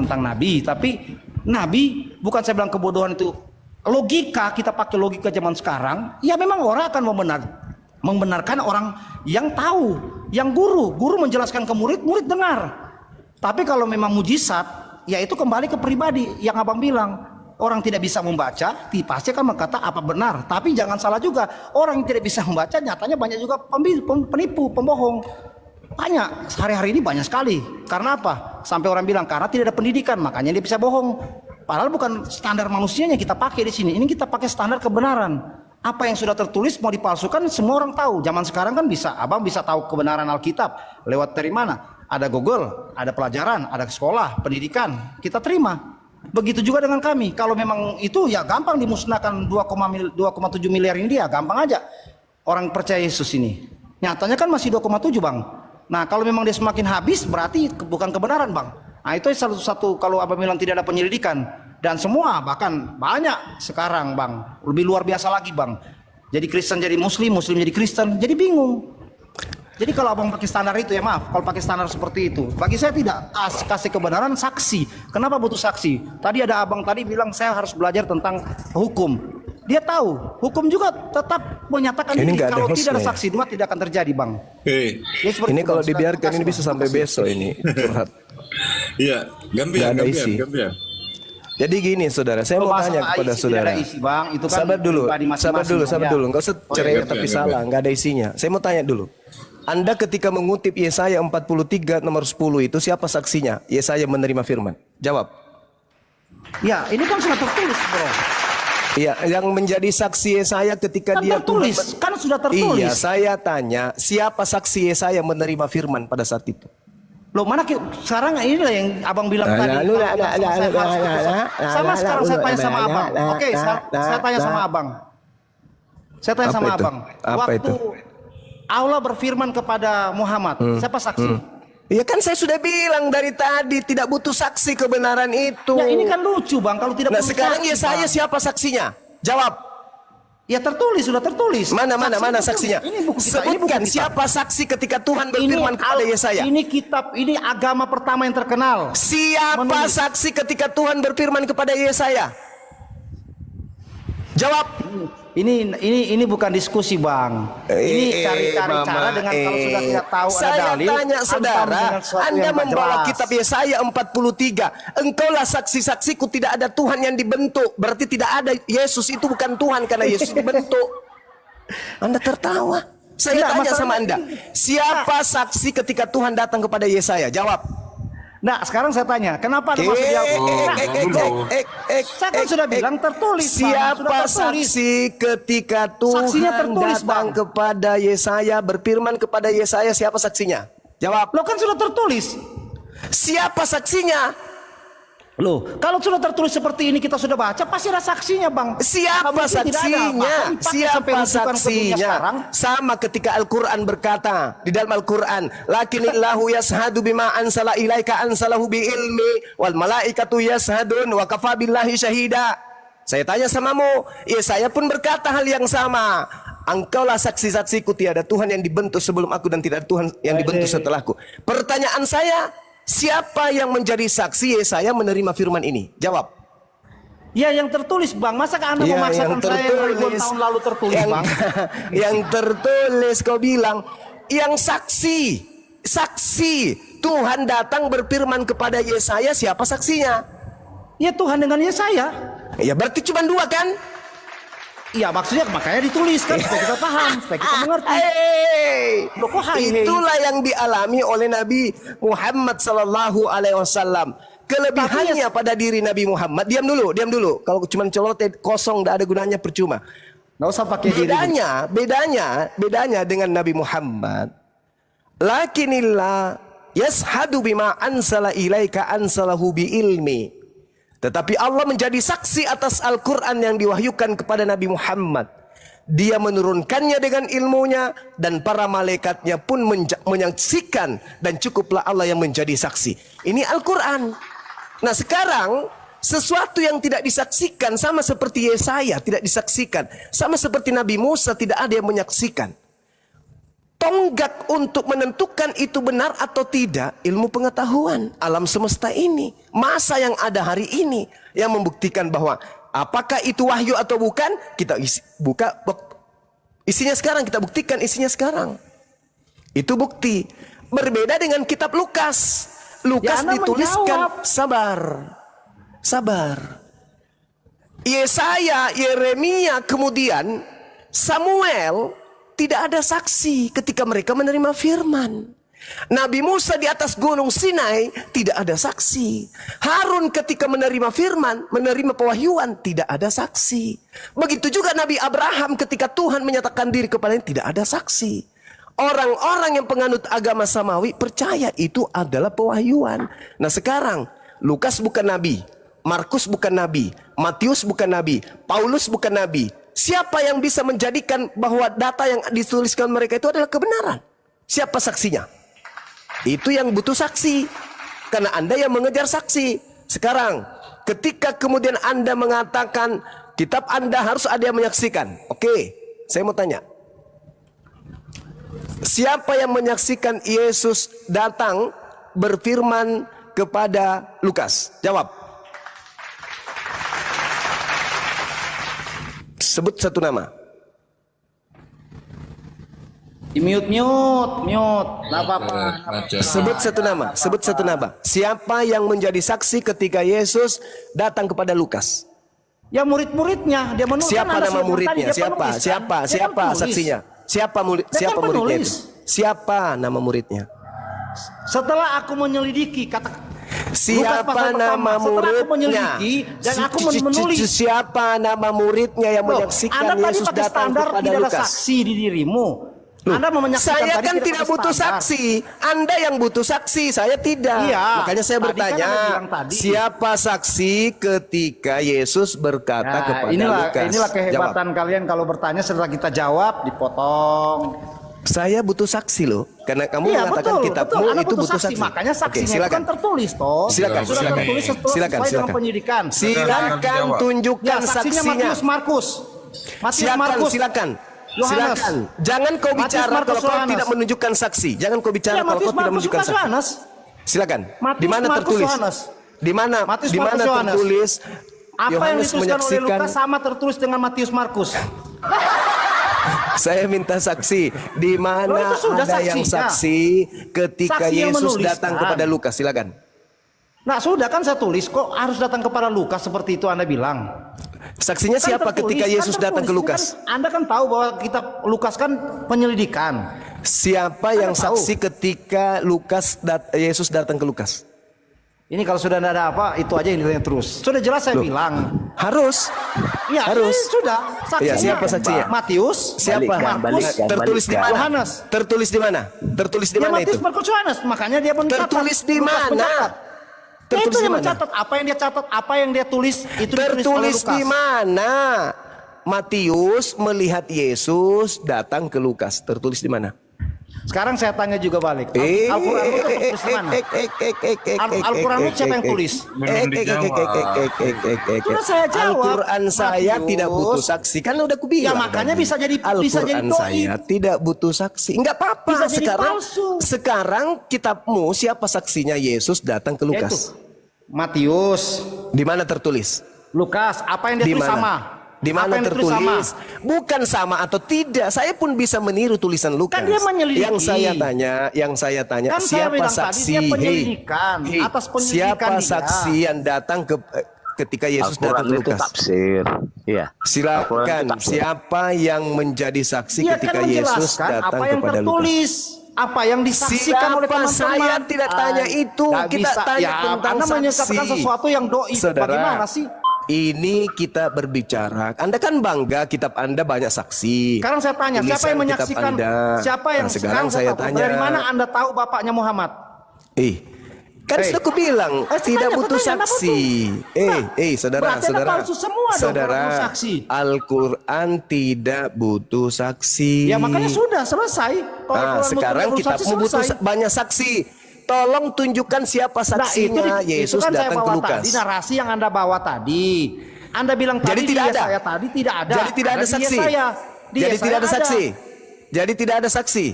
tentang Nabi, tapi Nabi bukan saya bilang kebodohan itu. Logika, kita pakai logika zaman sekarang, ya memang orang akan membenarkan orang yang tahu, yang guru menjelaskan ke murid, murid dengar. Tapi kalau memang mujizat, ya itu kembali ke pribadi yang abang bilang. Orang tidak bisa membaca, pasti akan berkata apa benar. Tapi jangan salah juga, orang yang tidak bisa membaca nyatanya banyak juga penipu, pembohong. Banyak, sehari-hari ini banyak sekali. Karena apa? Sampai orang bilang karena tidak ada pendidikan, makanya dia bisa bohong. Padahal bukan standar manusianya kita pakai di sini. Ini kita pakai standar kebenaran. Apa yang sudah tertulis mau dipalsukan semua orang tahu. Zaman sekarang kan bisa, abang bisa tahu kebenaran Alkitab lewat dari mana? Ada Google, ada pelajaran, ada sekolah, pendidikan, kita terima. Begitu juga dengan kami. Kalau memang itu ya gampang dimusnahkan 2,7 miliar ini dia, gampang aja. Orang percaya Yesus ini. Nyatanya kan masih 2,7 bang. Nah kalau memang dia semakin habis berarti bukan kebenaran bang. Nah itu satu kalau abang bilang tidak ada penyelidikan. Dan semua bahkan banyak sekarang bang. Lebih luar biasa lagi bang. Jadi Kristen jadi Muslim, Muslim jadi Kristen. Jadi bingung. Jadi kalau abang pakai standar itu ya maaf, kalau pakai standar seperti itu, bagi saya tidak kasih kebenaran saksi. Kenapa butuh saksi? Tadi ada abang tadi bilang saya harus belajar tentang hukum. Dia tahu, hukum juga tetap menyatakan ini kalau tidak ada saksi dua tidak akan terjadi bang. Ya, ini kalau dibiarkan ini bisa sampai besok ini. Iya, gambiar. Jadi gini saudara, saya mau tanya kepada saudara. Isi, bang. Itu kan sabar dulu. Enggak usah cerai tapi salah, enggak ada isinya. Saya mau tanya dulu. Anda ketika mengutip Yesaya 43 nomor 10 itu siapa saksinya? Yesaya menerima firman. Jawab. Ya, ini kan sudah tertulis, bro. Iya, yang menjadi saksi Yesaya ketika kan dia tertulis, kan sudah tertulis. Iya, saya tanya, siapa saksi Yesaya menerima firman pada saat itu? Loh, mana sekarang inilah yang abang bilang tadi. Sama sekarang saya tanya sama abang. Oke, saya tanya sama abang. Saya tanya sama abang. Apa itu? Allah berfirman kepada Muhammad, siapa saksi? Iya kan saya sudah bilang dari tadi tidak butuh saksi kebenaran itu. Ya ini kan lucu bang, kalau tidak. Nah sekarang ya saya siapa saksinya? Jawab. Ya tertulis, sudah tertulis. Mana saksinya? Ini buku kita. Sebutkan siapa saksi ketika Tuhan berfirman kepada Yesaya. Ini kitab, ini agama pertama yang terkenal. Siapa saksi ketika Tuhan berfirman kepada Yesaya? Jawab. Ini bukan diskusi bang. Ini cari-cari cara dengan kalau sudah tidak tahu ada dalil. Saya tanya saudara, Anda membawa kitab Yesaya 43. Engkaulah saksi-saksiku tidak ada Tuhan yang dibentuk. Berarti tidak ada Yesus itu bukan Tuhan karena Yesus dibentuk. Anda tertawa. Saya tanya sama Anda, siapa saksi ketika Tuhan datang kepada Yesaya? Jawab. Nah sekarang saya tanya, kenapa ada maksud saya kan sudah bilang tertulis. Siapa saksi ketika Tuhan datang kepada Yesaya, berfirman kepada Yesaya, siapa saksinya? Jawab. Lo kan sudah tertulis. Siapa saksinya? Loh, kalau sudah tertulis seperti ini kita sudah baca, pasti ada saksinya bang. Siapa saksinya? Siapa saksinya? Sama ketika Al-Quran berkata di dalam Al-Quran, lakinillahu yashhadu bima ansala ilaika ansalahu bi ilmi wal malaikatu yashhadun wa kafa billahi syahida. Saya tanya samamu, saya pun berkata hal yang sama. Engkaulah saksi-saksiku, tiada Tuhan yang dibentuk sebelum aku dan tidak ada Tuhan yang dibentuk setelahku. Pertanyaan saya, siapa yang menjadi saksi Yesaya menerima firman ini? Jawab. Ya yang tertulis bang. Masa Anda memaksakan saya yang ribuan tahun lalu tertulis bang? Yang tertulis kau bilang. Yang saksi Tuhan datang berfirman kepada Yesaya, siapa saksinya? Ya Tuhan dengan Yesaya. Ya berarti cuma dua kan? Iya maksudnya makanya ditulis kan supaya kita paham, supaya kita mengerti. Itulah yang dialami oleh Nabi Muhammad sallallahu alaihi wasallam. Kelebihannya pada diri Nabi Muhammad. Diam dulu. Kalau cuma celoteh kosong tidak ada gunanya, percuma. Nggak usah pakai bedanya dengan Nabi Muhammad. Lakinillah yashhadu bima ansala ilaika ansalahu bi ilmi. Tetapi Allah menjadi saksi atas Al-Quran yang diwahyukan kepada Nabi Muhammad. Dia menurunkannya dengan ilmunya dan para malaikatnya pun menyaksikan, dan cukuplah Allah yang menjadi saksi. Ini Al-Quran. Nah sekarang sesuatu yang tidak disaksikan sama seperti Yesaya tidak disaksikan, sama seperti Nabi Musa tidak ada yang menyaksikan. tonggak untuk menentukan itu benar atau tidak ilmu pengetahuan alam semesta ini, masa yang ada hari ini yang membuktikan bahwa apakah itu wahyu atau bukan. Kita buka isinya sekarang, kita buktikan isinya sekarang. Itu bukti. Berbeda dengan kitab Lukas. Lukas Ya, Anda dituliskan sabar. Yesaya, Yeremia, kemudian Samuel, tidak ada saksi ketika mereka menerima firman. Nabi Musa di atas gunung Sinai, tidak ada saksi. Harun ketika menerima firman, menerima pewahyuan, tidak ada saksi. Begitu juga Nabi Abraham ketika Tuhan menyatakan diri kepadanya, tidak ada saksi. Orang-orang yang penganut agama samawi percaya itu adalah pewahyuan. Nah sekarang, Lukas bukan nabi, Markus bukan nabi, Matius bukan nabi, Paulus bukan nabi. Siapa yang bisa menjadikan bahwa data yang dituliskan mereka itu adalah kebenaran? Siapa saksinya? Itu yang butuh saksi. Karena Anda yang mengejar saksi. Sekarang, ketika kemudian Anda mengatakan kitab Anda harus ada yang menyaksikan. Oke, saya mau tanya. Siapa yang menyaksikan Yesus datang berfirman kepada Lukas? Jawab. Sebut satu nama. Mute. Nggak apa-apa. Sebut satu nama. Siapa yang menjadi saksi ketika Yesus datang kepada Lukas? Ya murid-muridnya. Dia menulis. Siapa nama muridnya? Siapa saksinya? Siapa muridnya itu? Siapa nama muridnya? Setelah aku menyelidiki Siapa nama muridnya? Dan aku menulis. Siapa nama muridnya yang menyaksikan Yesus datang kepada tidak ada Lukas? saksi di dirimu. Anda mau menyaksikan Saya tadi kan tidak butuh standar. saksi. Anda yang butuh saksi, saya tidak. Iya, Makanya saya tadi kan bertanya, Anda bilang tadi. siapa saksi ketika Yesus berkata kepada Lukas? Inilah kehebatan kalian kalau bertanya setelah kita jawab dipotong. Saya butuh saksi loh, karena kamu Iya, mengatakan kitabmu Anda itu butuh saksi. Makanya saksinya itu silakan. kan tertulis toh. Silakan, Sudah silakan. tertulis sesuai Silakan, dengan silakan. penyidikan. Silakan tunjukkan Ya, saksinya saksinya. Matius Markus. Silakan. Yohanes. Silakan. Jangan kau Matius, bicara Markus, kalau kau Yohanes. tidak menunjukkan saksi. Jangan kau bicara Ya, kalau Matius, kau tidak Markus, menunjukkan Lukas, saksi. Yohanes. Silakan. Matius, Di mana Markus, tertulis? Yohanes. Di mana Matius, di mana Markus, Yohanes. tertulis Apa yang Yohanes dituliskan oleh menyaksikan? Lukas sama tertulis dengan Matius Markus. Saya minta saksi. Di mana Loh, itu sudah ada yang saksinya. saksi ketika Saksi yang Yesus menuliskan. datang kepada Lukas? Silakan. Nah sudah kan saya tulis kok harus datang kepada Lukas seperti itu Anda bilang. Saksinya Kan siapa tertulis, ketika Yesus kan datang ke tertulis. Lukas? Kan Anda kan tahu bahwa kitab Lukas kan penyelidikan. Siapa yang tahu. saksi ketika Yesus datang ke Lukas? Ini kalau sudah tidak ada apa, itu aja yang ditanya terus. Sudah jelas saya bilang. Harus. Ya, Harus. ini sudah. Saksinya. Ya, siapa saksinya? Matius. Siapa? Markus. Tertulis di mana? Yohanes. Tertulis di mana? Tertulis di Ya, mana itu? Matius, Markus, Yohanes. Makanya dia mencatat. Tertulis di Lukas mana? mencatat. Ya, Tertulis itu di yang mana? mencatat. Apa yang dia catat, apa yang dia tulis, itu ditulis oleh Tertulis Lukas. di mana? Matius melihat Yesus datang ke Lukas. Tertulis di mana? Sekarang saya tanya juga balik. Al-Quran itu tertulis di mana? Al-Quran itu siapa yang tulis? Sudah saya jawab. Al-Quran saya Matius. tidak butuh saksi. Kan udah kubilang. Ya, makanya tadi. bisa jadi Al-Quran doi. saya tidak butuh saksi. Enggak apa-apa. Bisa jadi Sekarang palsu. sekarang kitabmu siapa saksinya Yesus datang ke Yaitu Lukas? Matius, Di mana tertulis? Lukas, apa yang dia Di tulis mana? sama? Di Apa mana yang ditulis sama? tertulis? Bukan sama atau tidak. Saya pun bisa meniru tulisan Lukas. Kan dia menyelidiki. Yang saya tanya, Kan saya siapa bilang tadi saksi? dia penyelidikan. Atas penyelidikan siapa dia. saksi yang datang ketika Yesus datang ke Al-Quran itu Lukas? tafsir. Iya. Al-Quran Silakan. itu tafsir. Siapa yang menjadi saksi Dia ketika kan Yesus menjelaskan datang apa yang kepada Lukas? tertulis, apa yang disaksikan oleh Siapa? teman-teman. Saya tidak tanya itu. Nggak Kita bisa. tanya Ya, tentang Anda saksi. menyatakan sesuatu yang doi. Saudara, Bagaimana sih? ini kita berbicara. Anda kan bangga kitab Anda banyak saksi. Sekarang saya tanya, siapa Tulisan yang kitab menyaksikan? Anda. Siapa yang Nah, sekarang saya tahu, tanya. dari mana Anda tahu bapaknya Muhammad? Kan sudah aku bilang tidak tanya, butuh pertanyaan apa saksi. Saudara, berarti Anda saudara, palsu semua dong, saudara, kalau butuh saksi. Al-Quran tidak butuh saksi. Ya makanya sudah selesai. Kalau Nah, Al-Quran sekarang butuh kita saksi, butuh selesai. banyak saksi. Tolong tunjukkan siapa saksinya Yesus kan saya datang ke bawa Lukas. Tadi, narasi yang Anda bawa tadi. Anda bilang tadi Jadi tidak di ada. Yesaya tadi tidak ada. Jadi tidak ada di saksi. Yesaya. Di Jadi Yesaya tidak ada saksi. Jadi tidak ada saksi.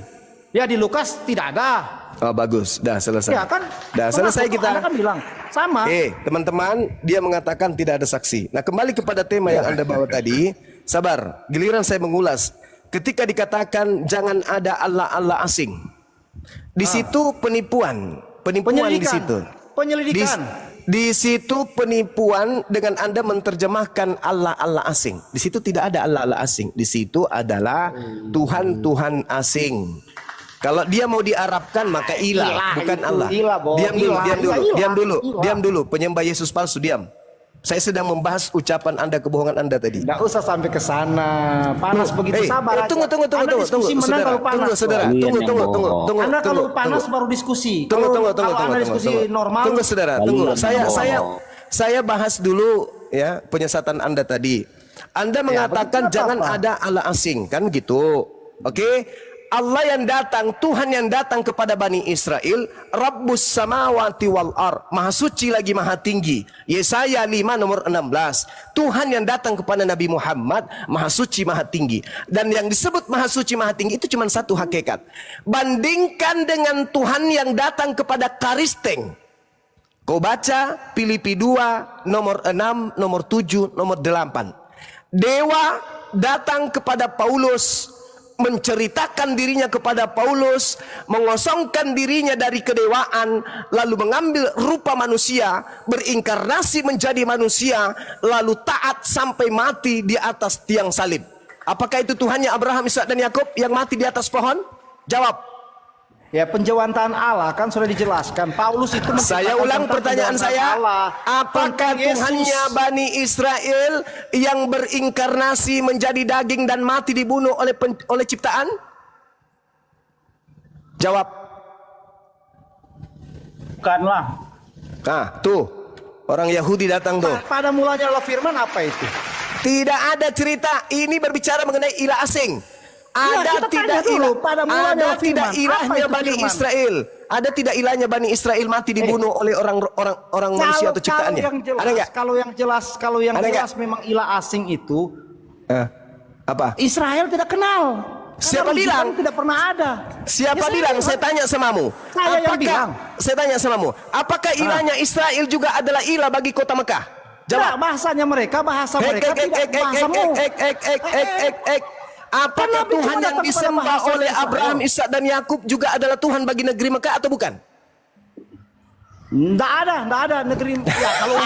Ya di Lukas tidak ada. Oh bagus, dah selesai. Ya kan? Dah selesai kita. Anda kan bilang sama. Teman-teman, dia mengatakan tidak ada saksi. Nah, kembali kepada tema yang Anda bawa tadi. Sabar, giliran saya mengulas. Ketika dikatakan jangan ada Allah asing. Di situ penipuan di situ. Penyelidikan. Di situ penipuan dengan Anda menerjemahkan Allah asing. Di situ tidak ada Allah asing. Di situ adalah Tuhan asing. Kalau dia mau diarabkan maka ilah, bukan itu, Allah. Diam dulu. Penyembah Yesus palsu, diam. Saya sedang membahas ucapan Anda, kebohongan Anda tadi. Nggak usah sampai ke sana. Panas begitu, sabar aja. Tunggu, saudara. Anda kalau panas baru diskusi. Tunggu. Anda diskusi normal. Tunggu, saudara. Tunggu. Saya bahas dulu ya penyesatan Anda tadi. Anda mengatakan jangan ada Allah asing, kan gitu. Oke? Allah yang datang, Tuhan yang datang kepada Bani Israel, Rabbus samawati wal ar, Maha suci lagi Maha tinggi. Yesaya 5 nomor 16. Tuhan yang datang kepada Nabi Muhammad, Maha suci Maha tinggi. Dan yang disebut Maha suci Maha tinggi itu cuma satu hakikat. Bandingkan dengan Tuhan yang datang kepada Karisteng. Kau baca Filipi 2 nomor 6, nomor 7, nomor 8. Dewa datang kepada Paulus, menceritakan dirinya kepada Paulus, mengosongkan dirinya dari kedewaan, lalu mengambil rupa manusia, berinkarnasi menjadi manusia, lalu taat sampai mati di atas tiang salib. Apakah itu Tuhannya Abraham, Ishak dan Yakub yang mati di atas pohon? Jawab. Ya, penjawatan Allah kan sudah dijelaskan. Paulus itu saya ulang pertanyaan saya. Apakah Tuhannya Bani Israel yang berinkarnasi menjadi daging dan mati dibunuh oleh ciptaan? Jawab. Bukanlah. Nah, tuh. Orang Yahudi datang tuh. Pada mulanya Allah firman apa itu? Tidak ada cerita. Ini berbicara mengenai ilah asing. Ada tidak ilahnya Bani Israel. Ada tidak ilahnya Bani Israel mati dibunuh oleh orang manusia atau ciptaannya? Ada nggak? Kalau yang jelas memang ilah asing itu apa? Israel tidak kenal. Siapa bilang? Tidak pernah ada. Siapa bilang? Saya tanya samamu. Saya tanya samamu. Apakah ilahnya Israel juga adalah ilah bagi kota Mekah? Jawab. Bahasanya mereka, bahasa mereka tidak bahasamu. Apakah Tuhan yang disembah oleh Abraham, Ishak dan Yakub juga adalah Tuhan bagi negeri Mekah atau bukan? Tidak ada negeri. Ya kalau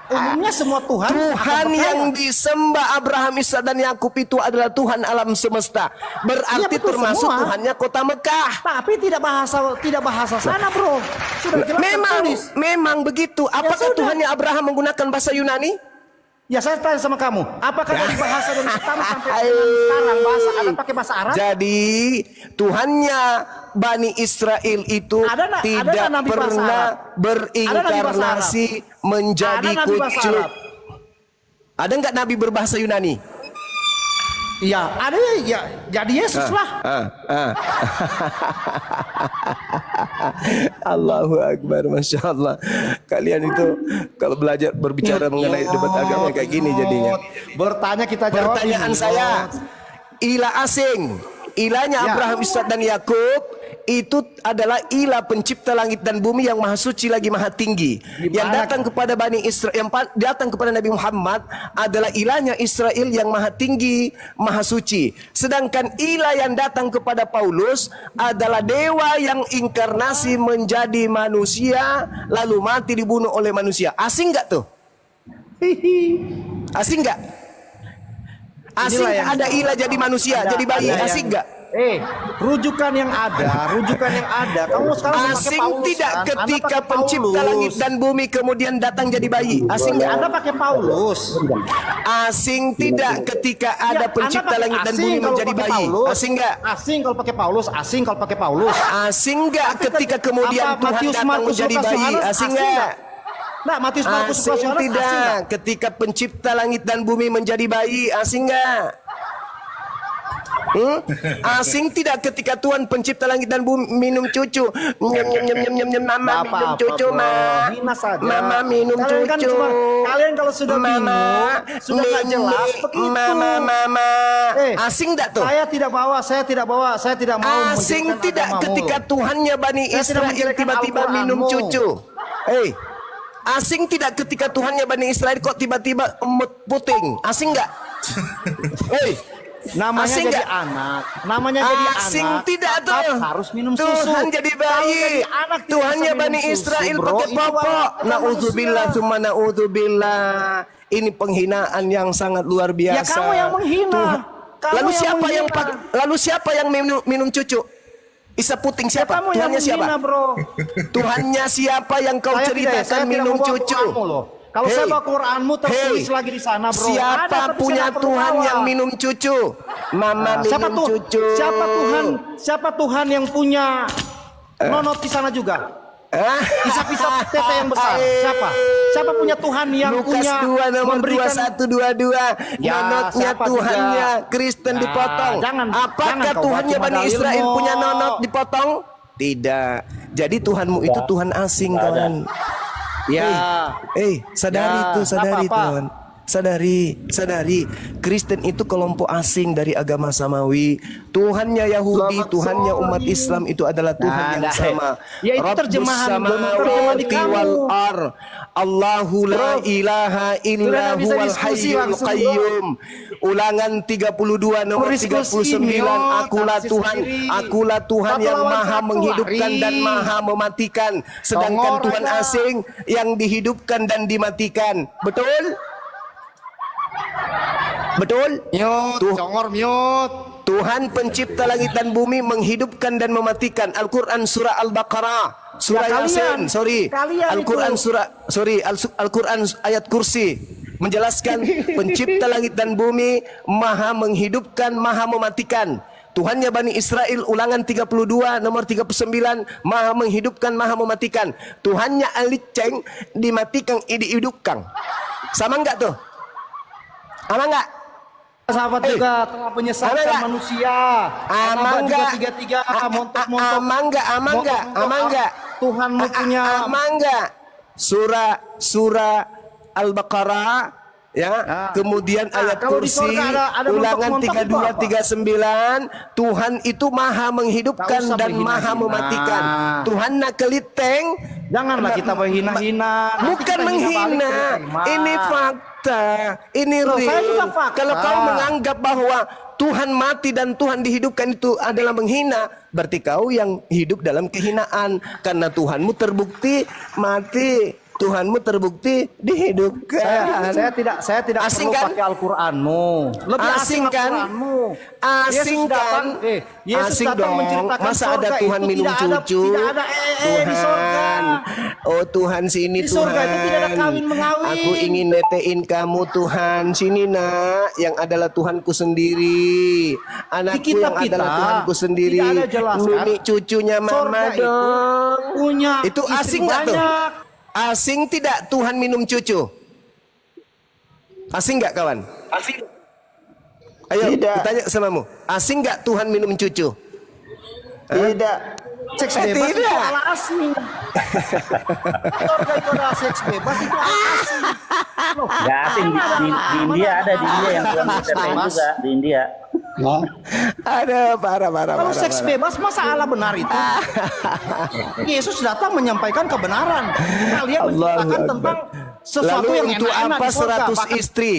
umumnya semua Tuhan. Tuhan yang disembah Abraham, Ishak dan Yakub itu adalah Tuhan alam semesta. Berarti termasuk semua. Tuhannya kota Mekah. Tapi tidak bahasa sana, bro. Sudah jelas memang begitu. Apakah Tuhannya Abraham menggunakan bahasa Yunani? Ya saya tanya sama kamu, apakah dari bahasa dari pertama sampai sekarang bahasa ada pakai bahasa Arab? Jadi Tuhannya Bani Israel itu tidak pernah berinkarnasi menjadi kucuk. Ada nggak Nabi berbahasa Yunani? Iya, ada ya. Jadi Yesus lah. Allahu Akbar, Masya Allah. Kalian itu kalau belajar berbicara mengenai debat agama kayak gini jadinya. Bertanya kita jawab. Pertanyaan saya, ilah asing, ilahnya Abraham, Ishak dan Yakub itu adalah ilah pencipta langit dan bumi yang maha suci lagi maha tinggi. Yang datang kepada Bani Israel, yang datang kepada Nabi Muhammad adalah ilahnya Israel yang maha tinggi, maha suci. Sedangkan ilah yang datang kepada Paulus adalah dewa yang inkarnasi menjadi manusia lalu mati dibunuh oleh manusia. Asing nggak tuh? Asing nggak? Asing ada ilah jadi manusia, jadi bayi. Asing nggak? Rujukan yang ada. Kamu sekarang asing Paulus, tidak kan? Ketika pencipta langit dan bumi kemudian datang jadi bayi. Asing nggak? Anda pakai Paulus. Asing tidak ketika ada pencipta langit dan bumi menjadi bayi. Asing nggak? Asing kalau pakai Paulus. Asing nggak ketika kemudian Tuhan datang menjadi bayi. Asing nggak? Nah, Matius Markus asing tidak ketika pencipta langit dan bumi menjadi bayi. Asing nggak? Asing tidak ketika Tuhan pencipta langit dan bumi minum cucu. Nyem nyem nyem nyem nyem nyem, mama Nggak minum apa-apa, cucu, bro. ma. Hina saja. Mama minum Kalian kan cucu. kalian kalau sudah Mama, bingung, sudah nggak jelas begitu. Mama. Eh, Asing enggak tuh? Saya tidak mau Asing menjelekkan tidak agamamu ketika loh. Tuhannya Bani Saya tidak Israel menjelekkan tiba-tiba minum Al-Quranmu. cucu. Asing tidak ketika Tuhannya Bani Israel kok tiba-tiba emut puting. Asing enggak? Namanya asing jadi nggak? anak, namanya jadi Asing anak. tidak tetap tuh. harus minum susu. Tuhan jadi Kalau bayi. jadi anak tidak Tuhannya bisa minum Bani susu, Israel bro. pakai Itu popok. bukan Naudzubillah, manusia. summa naudzubillah. Ini penghinaan yang sangat luar biasa. Ya kamu yang menghina. Kamu Lalu yang siapa yang menghina. lalu siapa yang minum cucu? Isa Puting Ya, siapa? kamu yang Tuhannya siapa? menghina, bro. Tuhannya siapa yang kau Saya ceritakan tidak minum membawa cucu? Quranmu loh. Kalau saya bawa Quranmu tertulis lagi di sana, bro. Siapa Ada, tapi punya saya nggak perlu Tuhan bawa. yang minum cucu? Mama Siapa minum tuh? cucu. Siapa Tuhan yang punya nonot di sana juga? Pisah-pisah tete yang besar. Siapa punya Tuhan yang Lukas punya 2 nomor memberikan 2122. Ya, Nonotnya siapa Tuhannya juga? Kristen Nah, dipotong. jangan Apakah kau Tuhannya baca Bani Israel dalilmu. punya nonot dipotong? Tidak. Jadi Tuhanmu itu Tuhan asing, kawan. Ya. Sadari Ya, tuh, sadari apa-apa. Tuhan. Sadari. Kristen itu kelompok asing dari agama samawi. Tuhannya Yahudi, Tuhannya umat Islam itu adalah Tuhan yang sama. Ya, itu terjemahan, terjemahan di kamu. wal ar. Allahu la ilaha illa Sudah bisa huwal diskusi hayyul langsung, qayyum. Ulangan 32 nomor Berdiskusi, 39. Nyot. Akulah Tafsir Tuhan, sendiri. akulah Tuhan Satu yang lawan maha satu, menghidupkan Ari. dan maha mematikan. Sedangkan Tongol Tuhan aja. asing yang dihidupkan dan dimatikan. Betul? Betul? Tuh. Congor miut. Tuhan pencipta langit dan bumi menghidupkan dan mematikan. Al-Quran surah Al-Baqarah, surah Ya, Yasin, kalian Al-Quran itu. Al-Quran ayat kursi menjelaskan pencipta langit dan bumi maha menghidupkan, maha mematikan. Tuhannya Bani Israel ulangan 32 nomor 39 maha menghidupkan, maha mematikan. Tuhannya Aliceng dimatikan, dihidupkan. Sama enggak tuh? Sama enggak? Sahabat juga telah menyesatkan manusia. Aman enggak? Tiga montok-montok. Aman enggak? Tuhanmu punya. Aman enggak? Surah Al-Baqarah ya. Kemudian ayat kalau di kursi surga ada ulangan montok-montok itu apa? 3239. Tuhan itu maha menghidupkan Tak usah dan maha menghina-hina. mematikan. Tuhan nak keliteng. Janganlah kita menghina-hina. Nanti Bukan kita hina balik, menghina, kita terima. ini fakta, ini Loh, saya real. juga fakta. Kalau kau menganggap bahwa Tuhan mati dan Tuhan dihidupkan itu adalah menghina, berarti kau yang hidup dalam kehinaan. Karena Tuhanmu terbukti mati, Tuhanmu terbukti dihidupkan. Saya tidak Asing perlu kan? pakai Al-Qur'anmu. Lebih Asing kan? Al-Qur'anmu. Asing Yesus datang, kan? Yesus Asing datang dong. menceritakan Masa ada surga Tuhan itu minum tidak ada- cucu? tidak ada di surga. Oh Tuhan sini Di Tuhan. surga itu tidak ada kawin-mengawin. Aku ingin netein kamu Tuhan. Sini nak, yang adalah Tuhanku sendiri. Anakku kitab yang adalah kita Tuhanku sendiri. tidak ada jelaskan. Nuni cucunya mama Surga itu dong. punya Itu istri asing nggak tuh? banyak. Asing tidak Tuhan minum cucu? Asing nggak kawan? Asing. Ayo, tanya samamu. Asing nggak Tuhan minum cucu? Tidak. Seks bebas itu Tidak. ala asing. Surga itu ada seks bebas itu ala asing. Loh, Nggak asing di India ada di India yang Tuhan ceritain juga di India. Ada parah. Kalau seks bebas masa Allah benar itu? Yesus datang menyampaikan kebenaran. Kalian menceritakan tentang sesuatu Lalu yang untuk enak-enak apa di surga. 100 Bahkan istri?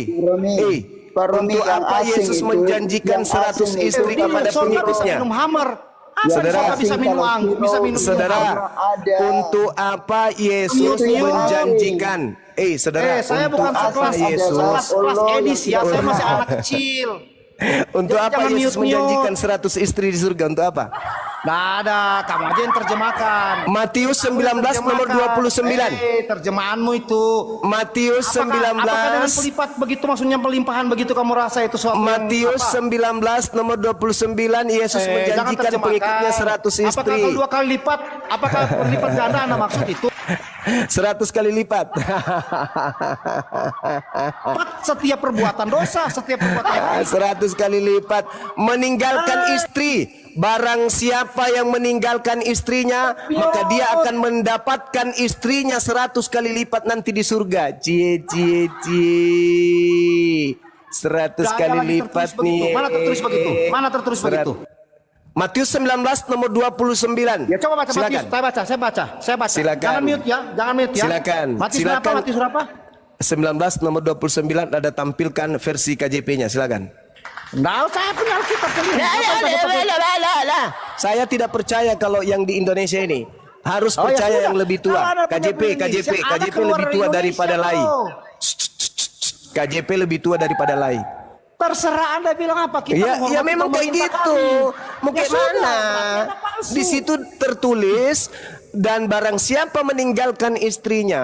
Pak Romi, Untuk yang apa asing Yesus itu, menjanjikan yang 100 asing itu, istri di kepada surga bisa pengikutnya? minum hammer. Asa di Saudara, surga bisa minum anggur, bisa minum Saudara, hammer. Ada. untuk apa Yesus Itu yang menjanjikan? Saudara, Saya untuk bukan apa sekelas Yesus? kelas edis ya, saya masih anak kecil. Untuk Jangan apa Yesus mute-mute. menjanjikan 100 istri di surga? Untuk apa? Nggak ada, kamu aja yang terjemahkan. Matius 19 nomor 29. Terjemahanmu itu. Matius Apakah dengan 19 pelipat begitu, maksudnya pelimpahan begitu kamu rasa itu suatu yang Matius apa? 19 nomor 29 Yesus Jangan menjanjikan terjemahkan. pengikutnya 100 Apakah istri. kalau 2 kali lipat? Apakah berlipat ganda Anda maksud itu? 100 kali lipat. Setiap perbuatan dosa, setiap perbuatan baik. 100 kali lipat. Meninggalkan istri, barang siapa yang meninggalkan istrinya, maka dia akan mendapatkan istrinya 100 kali lipat nanti di surga. Cie cie cie. 100 kali lagi lipat tertulis begitu. nih. Mana tertulis begitu? Mana tertulis begitu? Matius 19 nomor 29. Ya coba baca Silakan. Matius, saya baca. Silakan. Jangan mute ya, Silakan. Matius Silakan. berapa? Matius berapa? 19 nomor 29 ada tampilkan versi KJP-nya. Silakan. Nah, saya punya Alkitab sendiri. Saya tidak percaya kalau yang di Indonesia ini harus Oh, ya percaya sudah. yang lebih tua. Kalau Anda punya KJP Indonesia, Anda KJP keluar lebih dari tua Indonesia, daripada Lai. bro. KJP lebih tua daripada Lai. Terserah Anda bilang apa, kita Ya, menghormati ya memang kayak pemerintah gitu. kami. Mau Ya kayak sudah, mana? berarti palsu. Di situ tertulis, dan barang siapa meninggalkan istrinya,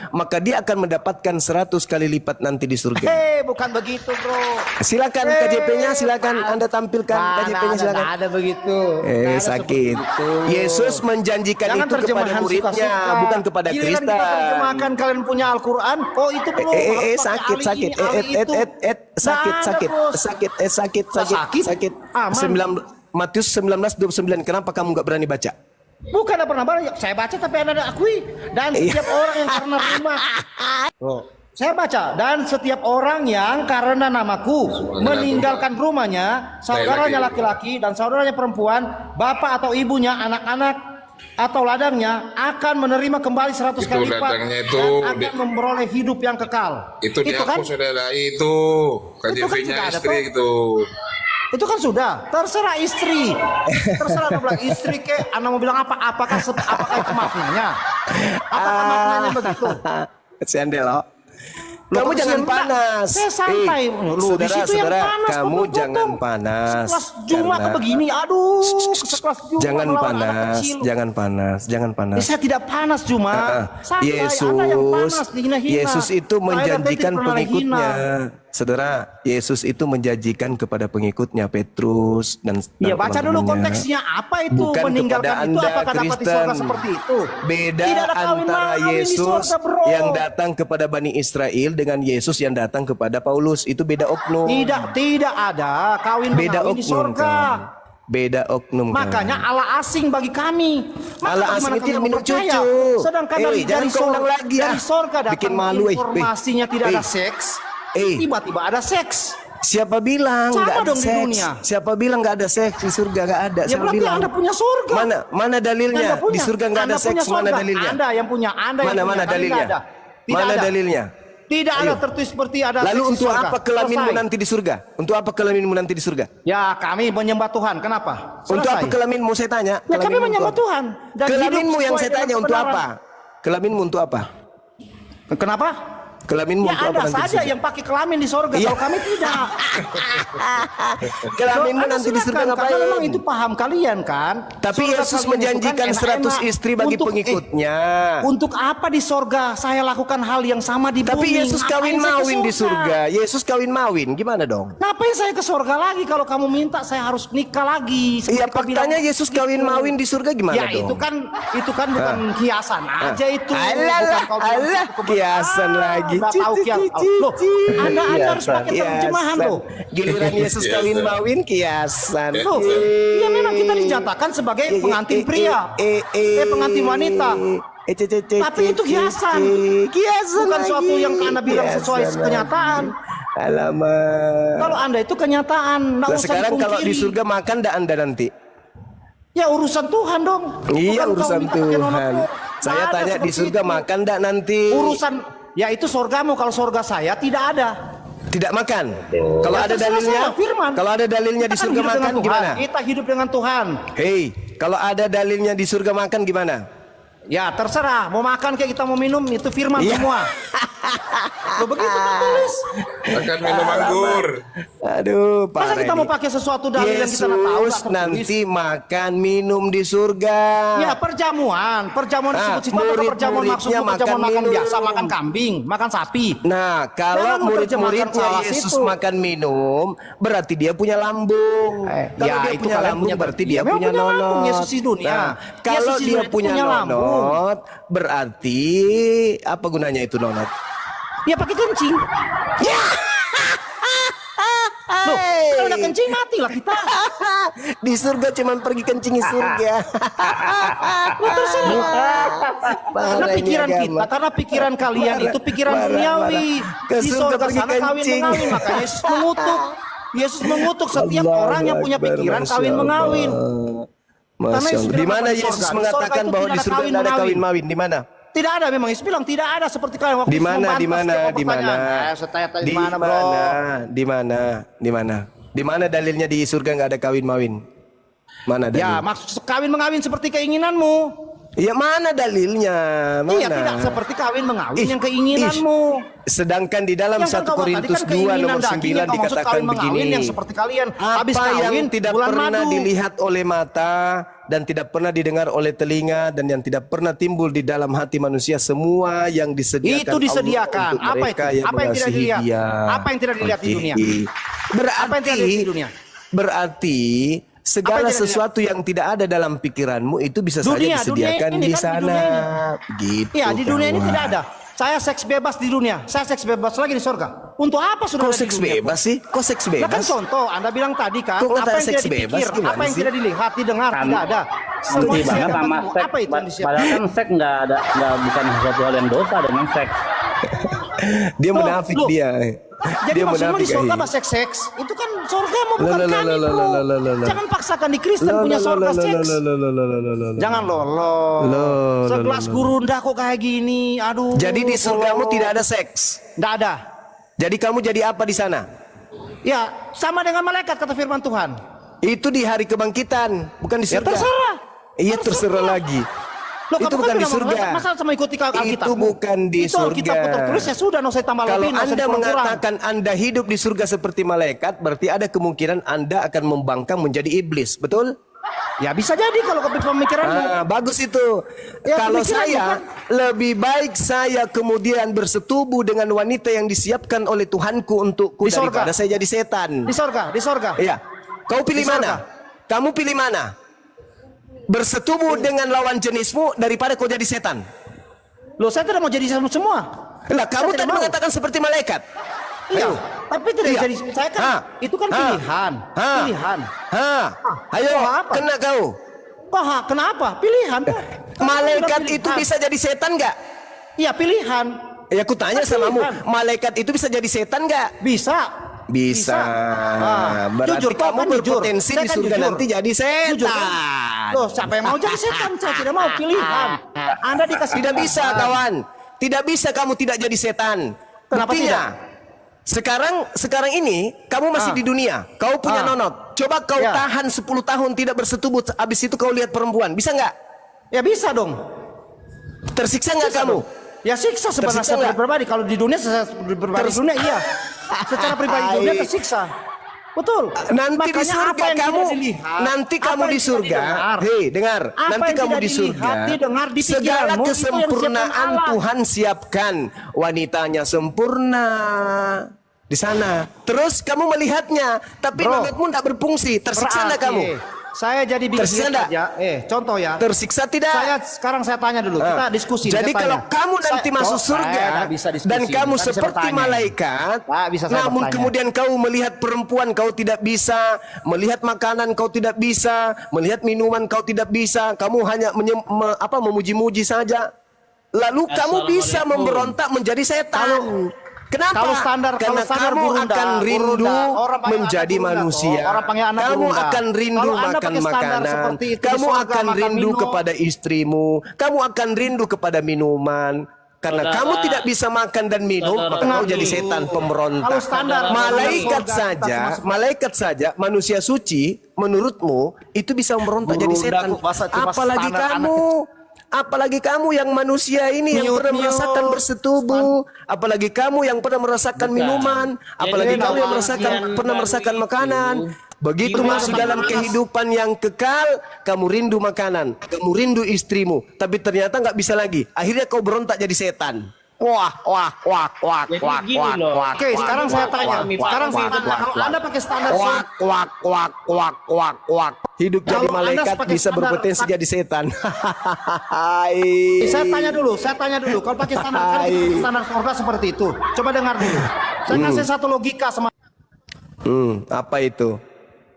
maka dia akan mendapatkan 100 kali lipat nanti di surga. Bukan begitu, bro. Silakan KJP-nya, silakan Anda tampilkan KJP-nya, silakan. Ada begitu. Nggak ada Sakit. seperti itu. Yesus menjanjikan Jangan itu kepada terjemahan muridnya, suka-suka. bukan kepada Giliran Kristen. kita terjemahkan kalian punya Al-Quran. Oh itu belum. harus pakai Sakit, ahli sakit, ini, ahli itu. sakit, Nggak ada, sakit, bos. sakit, sakit, Sakit? sakit. Aman. Matius 19:29. Kenapa kamu nggak berani baca? Bukan ada pernah barang. Saya baca tapi Anda akui. Dan setiap orang yang karena rumah. Saya baca. Dan setiap orang yang karena namaku meninggalkan rumahnya, saudaranya laki-laki dan saudaranya perempuan, bapak atau ibunya, anak-anak atau ladangnya akan menerima kembali 100 Itu kali lipat ladangnya itu dan akan memperoleh hidup yang kekal. Itu dihapus saudara itu. KJP-nya sudah ada, istri toh. itu. Itu kan sudah terserah istri, terserah Anda bilang istri ke, Anda mau bilang apa? Apakah itu maknanya? Apakah maknanya begitu? Si Andelo. Loh, Kamu kok jangan saya panas. Saya santai. Loh, di saudara, situ yang saudara, panas, kamu potong-potong. jangan panas. Sekelas Jumat Karena- begini, aduh, sekelas Jumat Jangan melawan anak panas, kecil. jangan panas, jangan panas. Saya tidak panas cuma santai, Yesus, Anda yang panas, dihina-hina. Yesus itu Saya menjanjikan tidak pernah pengikutnya. hina. Saudara, Yesus itu menjanjikan kepada pengikutnya Petrus dan Ya baca dulu teman-temannya. konteksnya apa itu Bukan meninggalkan kepada itu Anda, apakah dapat di Kristen. surga seperti itu? Beda Tidak ada kawin antara mawin di Yesus surga, bro. yang datang kepada Bani Israel dengan Yesus yang datang kepada Paulus. Itu beda oknum. Tidak ada kawin Beda mengawin di oknum surga. kan. Beda oknum kan. Makanya Allah asing bagi kami. Maka Allah bagaimana asing itu kami yang minum percaya? cucu. Sedangkan dari Jangan kau ulang lagi ya. dari surga datang Bikin malu, informasinya tidak ada seks. Tiba-tiba ada seks. Siapa bilang Sama nggak ada dong di seks? dunia. Siapa bilang nggak ada seks di surga? Nggak ada. Ya Siapa berarti bilang? Anda punya surga. Mana dalilnya? Anda punya. Di surga nggak ada Anda punya seks. Mana surga. dalilnya? Anda yang punya. Anda yang Mana punya. Kami dalilnya? nggak ada. Tidak Mana ada. dalilnya? Tidak ada Ayo. tertulis seperti ada Lalu seks di untuk surga. apa kelaminmu Selesai. nanti di surga? Untuk apa kelaminmu nanti di surga? Ya kami menyembah Tuhan. Kenapa? Untuk apa Selesai. kelaminmu saya tanya? Ya kami Kelaminmu menyembah untuk apa? Tuhan. Dan Kelaminmu hidup yang sesuai saya dengan tanya untuk kebenaran. apa? Kelaminmu untuk apa? Kenapa? Kelaminmu Ya untuk apa ada nanti di saja surga? yang pakai kelamin di surga. Iya. Kalau kami tidak. Kelaminmu Anda nanti di surga silakan, karena memang ngapain? itu paham kalian kan. Tapi Surga Yesus kalian itu menjanjikan kan 100 enak-enak. istri bagi Untuk- pengikutnya. Untuk apa di surga saya lakukan hal yang sama di bumi? Tapi Yesus Ngapain kawin saya ke mawin di surga. Yesus kawin mawin, gimana dong? Ngapain saya ke surga lagi kalau kamu minta saya harus nikah lagi? Iya, Seperti kau faktanya bilang Yesus kawin gitu. mawin di surga gimana Ya dong? itu kan bukan hiasan aja itu. Alah, Bukan kau bilang alah, itu kebenaran. kiasan lagi. Nggak tahu kiasan. Loh, Anda harus pakai terjemahan loh. Giliran Yesus kawin mawin kiasan. Loh, ya memang kita dijatakan sebagai pengantin pria, pengantin wanita. Tapi itu hiasan. Kiasan Bukan lagi. suatu yang Anda bilang sesuai Kiasan kenyataan. lagi. Alamak. Kalau Anda itu kenyataan, nggak Nah, usah sekarang kalau di dipungkiri. surga makan dah Anda nanti. Ya urusan Tuhan dong. Iya, Bukan kau urusan minta pakai Tuhan. nolak. Saya Nggak ada tanya di seperti surga itu. makan dah nanti. Urusan ya itu surgamu, kalau surga saya tidak ada. Tidak makan. Kalau Ya, ada terserah dalilnya, saya, firman. kalau ada dalilnya di Kita kan surga hidup dengan makan Tuhan. gimana? Kita hidup dengan Tuhan. Hei, kalau ada dalilnya di surga makan gimana? Ya terserah, mau makan kayak kita mau minum itu firman Iya. semua. Lo begitu tertulis. Akan minum anggur. Aduh, Masa parah kita ini. mau pakai sesuatu dalil yang kita nggak tahu? Yesus nggak tertulis? nanti makan minum di surga. Ya perjamuan disebut situ apakah perjamuan murid-muridnya maksudnya perjamuan makan makan minum. biasa, makan kambing, makan sapi. Nah, kalau Jangan murid-muridnya menerjemahkan salah Yesus situ. makan minum, berarti dia punya lambung. Kalau Ya dia itu punya kalian lambung, punya berarti ya, dia memang punya punya lambung, nonos. Yesus di dunia. Nah, kalau Yesus di dia dunia itu punya punya lambung. nonot, berarti apa gunanya itu nonot? Ya pakai kencing. Loh, kalau udah kencing matilah kita. Di surga cuman pergi kencing di surga. Karena pikiran kita, karena pikiran kalian itu pikiran duniawi. Ke Di surga surga pergi sana kawin kencing. mengawin, makanya Yesus mengutuk. Yesus mengutuk setiap Allahu orang yang punya Akbar, pikiran Masya kawin Allah. mengawin. Masya Karena Yesus Allah. Di bilang mana apa di Yesus surga? Di mengatakan surga itu bahwa di tidak ada surga tidak ada kawin kawin mawin? Di mana? Tidak ada memang Yesus bilang tidak ada seperti kalian waktu Di Yesus mana? membantah Di mana? setiap Di mana? pertanyaan. Saya tanya di mana, bro? Di mana? Di mana? Di mana dalilnya di surga nggak ada kawin mawin? Mana dalil? Ya, maksud kawin mengawin seperti keinginanmu. Ya mana dalilnya? Mana? Iya, tidak seperti kawin mengawin yang keinginanmu. Sedangkan di dalam Yang 1 Korintus 2 nomor 9 dikatakan begini. yang seperti kalian habis Apa kawin yang tidak bulan pernah madu. dilihat oleh mata dan tidak pernah didengar oleh telinga dan yang tidak pernah timbul di dalam hati manusia, semua yang disediakan Itu disediakan. Allah untuk Apa mereka itu? yang Apa yang tidak mengasihi dilihat? Dia. Apa yang tidak dilihat di dunia? Apa yang tidak dilihat di dunia? Berarti segala Apa yang tidak sesuatu yang tidak ada dalam pikiranmu itu bisa Dunia, saja disediakan dunia ini di kan, di sana. dunia Gitu. Iya, di dunia ini kawan. tidak ada. Saya seks bebas di dunia. Saya seks bebas lagi di surga. Untuk apa sudah Kok ada di seks dunia? bebas sih? Kok seks Nah, kan bebas? contoh, Anda bilang tadi kan, Kok apa kata yang seks tidak bebas dipikir, gimana apa yang sih? tidak dilihat, didengar, tidak ada. Semua Benci banget disediakan sama bagimu. seks. Apa itu yang disiapkan? Padahal kan seks nggak bukan sesuatu hal yang dosa dengan seks. Dia munafik Loh. dia. Jadi Dia maksudnya di munafik. surga Ai. apa seks? Itu kan surgamu bukan Loh, loh, kami, loh, bro. loh, loh, loh, loh. Jangan paksakan di Kristen punya surga seks. Jangan lolo. Loh, Segelas gurunda kok kayak gini. Aduh. Jadi di surgamu tidak ada seks. Tidak ada. Jadi kamu jadi apa di sana? Ya, sama dengan malaikat kata firman Tuhan. Itu di hari kebangkitan, bukan di Ya surga. terserah. Iya terserah lagi. Loh, Itu kamu bukan kan di bilang, surga. Masa sama ikuti Alkitab? Itu bukan di Itu Alkitab surga. tertulis ya sudah, nggak usah tambah Kalau lebih, nggak usah Anda dikurang-kurang. mengatakan Anda hidup di surga seperti malaikat, berarti ada kemungkinan Anda akan membangkang menjadi iblis, betul? Ya bisa jadi kalau pemikiranmu. Bagus itu. Ya, Kalau pemikiran saya bukan. lebih baik saya kemudian bersetubuh dengan wanita yang disiapkan oleh Tuhanku untukku Di sorga. daripada saya jadi setan. Di sorga, di sorga. Iya. Kau pilih Di sorga. mana? Kamu pilih mana? Bersetubuh dengan lawan jenismu daripada kau jadi setan. Loh, saya tidak mau jadi semua. Lah, kamu tidak tadi mau. mengatakan seperti malaikat. Iya, Ayo. tapi tidak Iya. jadi saya kan. Itu kan pilihan. Pilihan. Ayo, Kok apa? kena kau. Kok kenapa? Pilihan. Kok. Malaikat Pilihan. itu bisa jadi setan nggak? Iya, pilihan. Ya, aku tanya Kan samamu. pilihan. Malaikat itu bisa jadi setan nggak? Bisa. Bisa. Berarti Jujur, kamu kan jujur. berpotensi Saya di kan surga jujur. nanti jadi setan. Jujur, kan? Loh, siapa yang mau jadi setan? Saya tidak mau, pilihan. Anda dikasih Tidak bisa, pilihan. kawan. Tidak bisa kamu tidak jadi setan. Kenapa Buktinya, sekarang ini kamu masih di dunia. Kau punya nonot. Coba kau Ya. tahan 10 tahun tidak bersetubuh. Habis itu kau lihat perempuan. Bisa nggak? Ya bisa dong. Tersiksa nggak Siksa kamu? dong. Ya siksa sebenarnya Tersiksa secara nggak? pribadi. Kalau di dunia saya pribadi di dunia iya. Secara pribadi di dunia tersiksa. Betul. Nanti di Makanya surga apa yang kamu, tidak dilihat, nanti apa kamu yang di tidak surga, didengar, hei dengar, apa nanti yang kamu tidak di surga, dilihat, didengar di segala pikiranmu, itu yang kesempurnaan disiapkan Allah. Tuhan siapkan, wanitanya sempurna di sana. Terus kamu melihatnya, tapi Bro, nonotmu tidak berfungsi, tersiksa nggak kamu? Saya jadi Tersiksa bikin nggak? aja. Contoh ya. Tersiksa tidak? Sekarang saya tanya dulu. Kita diskusi. Jadi saya kalau tanya. kamu nanti masuk saya surga nggak bisa diskusi. dan kamu Nggak bisa seperti bertanya. malaikat, Nggak bisa saya namun bertanya. kemudian kau melihat perempuan kau tidak bisa, melihat makanan kau tidak bisa, melihat minuman kau tidak bisa, kamu hanya memuji-muji saja. Lalu kamu bisa memberontak menjadi setan. Kenapa? Kalau standar kamu gurunda, akan rindu orang panggil menjadi anak gurunda, manusia. orang panggil anak Kamu gurunda. akan rindu Kalau Anda makan pakai standar makanan. seperti itu di Kamu surga, akan makan rindu minum. kepada istrimu. Kamu akan rindu kepada minuman. Karena Saudara, kamu tidak bisa makan dan minum, maka kau jadi setan pemberontak. Kalau standar Malaikat surga, malaikat saja, manusia suci, menurutmu itu bisa memberontak jadi Gurunda setan. kok, masa cuma Apalagi standar kamu. Apalagi kamu yang manusia ini yang pernah merasakan bersetubuh, apalagi kamu yang pernah merasakan minuman, apalagi kamu yang pernah merasakan makanan. Begitu masuk dalam kehidupan yang kekal, kamu rindu makanan, kamu rindu istrimu, tapi ternyata nggak bisa lagi. Akhirnya kau berontak jadi setan. Wah. Jadi gini loh. Oke, sekarang saya tanya. Sekarang saya tanya, kalau Anda pakai standar surga, Hidup jadi Kalau Anda malaikat pakai bisa standar- berpotensi jadi setan. saya tanya dulu. Kalau pakai standar kan kita pakai standar surga seperti itu. Coba dengar dulu. Saya kasih satu logika sama Apa itu?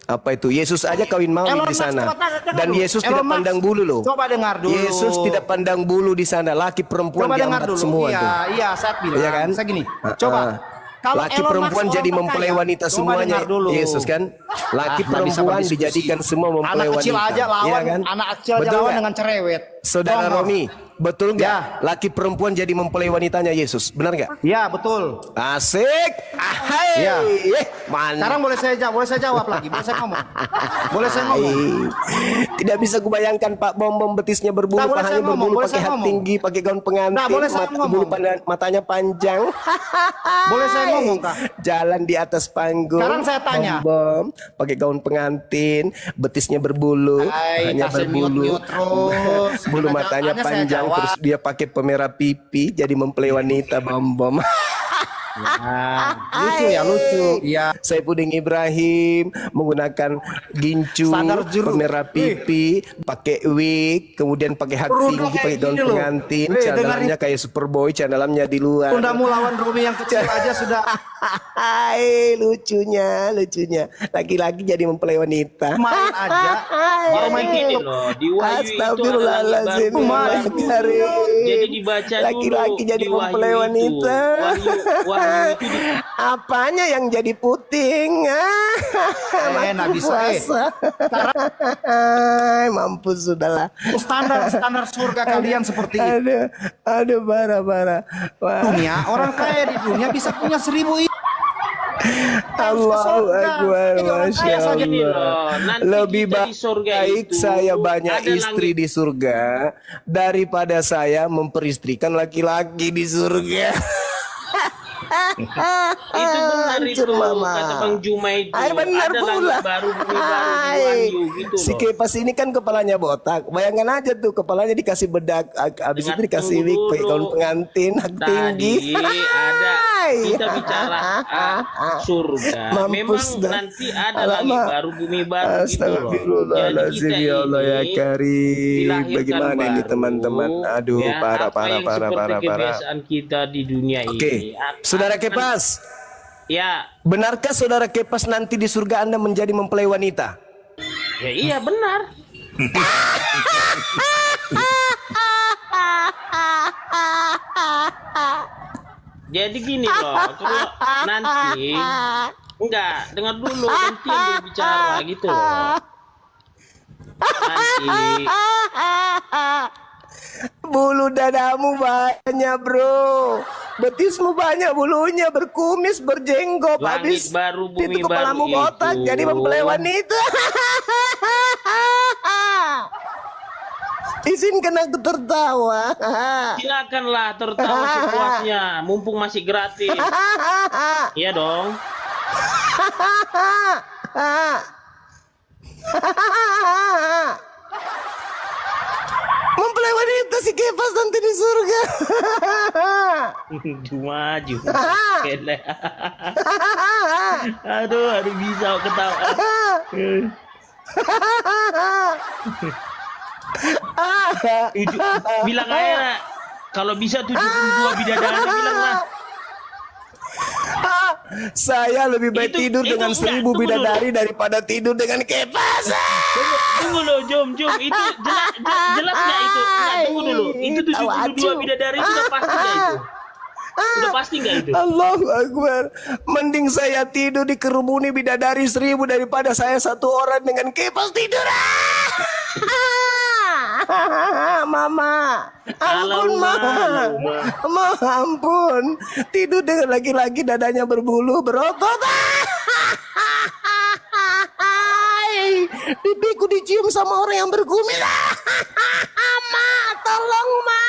Apa itu? Yesus aja kawin maui Elon di Musk, sana. coba dengar Dan dulu. Yesus Elon tidak Musk, pandang bulu loh. coba dengar dulu. Yesus tidak pandang bulu di sana. Laki perempuan Coba dengar diangkat dulu. semua Iya, tuh. iya, saya bilang. Iya kan? Saya gini. Coba. Kalau Laki Elon Musk perempuan orang jadi percaya, mempelai wanita coba semuanya. dengar dulu. Yesus kan? Laki Nggak bisa perempuan berdiskusi. dijadikan semua mempelai Anak wanita. kecil aja lawan, Iya kan? anak kecil aja Betul lawan nggak? dengan cerewet. Saudara Tolong. Romi, betul nggak? Ya. Laki perempuan jadi mempelai wanitanya Yesus, benar nggak? Ya, betul. Asik. Ahai. Ya. Mantap. Sekarang boleh saya jawab lagi. Boleh saya ngomong. Boleh saya ngomong. Tidak bisa kubayangkan Pak Bom betisnya berbulu, Nah, boleh pahanya saya ngomong, berbulu, boleh pakai saya hat ngomong. tinggi, pakai gaun pengantin, Nah, boleh saya ngomong. bulu matanya panjang. Boleh saya ngomong, Kak? Jalan di atas panggung. Sekarang saya tanya. Bom pakai gaun pengantin, betisnya berbulu, Hai, hanya kasih berbulu. mute terus. Bulu Karena matanya jawabannya saya panjang, jawab. terus dia pakai pemerah pipi, jadi mempelai wanita Bom. Nah, lucu ya, lucu. Iya. Saya Puding Ibrahim menggunakan gincu, Standar juru. pemerah pipi, pakai wig, kemudian pakai hat Rudol tinggi, kayak pakai gaun gini loh. pengantin, dengerin. dalamnya kayak Superboy, dalamnya di luar. Undamu lawan Romi yang kecil aja sudah Hai, lucunya. Laki-laki jadi mempelai wanita. main aja. Baru main Gini TikTok. loh, di Wahyu itu ada langit Astagfirullahaladzim. baru. Kemarin. Jadi dibaca dulu. Laki-laki jadi di Wahyu mempelai itu. wanita. Wahyu itu Apanya yang jadi puting? Nggak bisa. Mampus sudahlah. Standar surga kalian seperti itu. Aduh, parah. Wah. Dunia, orang kaya di dunia bisa punya 1000 itu. Allahu Akbar, Jadi orang Masya kaya saja gini Allah. loh, nanti Lebih kita di surga baik itu saya banyak ada istri langit. di surga daripada saya memperistrikan laki-laki di surga. Itu benar itu Hancur, Mama. kata Bang Juma itu. Ay, benar ada pula. langit baru, bumi baru di Ay, Wahyu gitu si loh. Kepas ini kan kepalanya botak. Bayangkan aja tuh kepalanya dikasih bedak, habis itu dikasih wig, pakai gaun pengantin, hak tinggi. Tadi ada Ay. kita bicara surga. Mampus Memang dah. nanti ada langit Alamak. baru, bumi baru gitu loh. Astagfirullahaladzim, Jadi ya Allah ya ini Karim. dilahirkan Bagaimana ini baru, teman-teman? Aduh, ya, parah. apa yang seperti kebiasaan kita di dunia Oke, ini. Saudara Kepas, Ya, benarkah Saudara Kepas nanti di surga Anda menjadi mempelai wanita? ya iya benar. Jadi gini loh, kalau nanti enggak dengar dulu nanti yang berbicara gitu loh. Nanti Bulu dadamu banyak bro, betismu banyak bulunya, berkumis, berjenggot, Langit habis baru, bumi itu kepalamu baru botak, itu. jadi mempelai wanita. Izinkan aku tertawa. silakanlah tertawa sepuasnya, mumpung masih gratis. Iya dong. Mempelai wanita si Kepas nanti di surga. Cuma. Aduh bisa ketawa. Itu bilang aja lah. Kalau bisa 72 bidadari bilang lah. Saya lebih baik Itu- tidur itu dengan enggak, 1000 tunggu bidadari daripada tidur dengan Kepas. Tunggu loh, Jom, itu jelas nggak itu? Nggak, tunggu dulu. Itu 72 bidadari itu udah pasti nggak itu? Udah pasti nggak itu? Allahu Akbar. Mending saya tidur di kerumuni bidadari 1000 daripada saya satu orang dengan Kepas tidur. Mama, ampun Ma, ampun. Tidur dengan laki-laki dadanya berbulu berotot. Pipiku dicium sama orang yang berkumis. Ma, tolong Ma.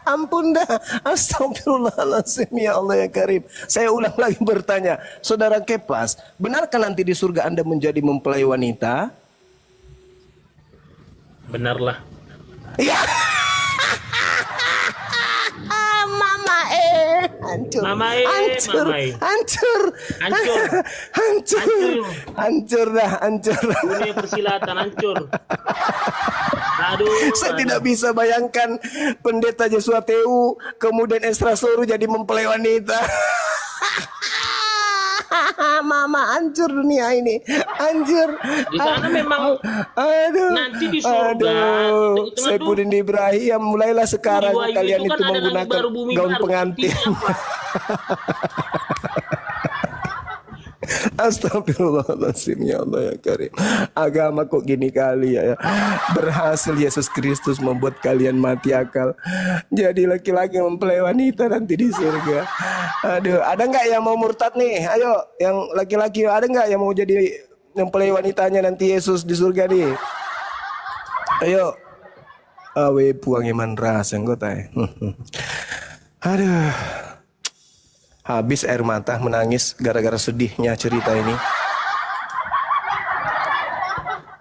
Ampun dah. Astagfirullahaladzim, ya Allah ya Karim. Saya ulang lagi bertanya, Saudara Kepas, benarkah nanti di surga Anda menjadi mempelai wanita? Benar lah. Ya. hancur, Mamae, hancur, mamae. hancur, Hancur. hancur, hancur dah, hancur. Dunia persilatan hancur. Aduh. Saya tidak bisa bayangkan pendeta Joshua Teu kemudian Esra Soru jadi mempelai wanita. Mama, hancur dunia ini, hancur. Di sana memang Aduh, nanti di surga, aduh, tengah Saifuddin Ibrahim, mulailah sekarang Wahyu kalian itu itu kan ada langit menggunakan baru, bumi gaun baru. pengantin. Artinya apa? Astagfirullahaladzim, ya Allah ya Karim. Agama kok gini kali ya. Berhasil Yesus Kristus membuat kalian mati akal. Jadi laki-laki mempelai wanita nanti di surga. Aduh, ada nggak yang mau murtad nih? Ayo, yang laki-laki ada nggak yang mau jadi mempelai wanitanya nanti Yesus di surga nih? Ayo. Awe puang iman ras yang gue tay. Aduh. Habis air mata menangis gara-gara sedihnya cerita ini.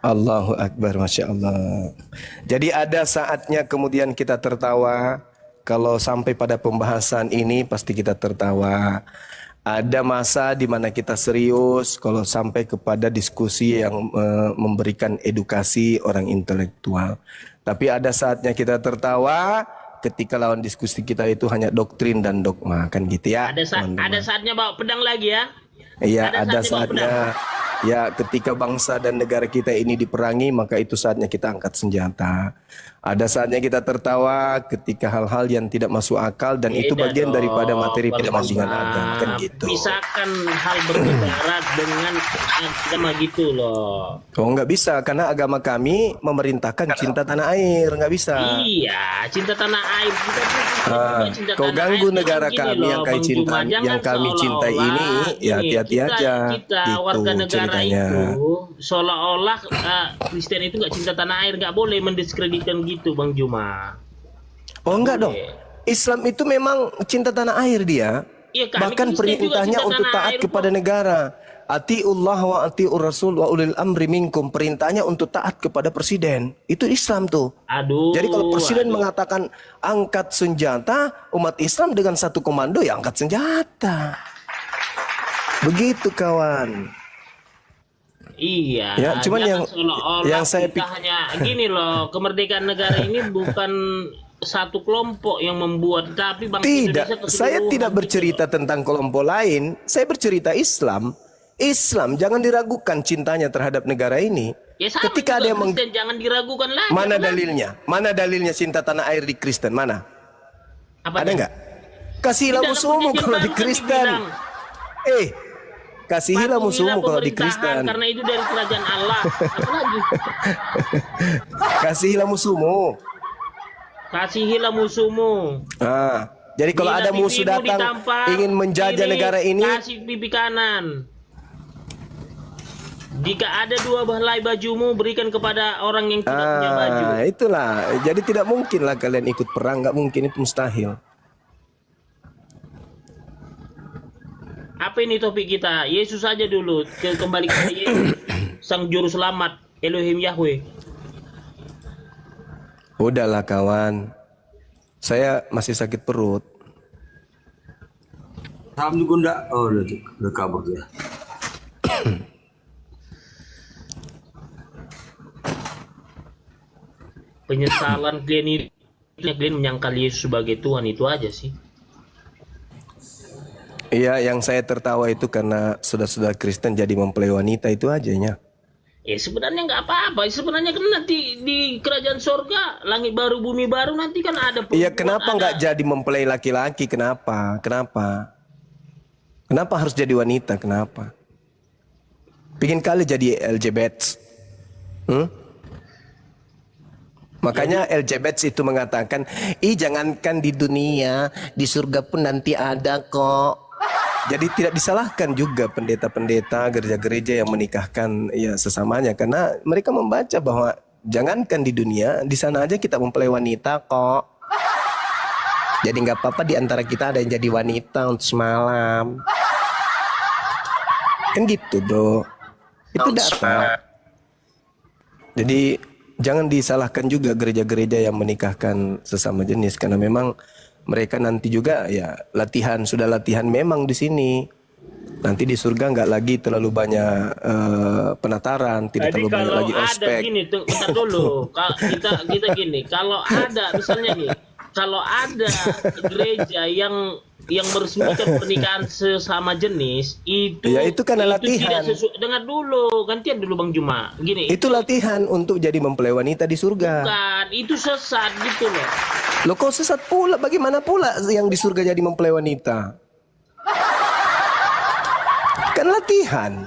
Allahu Akbar, Masya Allah. Jadi ada saatnya kemudian kita tertawa. Kalau sampai pada pembahasan ini pasti kita tertawa. Ada masa di mana kita serius kalau sampai kepada diskusi yang memberikan edukasi orang intelektual. Tapi ada saatnya kita tertawa ketika lawan diskusi kita itu hanya doktrin dan dogma, kan gitu ya. Ada saatnya bawa pedang lagi ya. Iya, ada bawa pedang. saatnya. Ya, ketika bangsa dan negara kita ini diperangi, maka itu saatnya kita angkat senjata. Ada saatnya kita tertawa ketika hal-hal yang tidak masuk akal dan itu Beda bagian dong, daripada materi Bang pertandingan Usman. agama, kan gitu. Pisahkan hal bernegara dengan agama gitu loh. Oh, nggak bisa karena agama kami memerintahkan cinta tanah air, nggak bisa. Iya, cinta tanah air kita tuh cinta Kau tanah ganggu air. negara Gini kami loh, yang kami Bang cinta, Juma, jangan yang kami cintai seolah-olah ini, ya gini, hati-hati aja. Kita Gitu warga negara ceritanya. itu seolah-olah Kristen itu nggak cinta tanah air, nggak boleh mendiskreditkan gitu, Bang Juma. Oh enggak dong. Islam itu memang cinta tanah air dia. Iya, kami Bahkan Kristen juga perintahnya cinta untuk tanah taat air kepada kok. negara. Atiullah wa atiur rasul wa ulil amri minkum. Perintahnya untuk taat kepada presiden. Itu Islam tuh. Aduh. Jadi kalau presiden mengatakan angkat senjata, umat Islam dengan satu komando ya angkat senjata. Begitu kawan. Iya, Ya, cuman jangan yang- seolah-olah yang saya kita hanya gini loh, kemerdekaan negara ini bukan satu kelompok yang membuat, tapi bangsa Indonesia Tidak, keseluruhan saya tidak gitu bercerita loh. tentang kelompok lain. Saya bercerita Islam. Islam jangan diragukan cintanya terhadap negara ini. Ya sama Ketika juga ada yang Kristen, jangan diragukan lagi. mana apalagi. dalilnya? Mana dalilnya cinta tanah air di Kristen? Mana? Ada Ada nggak? Kasihlah Dalam musuhmu perjanjian kalau baru di kan Kristen. dibilang, Kasihilah musuhmu kalau di pemerintahan, Kristen. karena itu dari kerajaan Allah. Apalagi Kasihilah musuhmu. kasihilah musuhmu. Jadi kalau Bila ada musuh pipimu datang ditampar ingin menjajah kiri, negara ini, kasih pipi kanan. Jika ada dua helai bajumu, berikan kepada orang yang tidak punya baju. itulah. Jadi tidak mungkin lah kalian ikut perang, nggak mungkin, itu mustahil. Apa ini topik kita? Yesus aja dulu. Kembali ke Yesus, sang juru selamat, Elohim Yahweh. Udahlah kawan, saya masih sakit perut. Saham juga enggak? Oh, udah kabur ya. Penyesalan Glenn itu, Glenn menyangkal Yesus sebagai Tuhan, itu aja sih. Iya, yang saya tertawa itu karena saudara-saudara Kristen jadi mempelai wanita itu ajanya. Sebenarnya nggak apa-apa. Sebenarnya kan nanti di kerajaan sorga, langit baru, bumi baru, nanti kan ada. Iya, kenapa nggak jadi mempelai laki-laki? Kenapa? Kenapa? Kenapa harus jadi wanita? Kenapa? Pingin kali jadi LGBT. Makanya LGBT itu mengatakan, jangankan di dunia, di surga pun nanti ada kok. Jadi tidak disalahkan juga pendeta-pendeta, gereja-gereja yang menikahkan ya sesamanya, karena mereka membaca bahwa jangankan di dunia, di sana aja kita mempelai wanita kok. Jadi nggak apa-apa di antara kita ada yang jadi wanita untuk semalam. Kan gitu doh. Itu data. Jadi jangan disalahkan juga gereja-gereja yang menikahkan sesama jenis, karena memang mereka nanti juga ya sudah latihan memang di sini. Nanti di surga nggak lagi terlalu banyak penataran, tidak Jadi terlalu banyak kalau lagi ada ospek. gini, bentar dulu, kita gini, kalau ada misalnya nih, kalau ada gereja yang meresmikan pernikahan sesama jenis itu, Ya, itu karena latihan. tidak sesuai. Dengar dulu, gantian dulu Bang Juma. Gini, Itu latihan untuk jadi mempelai wanita di surga. bukan, itu sesat gitu loh. Loh kok sesat pula? Bagaimana pula yang di surga jadi mempelai wanita? Kan latihan.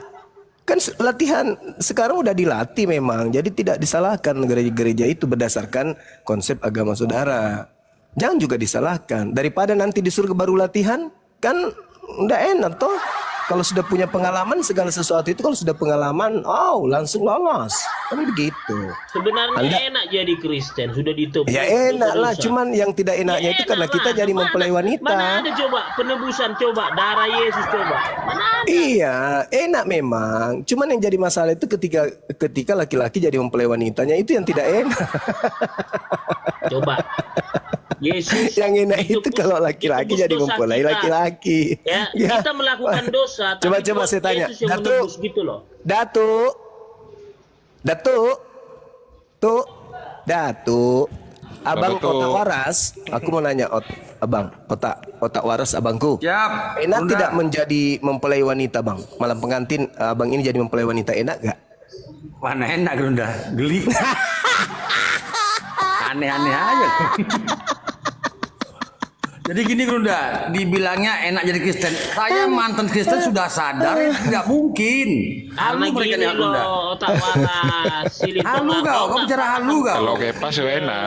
Kan latihan sekarang udah dilatih memang. Jadi tidak disalahkan gereja-gereja itu berdasarkan konsep agama saudara. Jangan juga disalahkan. Daripada nanti di surga baru latihan, kan udah enak toh. Kalau sudah punya pengalaman segala sesuatu itu, kalau sudah pengalaman, langsung lolos. Kan begitu. Sebenarnya enak jadi Kristen, sudah ditebus. Ya enak lah, cuman yang tidak enaknya itu karena kita jadi mempelai wanita. Mana ada coba penebusan, coba darah Yesus, coba. Mana ada? Iya, enak memang. Cuman yang jadi masalah itu ketika laki-laki jadi mempelai wanitanya itu yang tidak enak. Coba. Yesus Yang enak itu ditebus- kalau laki-laki ditebus jadi dosa mempelai kita. laki-laki. Ya, Ya. kita melakukan dosa. tapi Coba Tuhan saya tanya, Yesus yang Datuk. menebus gitu loh. Datuk. Abang Datuk. otak waras, aku mau nanya abang, otak waras abangku. Siap. Enak Bunda. tidak menjadi mempelai wanita bang? Malam pengantin abang ini jadi mempelai wanita, enak gak? Mana enak Gerunda, geli. Aneh-aneh aja. Jadi gini Gerunda, dibilangnya enak jadi Kristen. Saya mantan Kristen sudah sadar tidak mungkin. Karena Halu mereka gini nih Gerunda. loh, otak waras. Silih Halu tengah, kau nggak bicara paham halu kau. Kalau kepas ya enak.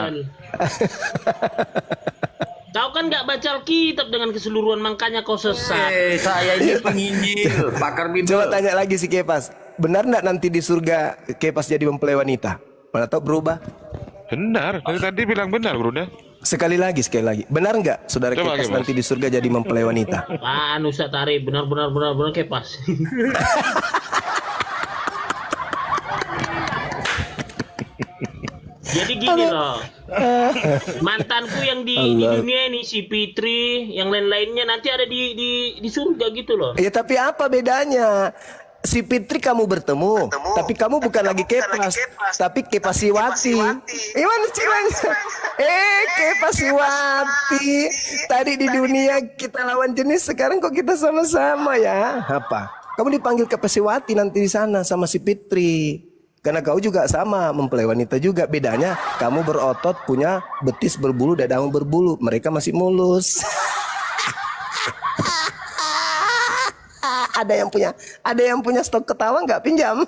Kau kan nggak baca Alkitab dengan keseluruhan, makanya kau sesat. Saya ini penginjil, pakar Bible. Coba tanya lagi si Kepas, benar nggak nanti di surga Kepas jadi mempelai wanita? Mana tahu berubah? Benar, dari tadi bilang benar, Brunda. Sekali lagi, benar nggak saudara Coba, Kepas Kepas. nanti di surga jadi mempelai wanita? Ustaz Tari, benar kepas. Jadi gini loh, mantanku yang di dunia ini, si Fitri, yang lain-lainnya nanti ada di surga gitu loh. Ya tapi apa bedanya? Si Fitri kamu bertemu, tapi kamu bukan lagi Kepas, tapi Kepasiwati. Gimana caranya? Kepasiwati. Tadi di dunia kita lawan jenis, sekarang kok kita sama-sama ya? Apa? Kamu dipanggil Kepasiwati nanti di sana sama si Fitri. Karena kau juga sama, mempelai wanita juga. Bedanya kamu berotot, punya betis berbulu, dadamu berbulu. Mereka masih mulus. Ada yang punya stok ketawa nggak pinjam?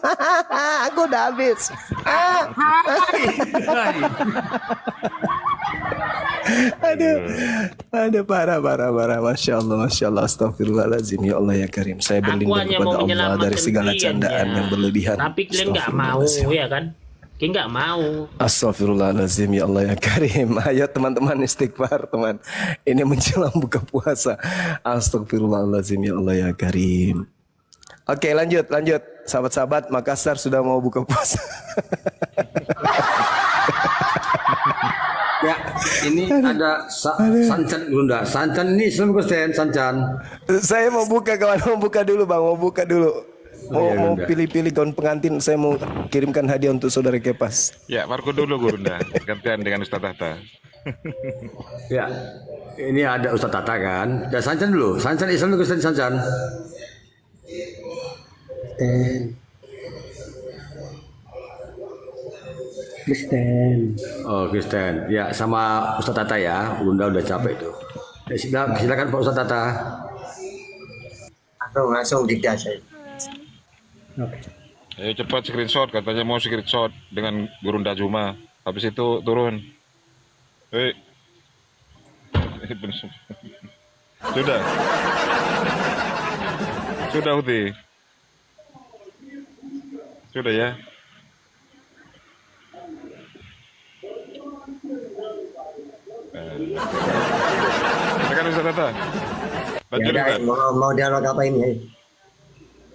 Aku udah habis. Aduh, parah. Masya Allah, astagfirullahaladzim. Ya Allah ya Karim. Saya berlindung hanya kepada mau Allah menyelamatkan dari segala kalian, candaan ya. yang berlebihan. Tapi kalian nggak mau, ya kan? Kalian nggak mau. Astagfirullahaladzim, ya Allah ya Karim. Ayo teman-teman istighfar teman. Ini menjelang buka puasa. Astagfirullahaladzim, ya Allah ya Karim. Oke, lanjut. Sahabat-sahabat Makassar sudah mau buka puasa. Ya, ini ada Sancan Gerunda. Sancan ini Islam Kristen, Sancan. Saya mau buka kawan, mau buka dulu bang, mau iya, mau Bunda. pilih-pilih kawan pengantin. Saya mau kirimkan hadiah untuk saudara Kepas. Ya, Marco dulu, Brunda. Gantian dengan Ustaz Tahta. Ya, ini ada Ustaz Tata kan. Ya Sancan dulu. Sancan Islam Kristen Sancan. Kristen. Oh Kristen. Ya sama Ustaz Tata ya. Bunda udah capek itu. Ya, silakan Pak Ustaz Tata. Langsung digas saya. Oke. Ayo cepat screenshot, katanya mau screenshot dengan Gurunda Juma. Habis itu turun. Sudah. Sudah Uti. Sudah ya. Silakan Ustaz Tata. Lanjut Ya, Ustaz. mau dialog apa ini?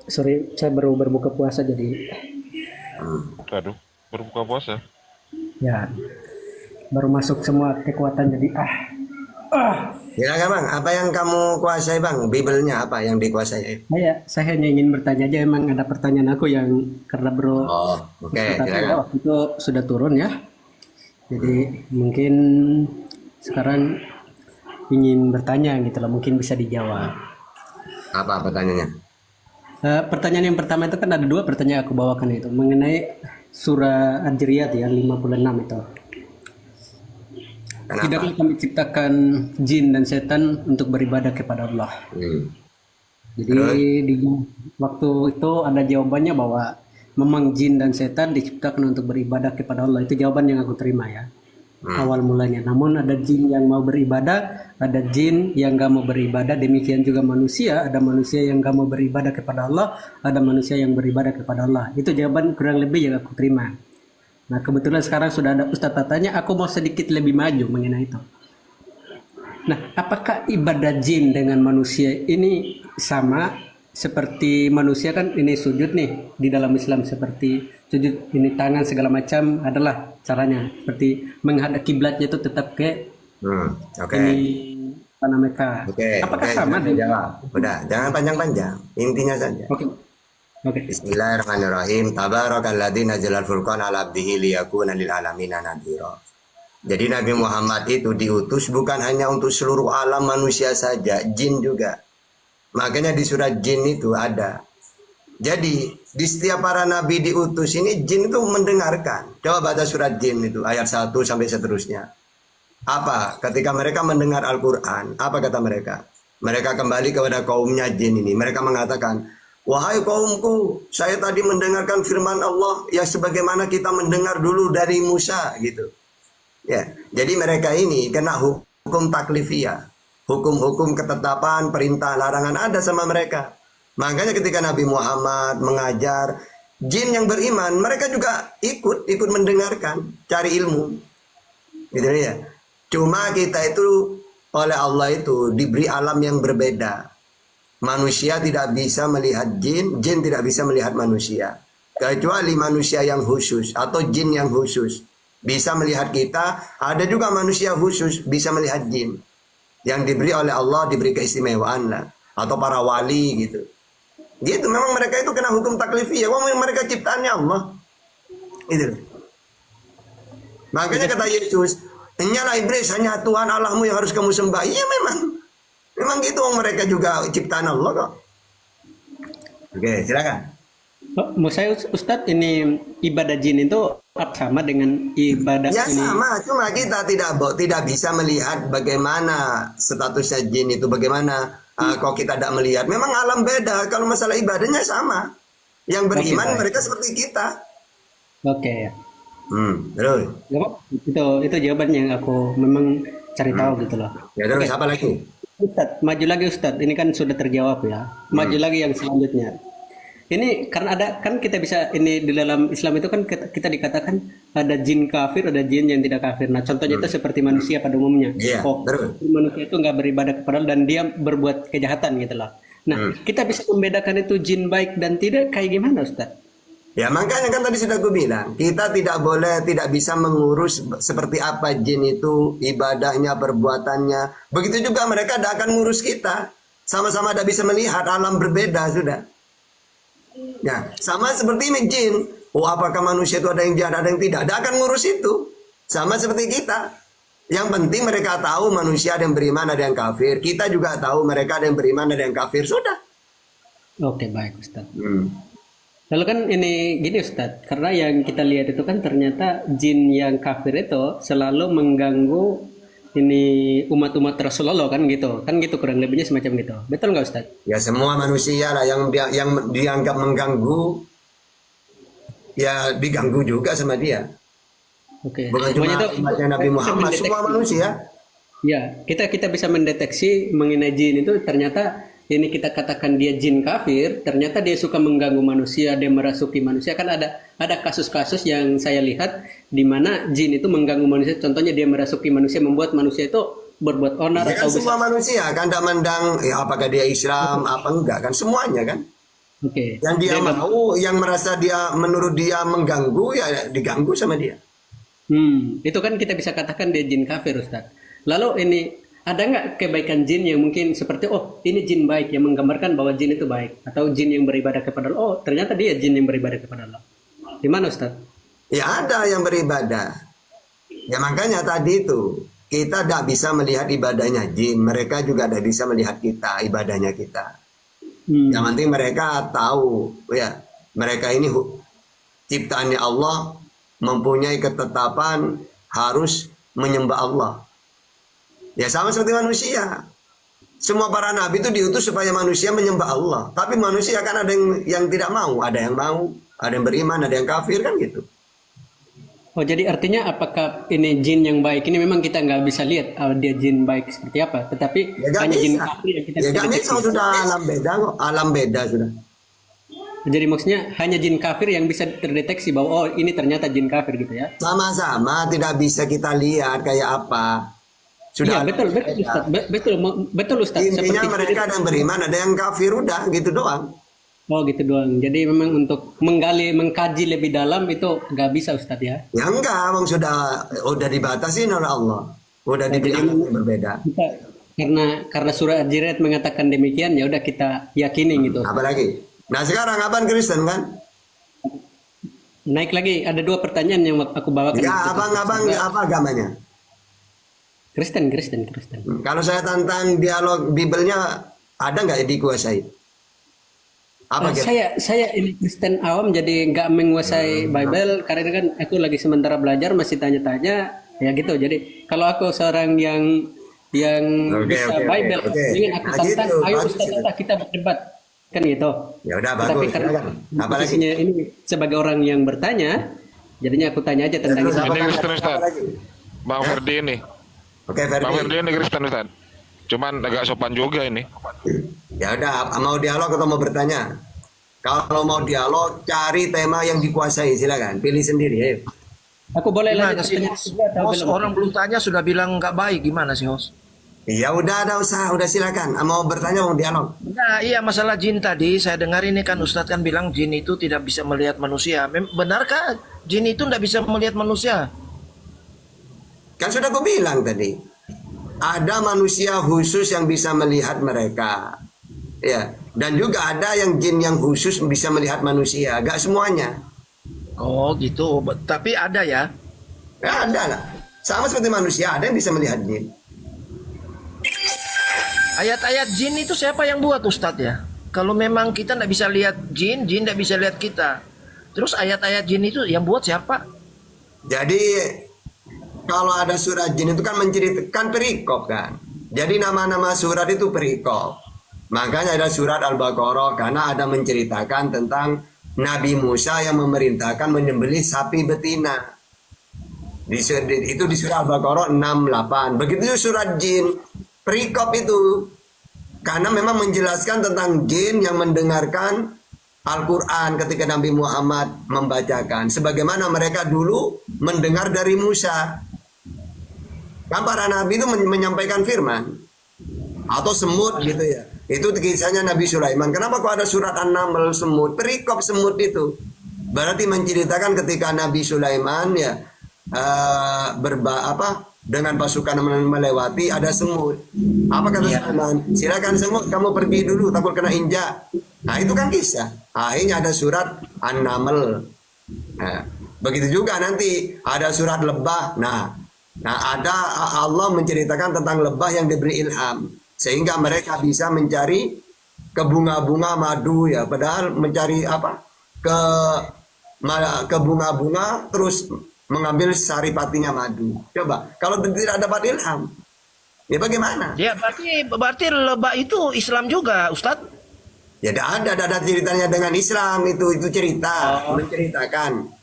Sorry, saya baru berbuka puasa jadi Aduh, berbuka puasa. ya baru masuk semua kekuatan jadi Silakan bang, apa yang kamu kuasai bang? Bibelnya apa yang dikuasai? Saya hanya ingin bertanya aja, emang ada pertanyaan aku yang karena bro Oh, oke, tapi silakan. waktu itu sudah turun ya. Jadi mungkin sekarang ingin bertanya gitu lah, mungkin bisa dijawab. Apa pertanyaannya? Pertanyaan yang pertama itu kan ada dua pertanyaan aku bawakan itu mengenai surah Ad-Dzariyat ya 56 itu. Kenapa? Tidaklah kami ciptakan jin dan setan untuk beribadah kepada Allah. Jadi di waktu itu ada jawabannya bahwa memang jin dan setan diciptakan untuk beribadah kepada Allah. Itu jawaban yang aku terima ya. Awal mulanya. Namun ada jin yang mau beribadah, ada jin yang gak mau beribadah. Demikian juga manusia, ada manusia yang gak mau beribadah kepada Allah, ada manusia yang beribadah kepada Allah. Itu jawaban kurang lebih yang aku terima. Nah kebetulan sekarang sudah ada Ustadz Tatanya, aku mau sedikit lebih maju mengenai itu. Nah apakah ibadah jin dengan manusia ini sama seperti manusia? Kan ini sujud nih di dalam Islam, seperti sujud ini tangan segala macam adalah caranya seperti menghadap kiblatnya itu tetap ke Oke. ini tanah Mekah. Oke. Apakah Oke, sama jangan dengan? jawab. Udah, jangan panjang-panjang. Intinya saja. Oke. Oke. Bismillahirrahmanirrahim. Tabarakalladzi nazzalal furqana 'ala 'abdihi liyakuna lil alamina nadhira. Jadi Nabi Muhammad itu diutus bukan hanya untuk seluruh alam manusia saja, jin juga. Makanya di surat jin itu ada. Jadi di setiap para nabi diutus ini jin itu mendengarkan. Coba baca surat jin itu ayat 1 sampai seterusnya. Apa? Ketika mereka mendengar Al-Quran, apa kata mereka? Mereka kembali kepada kaumnya jin ini. Mereka mengatakan, wahai kaumku, saya tadi mendengarkan firman Allah yang sebagaimana kita mendengar dulu dari Musa gitu. Ya, jadi mereka ini kena hukum taklifiyah. Hukum-hukum ketetapan, perintah, larangan ada sama mereka. Makanya ketika Nabi Muhammad mengajar, jin yang beriman, mereka juga ikut mendengarkan, cari ilmu. Gitu ya. Cuma kita itu oleh Allah itu diberi alam yang berbeda. Manusia tidak bisa melihat jin, jin tidak bisa melihat manusia. Kecuali manusia yang khusus atau jin yang khusus bisa melihat kita. Ada juga manusia khusus bisa melihat jin. Yang diberi oleh Allah, diberi keistimewaan lah. Atau para wali gitu. Gitu, memang mereka itu kena hukum taklifiyah. Wah, mereka ciptaannya Allah. Itu. Makanya kata Yesus, "Nyalah iblis, hanya Tuhan Allahmu yang harus kamu sembah." Iya memang. Memang gitu, mereka juga ciptaan Allah kok. Oke, silakan. Mau saya Ustadz, ini ibadah jin itu sama dengan ibadah Ya ini? sama, cuma kita tidak bisa melihat bagaimana statusnya jin itu, bagaimana kalau kita tidak melihat. Memang alam beda, kalau masalah ibadahnya sama. Yang beriman Oke, baik. mereka seperti kita. Oke. Terus. Gak apa, itu jawaban yang aku memang cari tahu gitu loh. Ya terus Oke. apa lagi? Ustadz, maju lagi Ustadz. Ini kan sudah terjawab ya. Maju lagi yang selanjutnya. Ini karena ada kan kita bisa ini di dalam Islam itu kan kita dikatakan ada jin kafir, ada jin yang tidak kafir. Nah contohnya itu seperti manusia pada umumnya. Iya, terus. Manusia itu nggak beribadah kepada Allah dan dia berbuat kejahatan gitu loh. Nah kita bisa membedakan itu jin baik dan tidak kayak gimana Ustadz? Ya makanya kan tadi sudah gue bilang, kita tidak bisa mengurus seperti apa jin itu, ibadahnya, perbuatannya. Begitu juga mereka tidak akan ngurus kita. Sama-sama tidak bisa melihat, alam berbeda sudah. Ya, sama seperti ini jin. Oh, apakah manusia itu ada yang jahat, ada yang tidak? Tidak akan ngurus itu. Sama seperti kita. Yang penting mereka tahu manusia ada yang beriman, ada yang kafir. Kita juga tahu mereka ada yang beriman, ada yang kafir. Sudah. Oke baik Ustadz. Lalu kan ini gini Ustadz, karena yang kita lihat itu kan ternyata jin yang kafir itu selalu mengganggu ini umat-umat Rasulullah kan gitu kurang lebihnya semacam gitu. Betul nggak Ustadz? Ya semua manusia lah yang dianggap mengganggu, ya diganggu juga sama dia. Oke. Bukan cuma umatnya Nabi Muhammad, semua manusia. Ya, kita bisa mendeteksi mengenai jin itu ternyata ini kita katakan dia jin kafir, ternyata dia suka mengganggu manusia, dia merasuki manusia. Kan ada kasus-kasus yang saya lihat di mana jin itu mengganggu manusia. Contohnya dia merasuki manusia, membuat manusia itu berbuat onar Ya kan atau semua manusia kan tidak mendang ya, apakah dia Islam apa enggak kan semuanya kan. Oke. Yang dia mau, yang merasa dia menurut dia mengganggu ya diganggu sama dia. Itu kan kita bisa katakan dia jin kafir Ustaz. Lalu ini ada nggak kebaikan jin yang mungkin seperti oh ini jin baik yang menggambarkan bahwa jin itu baik, atau jin yang beribadah kepada Allah, oh ternyata dia jin yang beribadah kepada Allah. Di mana Ustaz? Ya ada yang beribadah. Ya makanya tadi itu kita tidak bisa melihat ibadahnya jin, mereka juga tidak bisa melihat kita ibadahnya kita. Yang penting mereka tahu ya mereka ini ciptaannya Allah, mempunyai ketetapan harus menyembah Allah. Ya sama seperti manusia. Semua para nabi itu diutus supaya manusia menyembah Allah. Tapi manusia kan ada yang tidak mau, ada yang mau, ada yang beriman, ada yang kafir kan gitu. Oh jadi artinya apakah ini jin yang baik ini memang kita nggak bisa lihat dia jin baik seperti apa, tetapi Ya gak hanya jin bisa. kafir yang kita Ya bisa gak deteksi. bisa, sudah alam beda kok, alam beda sudah. Jadi maksudnya hanya jin kafir yang bisa terdeteksi bahwa oh ini ternyata jin kafir gitu ya? Sama-sama tidak bisa kita lihat kayak apa. Iya Sudah betul Ustaz, betul Ustaz. intinya Seperti mereka ada yang beriman, ada yang kafir, udah gitu doang. oh gitu doang. Jadi memang untuk mengkaji lebih dalam itu nggak bisa Ustaz ya? Ya enggak, bang udah dibatasi oleh Allah, udah diberi alam yang berbeda. Kita karena surah Al-Jariat mengatakan demikian ya udah kita yakini gitu. Apalagi? Nah sekarang abang Kristen kan? Naik lagi ada 2 pertanyaan yang aku bawakan. Ya abang apa agamanya? Kristen. Kalau saya tantang dialog Bibelnya, ada nggak dikuasai? Apa Saya ini Kristen awam jadi nggak menguasai Bible karena kan aku lagi sementara belajar masih tanya-tanya ya gitu. Jadi kalau aku seorang yang bisa Bible, ingin aku tantang, gitu, ayo bagus Ustaz gitu. kita berdebat kan gitu. Ya udah Tapi bagus. karena silakan. Apa lagi? posisinya ini sebagai orang yang bertanya, jadinya aku tanya aja tentang terus itu. apa? Ini Kristen Apa Ustaz. lagi? Bang Ferdi ini. Oke Bang Ferdi. Ferdi ini Kristen Ustaz. Cuman agak sopan juga ini. Ya udah, mau dialog atau mau bertanya? Kalau mau dialog, cari tema yang dikuasai, silakan. Pilih sendiri, ayo. Aku boleh Gimana lanjut sih pertanyaan host? kedua atau Host belum? orang belum tanya sudah bilang nggak baik, gimana sih host? Ya udah, ada usaha, udah silakan. Mau bertanya, mau dialog. Nah, iya masalah jin tadi saya dengar ini kan Ustadz kan bilang jin itu tidak bisa melihat manusia. Benarkah jin itu tidak bisa melihat manusia? Kan sudah gue bilang tadi, ada manusia khusus yang bisa melihat mereka. Ya, dan juga ada yang jin yang khusus bisa melihat manusia, gak semuanya. Oh gitu, tapi ada ya. Ya ada lah. Sama seperti manusia, ada yang bisa melihat jin. Ayat-ayat jin itu siapa yang buat Ustadz ya? Kalau memang kita tidak bisa lihat jin, jin tidak bisa lihat kita. Terus ayat-ayat jin itu yang buat siapa? Jadi kalau ada surat jin itu kan menceritakan perikop kan. Jadi nama-nama surat itu perikop. Makanya ada surat Al-Baqarah karena ada menceritakan tentang Nabi Musa yang memerintahkan menyembelih sapi betina. Itu di surah Al-Baqarah 68. Begitu surat jin, perikop itu. Karena memang menjelaskan tentang jin yang mendengarkan Al-Quran ketika Nabi Muhammad membacakan. Sebagaimana mereka dulu mendengar dari Musa. Kan para nabi itu menyampaikan firman. Atau semut gitu ya. Itu kisahnya Nabi Sulaiman. Kenapa kok ada surat An-Naml semut? Perikop semut itu. Berarti menceritakan ketika Nabi Sulaiman ya dengan pasukan melewati ada semut. Apa kata Sulaiman? Silakan semut, kamu pergi dulu takut kena injak. Nah itu kan kisah. Akhirnya ada surat An-Naml. Nah, begitu juga nanti ada surat lebah. Nah ada Allah menceritakan tentang lebah yang diberi ilham sehingga mereka bisa mencari ke bunga-bunga madu ya. Padahal mencari ke bunga-bunga terus mengambil saripatinya madu. Coba kalau tidak dapat ilham, ya bagaimana? Ya berarti lebah itu Islam juga, Ustadz? Ya ada ceritanya dengan Islam itu cerita menceritakan.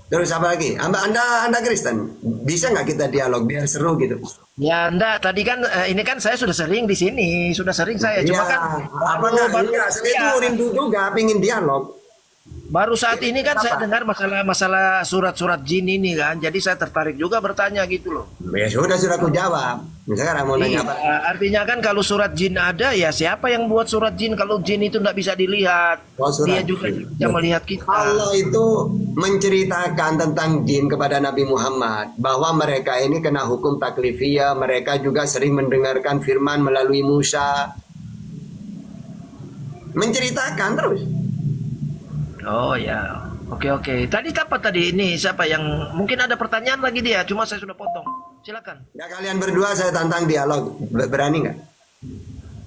Terus apa lagi? Anda Kristen, bisa nggak kita dialog biar seru gitu? Ya enggak, tadi kan ini kan saya sudah sering di sini, sudah sering saya. Cuma Ya, kan apa enggak? Saya itu rindu juga, pingin dialog. Baru saat ini kan saya dengar masalah surat-surat jin ini kan, jadi saya tertarik juga bertanya gitu loh. Ya sudah aku jawab. Sekarang mau nanya apa? Artinya kan kalau surat jin ada, ya siapa yang buat surat jin kalau jin itu nggak bisa dilihat? Oh, surat Dia juga jin. bisa melihat kita. Allah itu menceritakan tentang jin kepada Nabi Muhammad bahwa mereka ini kena hukum taklifiyah, mereka juga sering mendengarkan firman melalui Musa. Menceritakan terus. Oh ya, oke. Tadi apa tadi ini siapa yang mungkin ada pertanyaan lagi dia, cuma saya sudah potong. Silakan. Ya kalian berdua saya tantang dialog, berani nggak?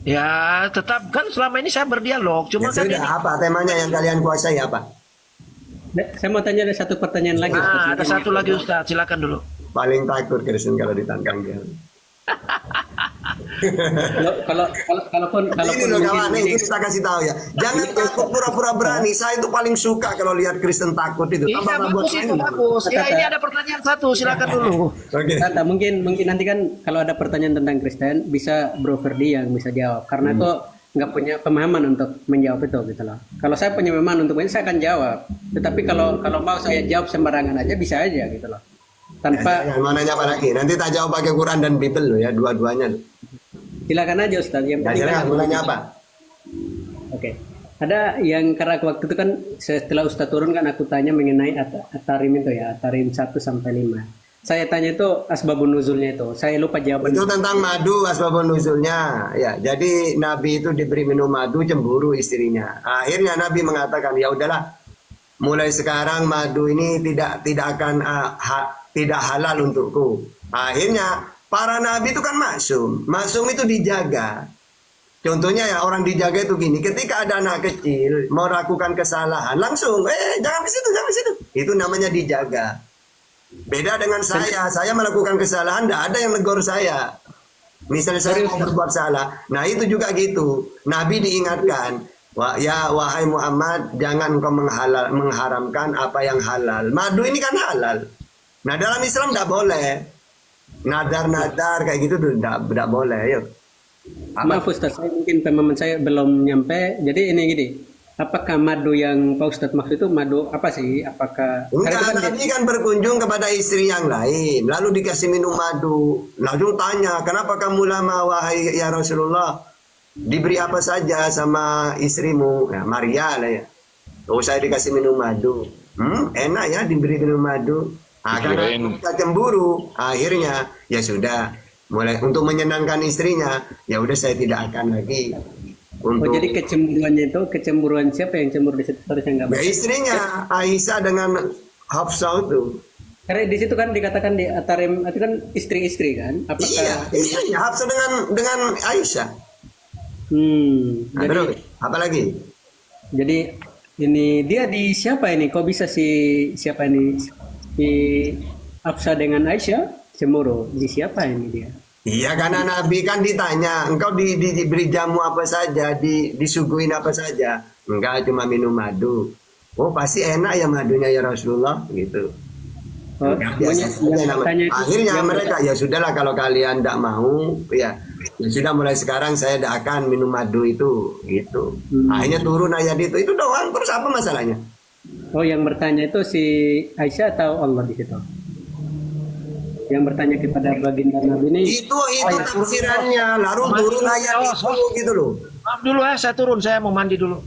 Ya tetap kan selama ini saya berdialog, Ya cuma kan sudah, ini. apa temanya yang kalian kuasai apa? Saya mau tanya ada satu pertanyaan lagi. Ustaz. Ada satu lagi Ustaz, silakan dulu. Paling takut Kristen kalau ditantang dia. Kalaupun Ini loh kawan, mungkin ini kita kasih tahu ya. Jangan takut pura-pura berani. Saya itu paling suka kalau lihat Kristen takut itu. Iya Tambah buat bagus itu saya. bagus. Ya ini ada pertanyaan satu, silakan dulu. Oke. Tata, mungkin nanti kan kalau ada pertanyaan tentang Kristen bisa Bro Ferdi yang bisa jawab karena itu nggak punya pemahaman untuk menjawab itu gitu loh. Kalau saya punya pemahaman untuk ini saya akan jawab. Tetapi kalau mau saya jawab sembarangan aja bisa aja gitu loh. Tanpa Jangan mau nanya apa lagi. Nanti tak jawab pakai Quran dan Bible loh ya, dua-duanya. silakan aja Ustaz. Yang Ya penting silakan, kan- mau nanya apa? Oke. Ada yang karena waktu itu kan setelah Ustaz turun kan aku tanya mengenai Atarim itu ya, Atarim 1 sampai 5. Saya tanya itu asbabun nuzulnya itu. Saya lupa jawaban. Itu tentang madu asbabun nuzulnya. Ya, jadi Nabi itu diberi minum madu, cemburu istrinya. Akhirnya Nabi mengatakan, ya udahlah, mulai sekarang madu ini tidak akan tidak halal untukku. Akhirnya para nabi itu kan maksum. Maksum itu dijaga. Contohnya ya orang dijaga itu gini, ketika ada anak kecil mau lakukan kesalahan, langsung jangan ke situ, jangan ke situ. Itu namanya dijaga. Beda dengan saya melakukan kesalahan, tidak ada yang negor saya. Misalnya saya mau berbuat salah, nah itu juga gitu. Nabi diingatkan, wahai Muhammad, jangan kau mengharamkan apa yang halal. Madu ini kan halal. Nah dalam Islam tidak boleh. Nadar-nadar kayak gitu tidak boleh. Yuk. Maaf Ustaz, saya mungkin pemahaman saya belum nyampe. Jadi ini gini, apakah madu yang Pak Ustadz maksud itu madu apa sih? Apakah Enggak, Nabi kan berkunjung kepada istri yang lain, lalu dikasih minum madu. Lalu tanya, kenapa kamu lama wahai ya Rasulullah? Diberi apa saja sama istrimu? Ya, Maria lah ya. Oh saya dikasih minum madu. Enak ya diberi minum madu. Karena kita cemburu, akhirnya ya sudah. Mulai untuk menyenangkan istrinya, ya udah saya tidak akan lagi. Untuk jadi kecemburuannya itu kecemburuan siapa yang cemburu di situ? Sorry, saya nggak ya, istrinya Aisyah dengan Hafsah itu. Karena di situ kan dikatakan di Atarim itu kan istri-istri kan? Apakah Iya, istrinya Hafsah dengan Aisyah. Nah, jadi, terus apa lagi? jadi ini dia di siapa ini? Kok bisa siapa ini? Di Hafsah dengan Aisyah cemburu. Di siapa ini dia? Iya, karena Nabi kan ditanya, engkau diberi jamu apa saja, disuguhin apa saja? Enggak, cuma minum madu. Oh, pasti enak ya madunya ya Rasulullah, gitu. Oh, Akhirnya mereka ya sudahlah kalau kalian tidak mau, ya sudah mulai sekarang saya tidak akan minum madu itu, gitu. Akhirnya turun ayat itu doang. Terus apa masalahnya? Oh, yang bertanya itu si Aisyah atau Allah di situ? Yang bertanya kepada baginda Nabi ini Itu tafsirannya, lalu turun ayat itu gitu loh. Maaf dulu saya turun, saya mau mandi dulu.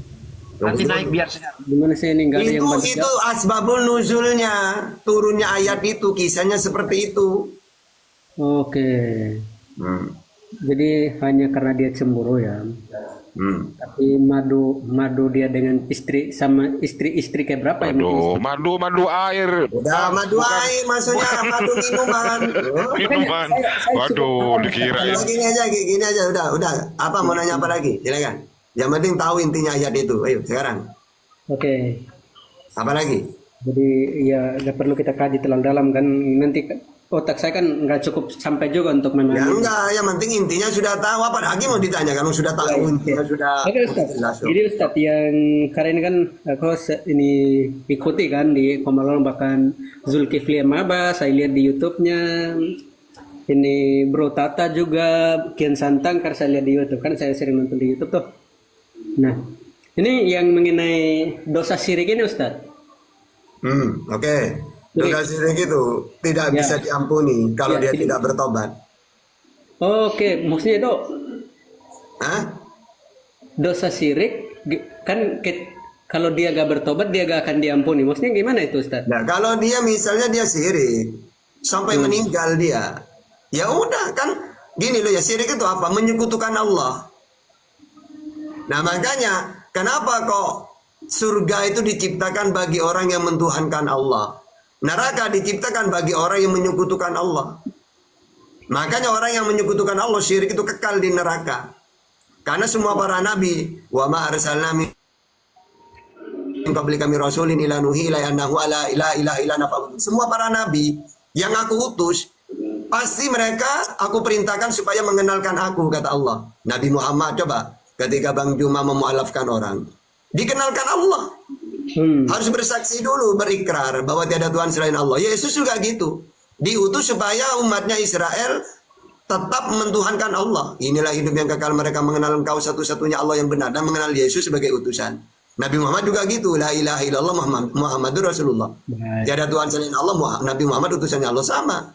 Nanti naik biar sehat. gimana sih ini nggak ada yang bantu Itu asbabul nuzulnya, turunnya ayat itu, kisahnya seperti itu. Oke. Jadi hanya karena dia cemburu ya. Tapi madu dia dengan istri sama istri kayak berapa ya? Madu air. Udah madu air maksudnya madu minuman. Minuman. Waduh, dikira ya. Gini aja udah. Apa mau nanya apa lagi? Silakan. Yang penting tahu intinya ayat itu. Ayo sekarang. Oke. Apa lagi? Jadi ya nggak perlu kita kaji terlalu dalam kan, nanti otak saya kan nggak cukup sampai juga untuk Ya memahami. enggak, yang penting intinya sudah tahu, apa lagi mau ditanya kalau sudah tahu intinya sudah. Oke Ustaz, jadi Ustaz yang karena ini kan aku ini ikuti kan di Komalong, bahkan Zulkifli Maba saya lihat di YouTube-nya, ini Bro Tata juga, Kian Santang karena saya lihat di YouTube kan, saya sering nonton di YouTube tuh. Nah Ini yang mengenai dosa syirik ini Ustaz. Oke. Dosa syirik itu tidak bisa diampuni kalau dia tidak bertobat. Oke, maksudnya itu Hah? dosa syirik kan kalau dia gak bertobat dia gak akan diampuni. Maksudnya gimana itu Ustaz? Nah, kalau dia misalnya dia syirik sampai meninggal dia, ya udah kan gini loh ya, syirik itu apa? Menyekutukan Allah. Nah makanya kenapa kok surga itu diciptakan bagi orang yang mentuhankan Allah, neraka diciptakan bagi orang yang menyekutukan Allah. Makanya orang yang menyekutukan Allah syirik itu kekal di neraka. Karena semua para nabi, wa ma arsalna min qabli kami rasulin ila nuhi ila annahu ala ilaha illa nafa'ud. Semua para nabi yang aku utus pasti mereka aku perintahkan supaya mengenalkan aku, kata Allah. Nabi Muhammad coba ketika Bang Juma memualafkan orang, dikenalkan Allah. Harus bersaksi dulu, berikrar bahwa tiada Tuhan selain Allah. Yesus juga gitu, diutus supaya umatnya Israel tetap mentuhankan Allah. Inilah hidup yang kekal, mereka mengenal Engkau satu-satunya Allah yang benar dan mengenal Yesus sebagai utusan. Nabi Muhammad juga gitu, la ilaha illallah Muhammadur Rasulullah. Tiada Tuhan selain Allah, Nabi Muhammad utusannya Allah, sama.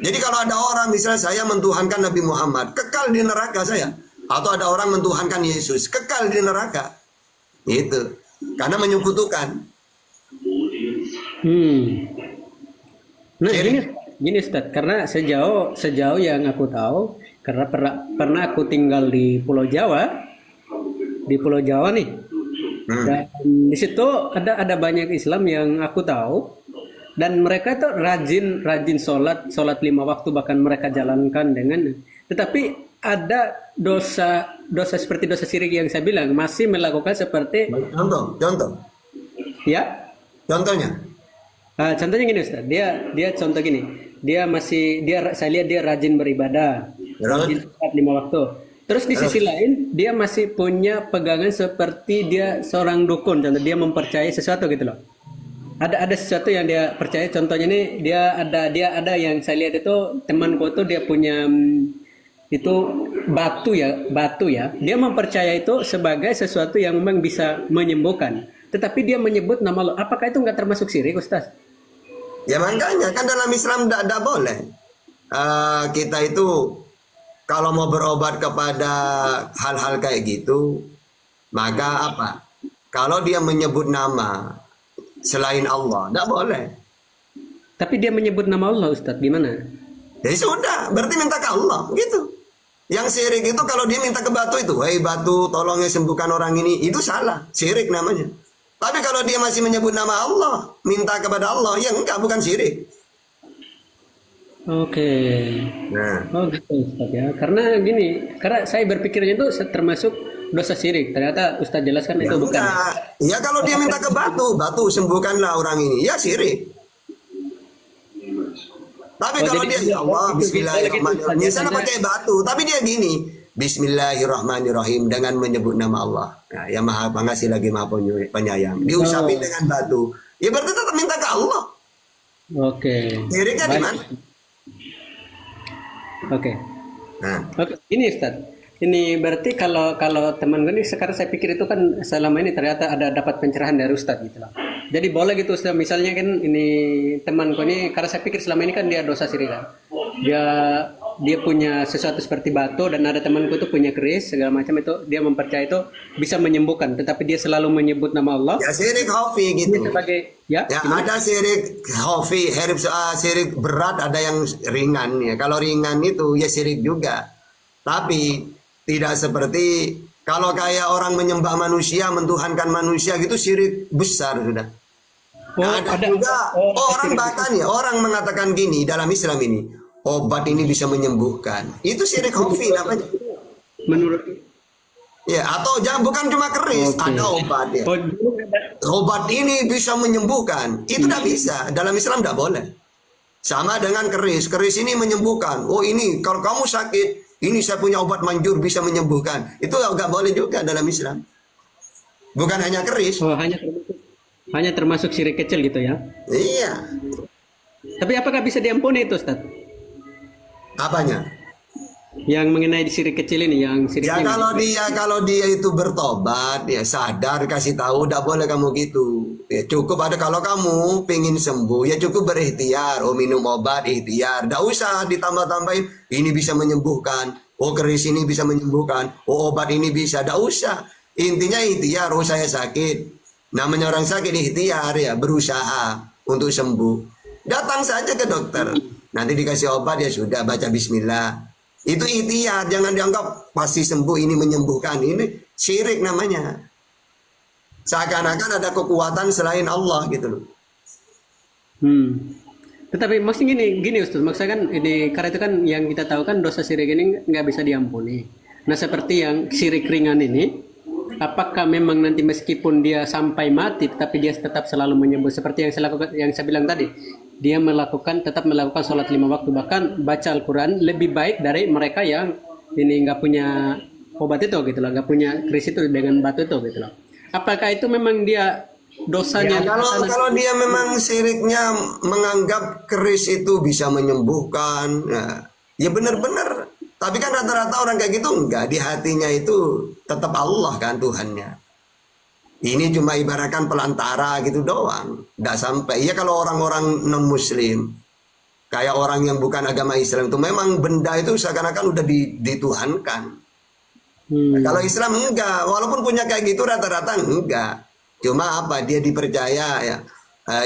Jadi kalau ada orang misalnya saya mentuhankan Nabi Muhammad, kekal di neraka saya. Atau ada orang mentuhankan Yesus, kekal di neraka. Itu karena menyekutukan. Nah gini Ustaz, karena sejauh yang aku tahu, karena pernah aku tinggal di Pulau Jawa nih. Dan di situ ada banyak Islam yang aku tahu, dan mereka tuh rajin sholat 5 waktu, bahkan mereka jalankan dengan. Tetapi ada dosa seperti dosa syirik yang saya bilang masih melakukan seperti. Contoh. Ya. Contohnya. Contohnya gini Ustaz, dia contoh gini, saya lihat dia rajin beribadah, rajin sholat 5 waktu. Terus di sisi lain dia masih punya pegangan seperti dia seorang dukun, contoh dia mempercayai sesuatu gitu loh. Ada sesuatu yang dia percaya, contohnya nih dia ada yang saya lihat itu temanku itu dia punya itu batu ya. Dia mempercayai itu sebagai sesuatu yang memang bisa menyembuhkan. Tetapi dia menyebut nama Allah. Apakah itu nggak termasuk syirik, Ustaz? Ya makanya kan dalam Islam tidak boleh. Kita itu kalau mau berobat kepada hal-hal kayak gitu, maka apa? Kalau dia menyebut nama selain Allah, tidak boleh. Tapi dia menyebut nama Allah, Ustaz, gimana? Ya sudah, berarti minta ke Allah, gitu. Yang syirik itu kalau dia minta ke batu itu, "Hei batu, tolongnya sembuhkan orang ini," itu salah, syirik namanya. Tapi kalau dia masih menyebut nama Allah, minta kepada Allah, ya enggak, bukan syirik. Oke. Nah, Oh gitu Ustaz ya. Karena saya berpikirnya itu termasuk dosa syirik. Ternyata Ustaz jelaskan ya itu bukan. enggak. Ya kalau dia minta ke batu sembuhkanlah orang ini, ya syirik. Tapi kalau dia ya Allah, Bismillahirrahmanirrahim, ya sana pakai batu, tapi dia gini, Bismillahirrahmanirrahim dengan menyebut nama Allah. Nah, yang Maha Pengasih lagi Maha Penyayang. Diusapin dengan batu. Ya berarti tetap minta ke Allah. Oke. Syiriknya di mana? Oke. Nah, Oke, ini Ustaz. Ini berarti kalau teman gue ini sekarang saya pikir itu kan selama ini ternyata ada dapat pencerahan dari Ustaz gitu loh. Jadi boleh gitu Ustaz, misalnya kan ini temanku ini karena saya pikir selama ini kan dia dosa syirik kan. Dia punya sesuatu seperti batu dan ada temanku itu punya keris segala macam, itu dia mempercayai itu bisa menyembuhkan, tetapi dia selalu menyebut nama Allah. ya syirik khafi gitu. Ini sebagai Ya ada syirik khafi, syirik berat, ada yang ringan ya. Kalau ringan itu ya syirik juga. Tapi tidak seperti kalau kayak orang menyembah manusia, mentuhankan manusia gitu, syirik besar sudah. Ada juga orang bahkan ya orang mengatakan gini dalam Islam ini, obat ini bisa menyembuhkan. Itu syirik khafi namanya. menurut Ya, atau jangan bukan cuma keris, ada obat ya. Obat ini bisa menyembuhkan. Itu tidak bisa. Dalam Islam tidak boleh. Sama dengan keris. Keris ini menyembuhkan. Oh ini kalau kamu sakit, ini saya punya obat manjur bisa menyembuhkan. Itu nggak boleh juga dalam Islam. Bukan hanya keris. hanya termasuk syirik kecil gitu ya. Iya. Tapi apakah bisa diampuni itu Ustaz? Apanya? yang mengenai di sirik kecil ini, yang Ya siriknya kalau dia itu bertobat, ya sadar, kasih tahu, tidak boleh kamu gitu. Ya cukup ada kalau kamu pengen sembuh, ya cukup berikhtiar. Oh minum obat ikhtiar, tidak usah ditambah-tambahin. Ini bisa menyembuhkan. Oh keris ini bisa menyembuhkan. Oh obat ini bisa, tidak usah. Intinya ikhtiar. Oh saya sakit. Namanya orang sakit ikhtiar ya, berusaha untuk sembuh. Datang saja ke dokter. Nanti dikasih obat ya sudah, baca bismillah. Itu ikhtiar, jangan dianggap pasti sembuh, ini menyembuhkan. Ini syirik namanya. Seakan-akan ada kekuatan selain Allah gitu loh. Tetapi maksudnya gini Ustaz, maksudnya kan ini karena itu kan yang kita tahu kan dosa syirik ini nggak bisa diampuni. Nah seperti yang syirik ringan ini, apakah memang nanti meskipun dia sampai mati, tetapi dia tetap selalu menyebut seperti yang saya lakukan, yang saya bilang tadi, dia tetap melakukan sholat 5 waktu, bahkan baca Al-Quran lebih baik dari mereka yang ini nggak punya obat itu gitu loh, nggak punya keris itu dengan batu itu gitu loh. Apakah itu memang dia dosanya? Ya, kalau dia memang syiriknya menganggap keris itu bisa menyembuhkan, ya benar-benar. Tapi kan rata-rata orang kayak gitu enggak, di hatinya itu tetap Allah kan Tuhannya. Ini cuma ibaratkan pelantara gitu doang, enggak sampai. Iya kalau orang-orang non muslim, kayak orang yang bukan agama Islam itu memang benda itu seakan-akan udah dituhankan. Kalau Islam enggak, walaupun punya kayak gitu rata-rata enggak. Cuma apa, dia dipercaya ya,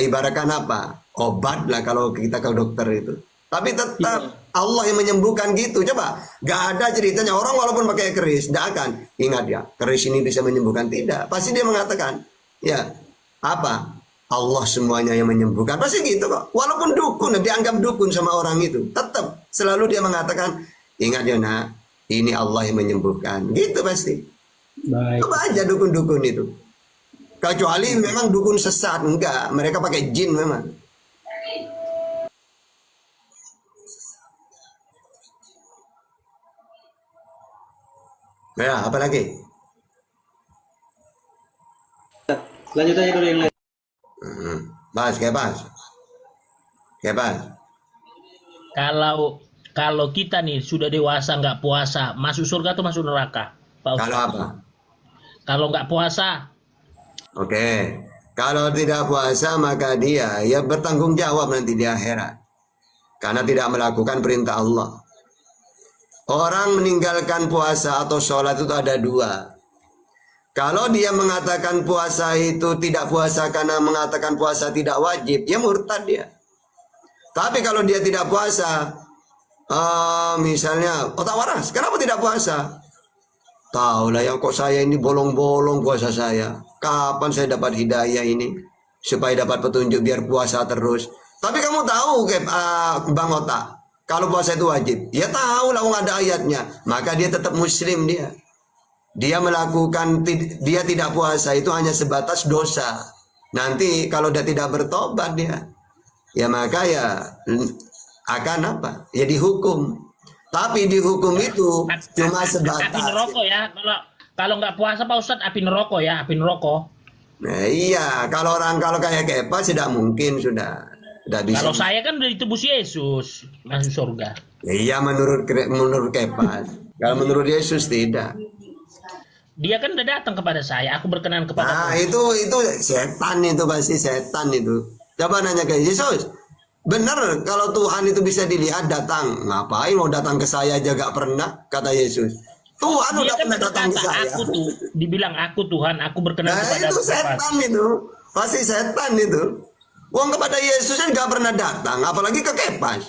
ibaratkan apa, obat lah kalau kita ke dokter itu. Tapi tetap Allah yang menyembuhkan gitu. Coba, gak ada ceritanya orang walaupun pakai keris, tidak akan ingat ya, keris ini bisa menyembuhkan, tidak. Pasti dia mengatakan, ya apa, Allah semuanya yang menyembuhkan. Pasti gitu kok. Walaupun dukun, dianggap dukun sama orang itu, tetap selalu dia mengatakan, ingat ya nak, ini Allah yang menyembuhkan. Gitu pasti. Baik. Coba aja dukun-dukun itu. Kecuali memang dukun sesat, enggak. Mereka pakai jin memang. Ya, apa lagi? Lanjut aja dulu yang lain. Bahas. Kalau kita nih sudah dewasa nggak puasa, masuk surga atau masuk neraka, Pak Ustaz? Kalau apa? Kalau nggak puasa, Oke. Kalau tidak puasa maka dia ya bertanggung jawab nanti di akhirat. Karena tidak melakukan perintah Allah. Orang meninggalkan puasa atau sholat itu ada dua. Kalau dia mengatakan puasa itu tidak puasa karena mengatakan puasa tidak wajib, ya murtad dia. Tapi kalau dia tidak puasa, misalnya otak waras, kenapa tidak puasa? Tahu lah ya kok saya ini bolong-bolong puasa saya. Kapan saya dapat hidayah ini supaya dapat petunjuk biar puasa terus. Tapi kamu tahu Bang Otak, kalau puasa itu wajib. Ya tahu lah ada ayatnya. Maka dia tetap muslim dia. Dia melakukan, dia tidak puasa itu hanya sebatas dosa. Nanti kalau dia tidak bertobat dia, ya maka ya akan apa? Ya dihukum. Tapi dihukum itu cuma sebatas. api neraka ya. Kalau nggak puasa Pak Ustadz, api neraka ya, api neraka. Nah iya, kalau kayak Kepa tidak mungkin sudah bisa. Kalau saya kan udah ditebus Yesus, masuk surga. Iya menurut Kepa. Kalau menurut Yesus tidak. Dia kan udah datang kepada saya, aku berkenan kepada Nah itu setan itu, pasti setan itu. Coba nanya ke Yesus. Benar kalau Tuhan itu bisa dilihat datang. Ngapain mau datang ke saya aja gak pernah, kata Yesus. Tuhan dia udah kan pernah datang ke saya. Aku tuh, dibilang aku Tuhan, aku berkenan Nah kepada itu setan itu. Pasti setan itu. Wong kepada Yesus kan gak pernah datang, apalagi ke Kepas.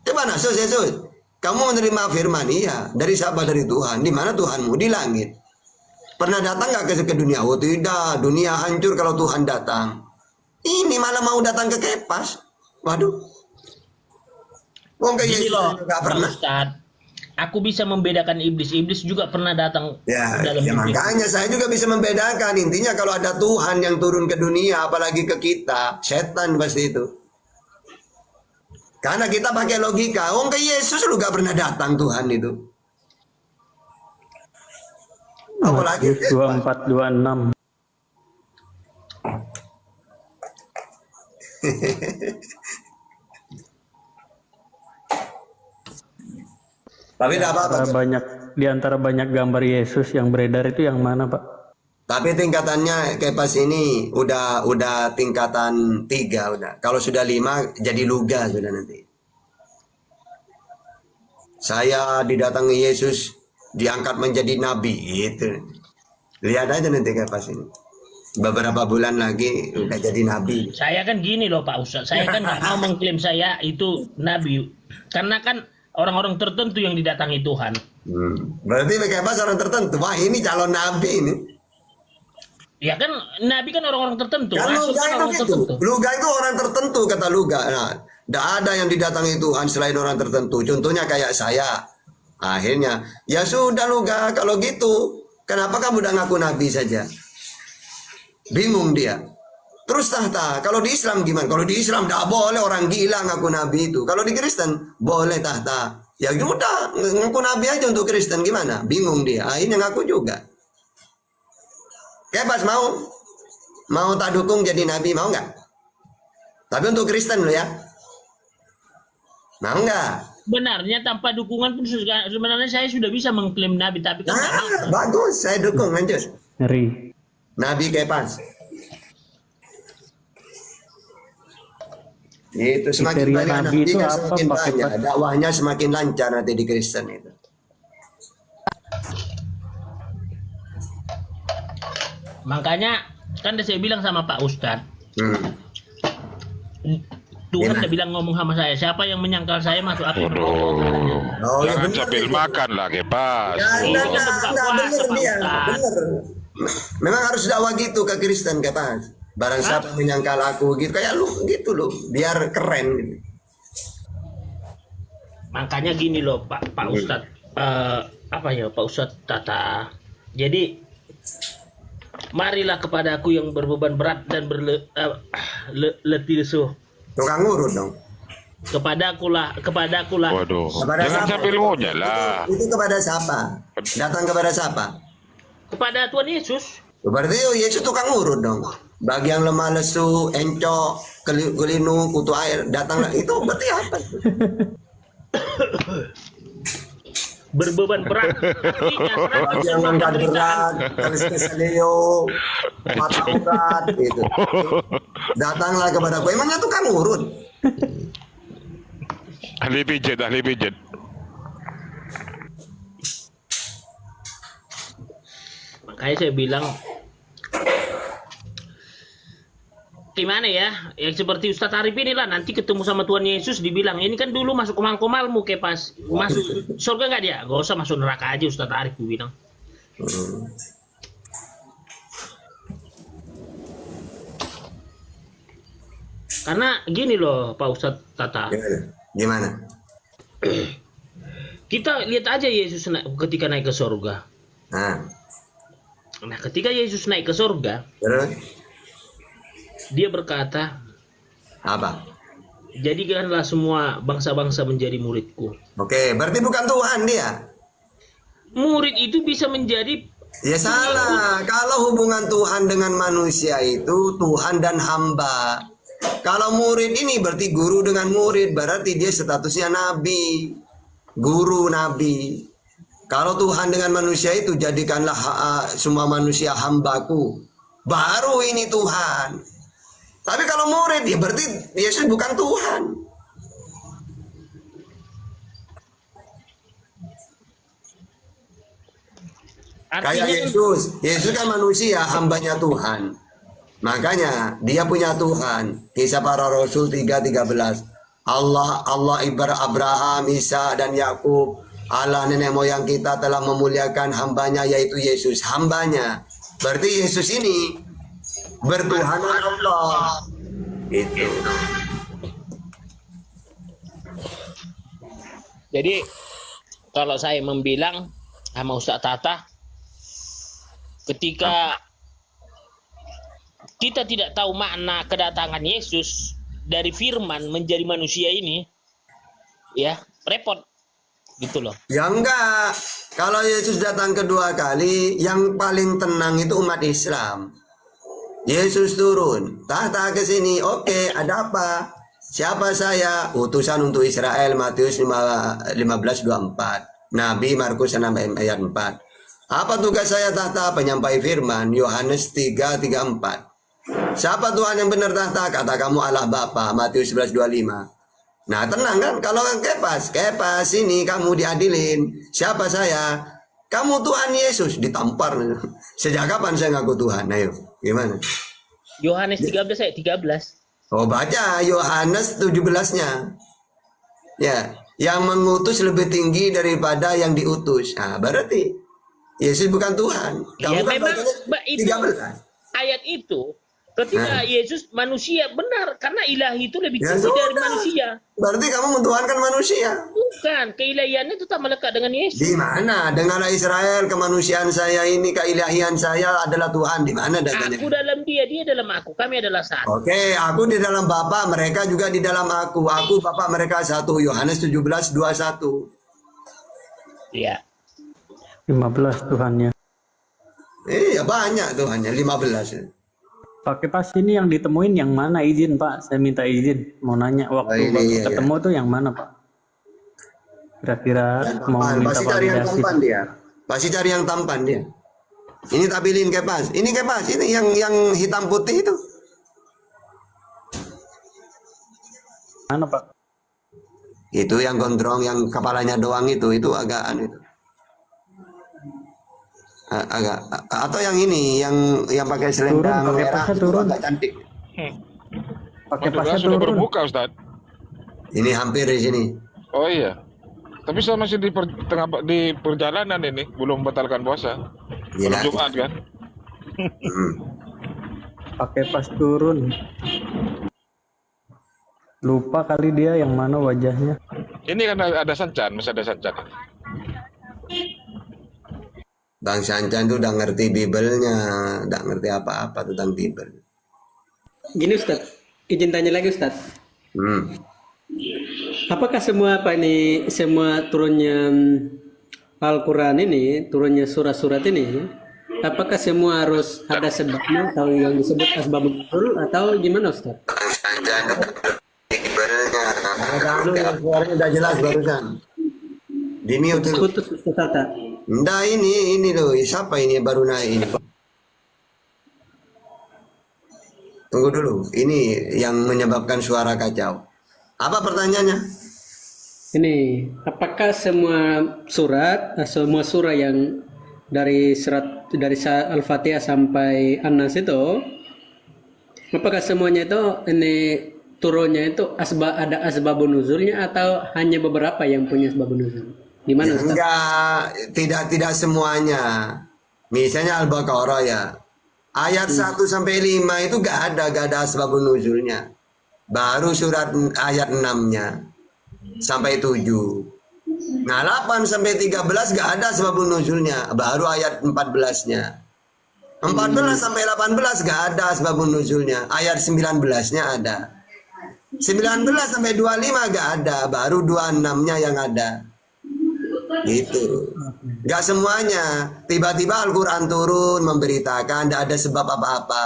Coba Yesus, kamu menerima firman, iya. Dari siapa? Dari Tuhan. Di mana Tuhanmu? Di langit. Pernah datang gak ke dunia? Oh tidak, dunia hancur kalau Tuhan datang. Ini malah mau datang ke Kepas. Waduh. Wong ke Yesus gak pernah. Ustaz, aku bisa membedakan iblis. Iblis juga pernah datang Ya, dalam ya makanya saya juga bisa membedakan. Intinya kalau ada Tuhan yang turun ke dunia, apalagi ke kita, setan pasti itu. Karena kita pakai logika. Wong ke Yesus lu gak pernah datang Tuhan itu. Apalagi 2426. Tapi tidak apa-apa. Di antara banyak gambar Yesus yang beredar itu yang mana, Pak? Tapi tingkatannya kayak pas ini udah tingkatan 3 udah. Kalau sudah 5 jadi luga sudah nanti. Saya didatangi Yesus, diangkat menjadi nabi gitu. Lihat aja nanti kayak pas ini. Beberapa bulan lagi udah jadi nabi. Saya kan gini loh Pak Ustadz, saya kan nggak mau mengklaim saya itu nabi, karena kan orang-orang tertentu yang didatangi Tuhan. Berarti kayak pas orang tertentu, wah ini calon nabi ini. Ya kan nabi kan orang-orang tertentu. Kan Rasul luga kan itu orang gitu. tertentu. Luga itu orang tertentu kata luga. Nah, tidak ada yang didatangi Tuhan selain orang tertentu. Contohnya kayak saya. Akhirnya, ya sudah luga kalau gitu. Kenapa kamu udah ngaku nabi saja? Bingung dia. Terus tahta. Kalau di Islam gimana? Kalau di Islam tidak boleh orang gila ngaku nabi itu. Kalau di Kristen boleh tahta. Ya udah ngaku nabi aja untuk Kristen gimana? Bingung dia. Akhirnya ngaku juga. Bebas mau tak dukung jadi nabi, mau nggak? Tapi untuk Kristen lo ya, mau nggak? Sebenarnya tanpa dukungan pun sebenarnya saya sudah bisa mengklaim nabi, tapi kan Bagus, saya dukung lanjut. Ngeri. Nabi Kepas. Itu semakin Kriteria banyak nabi nabi itu kan apa, semakin Pak banyak, Kepas? dakwahnya semakin lancar nanti di Kristen itu. makanya kan saya bilang sama Pak Ustadz, Tuhan udah bilang ngomong sama saya, siapa yang menyangkal saya masuk api. Waduh. Oh, ya Jangan bener sambil itu. makan lah, Kepas. Enggak, buka bener puasa, Pak dia, Ustadz. bener. Memang harus dakwah gitu ke Kristen Kepas. Barang siapa menyangkal aku gitu, kayak lu gitu loh, biar keren gitu. Makanya gini loh Pak Ustadz, apa ya Pak Ustadz Tata. Jadi marilah kepadaku yang berbeban berat dan letih lesu. Tukang ngurut dong. Kepadakulah. Waduh. Kepada Jangan siapa? sambil ngunyah lah. Itu kepada siapa? Datang kepada siapa? Kepada Tuhan Yesus. Berarti Yesus tukang ngurut dong. Bagi yang lemah lesu, encok, kelinu, kutu air, datanglah. Itu berarti apa? Berbeban berat. Artinya, Bagi yang angkat berat, keselio, mata urat, gitu. Datanglah kepada aku. Emangnya tukang ngurut? Ahli pijet. Makanya saya bilang, gimana ya, yang seperti Ustadz Arif inilah nanti ketemu sama Tuhan Yesus dibilang, ini kan dulu masuk komal-komalmu Kepas, masuk surga nggak dia? Gak usah masuk neraka aja Ustadz Arif bilang. Karena gini loh Pak Ustadz Tata, Gimana? kita lihat aja Yesus ketika naik ke surga. Nah ketika Yesus naik ke surga, Terus? dia berkata, Apa? jadikanlah semua bangsa-bangsa menjadi muridku. Oke, berarti bukan Tuhan dia. Murid itu bisa menjadi, Ya salah. Kalau hubungan Tuhan dengan manusia itu Tuhan dan hamba. Kalau murid ini berarti guru dengan murid, berarti dia statusnya nabi. Guru nabi. Kalau Tuhan dengan manusia itu jadikanlah semua manusia hambaku. Baru ini Tuhan. Tapi kalau murid ya berarti Yesus bukan Tuhan. Kayak Yesus kan manusia, hambanya Tuhan. Makanya dia punya Tuhan. Kisah para Rasul 3:13. Allah ibarat Abraham, Isa dan Yakub. Allah nenek moyang kita telah memuliakan hambanya yaitu Yesus. Hambanya. Berarti Yesus ini bertuhanan Allah. Itu. jadi kalau saya membilang sama Ustadz Tata, ketika kita tidak tahu makna kedatangan Yesus dari firman menjadi manusia ini, ya repot gitu loh. Ya enggak. Kalau Yesus datang kedua kali, yang paling tenang itu umat Islam. Yesus turun, tahta ke sini. Oke, ada apa? Siapa saya? Utusan untuk Israel, Matius 15:24. Nabi Markus 6 ayat 4. Apa tugas saya tahta? Penyampai firman. Yohanes 3:34. Siapa Tuhan yang benar tahta? Kata kamu Allah Bapa. Matius 11:25. Nah tenang kan, kalau Kepas ini kamu diadilin. Siapa saya? Kamu Tuhan Yesus, ditampar. Sejak kapan saya ngaku Tuhan? Ayo, gimana? Yohanes 13 ayat 13. Oh baca Yohanes 17-nya. Ya, yang mengutus lebih tinggi daripada yang diutus. Nah berarti Yesus bukan Tuhan. Kamu Ya, kan memang bacanya itu 13. ayat itu ketika Yesus manusia benar karena ilahi itu lebih Ya tinggi dari sudah. manusia. Berarti kamu mentuhankan manusia. Bukan, keilahiannya itu tak melekat dengan Yesus. Di mana? Dengarlah Israel, kemanusiaan saya ini, keilahian saya adalah Tuhan. Di mana datanya? Aku dalam dia, dia dalam aku, kami adalah satu. Oke, aku di dalam Bapa, mereka juga di dalam aku. Aku, Bapa, mereka satu. Yohanes 17:21. Iya. 15 Tuhannya. Iya banyak Tuhannya, 15. Pakai pas ini yang ditemuin yang mana, izin Pak? Saya minta izin. Mau nanya waktu ini, iya, ketemu tuh yang mana Pak? Kira-kira mau minta Pasti cari yang validasi. tampan dia. Pasti cari yang tampan dia. Ini tampilin Kepas. Ini Kepas, ini yang hitam putih itu. Mana Pak? Itu yang gondrong, yang kepalanya doang itu agak aneh itu. Agak atau yang ini yang pakai selendang Turun, pakai merah pasnya itu turun. agak cantik. Pakai Mas pasnya sudah turun. berbuka Ustaz. Ini hampir di sini. Oh iya. Tapi saya masih di perjalanan ini, belum batalkan puasa. Belum Gila. Jumat kan? Pakai pas turun. Lupa kali dia yang mana wajahnya. Ini kan ada sancan, masih ada sancan. Bang Sancan tuh udah ngerti Bibelnya, udah ngerti apa-apa tentang Bibel. Gini Ustaz, izin tanya lagi Ustaz. Apakah semua semua turunnya Al-Quran ini, turunnya surat-surat ini, apakah semua harus ada sebabnya atau yang disebut asbabun nuzul atau gimana Ustaz? Bang Sancan Bibelnya. Suaranya udah jelas barusan. Di mute dulu. Putus Ustaz Tata. Nggak ini loh, siapa ini yang baru naik ini? Tunggu dulu, ini yang menyebabkan suara kacau. Apa pertanyaannya? Ini, apakah semua surah yang dari Al-Fatihah sampai An-Nas itu, apakah semuanya itu ini turunnya itu ada asbabun nuzulnya atau hanya beberapa yang punya asbabun nuzul? Gimana Ustaz? Enggak, tidak semuanya. Misalnya Al-Baqarah ya. Ayat 1 sampai 5 itu gak ada asbabun nuzulnya. Baru surat ayat 6-nya sampai 7. Nah, 8 sampai 13 gak ada asbabun nuzulnya. Baru ayat 14-nya. 14 sampai 18 gak ada asbabun nuzulnya. Ayat 19-nya ada. 19 sampai 25 gak ada. Baru 26-nya yang ada. Gitu. Gak semuanya. Tiba-tiba Al-Quran turun memberitakan tidak ada sebab apa-apa.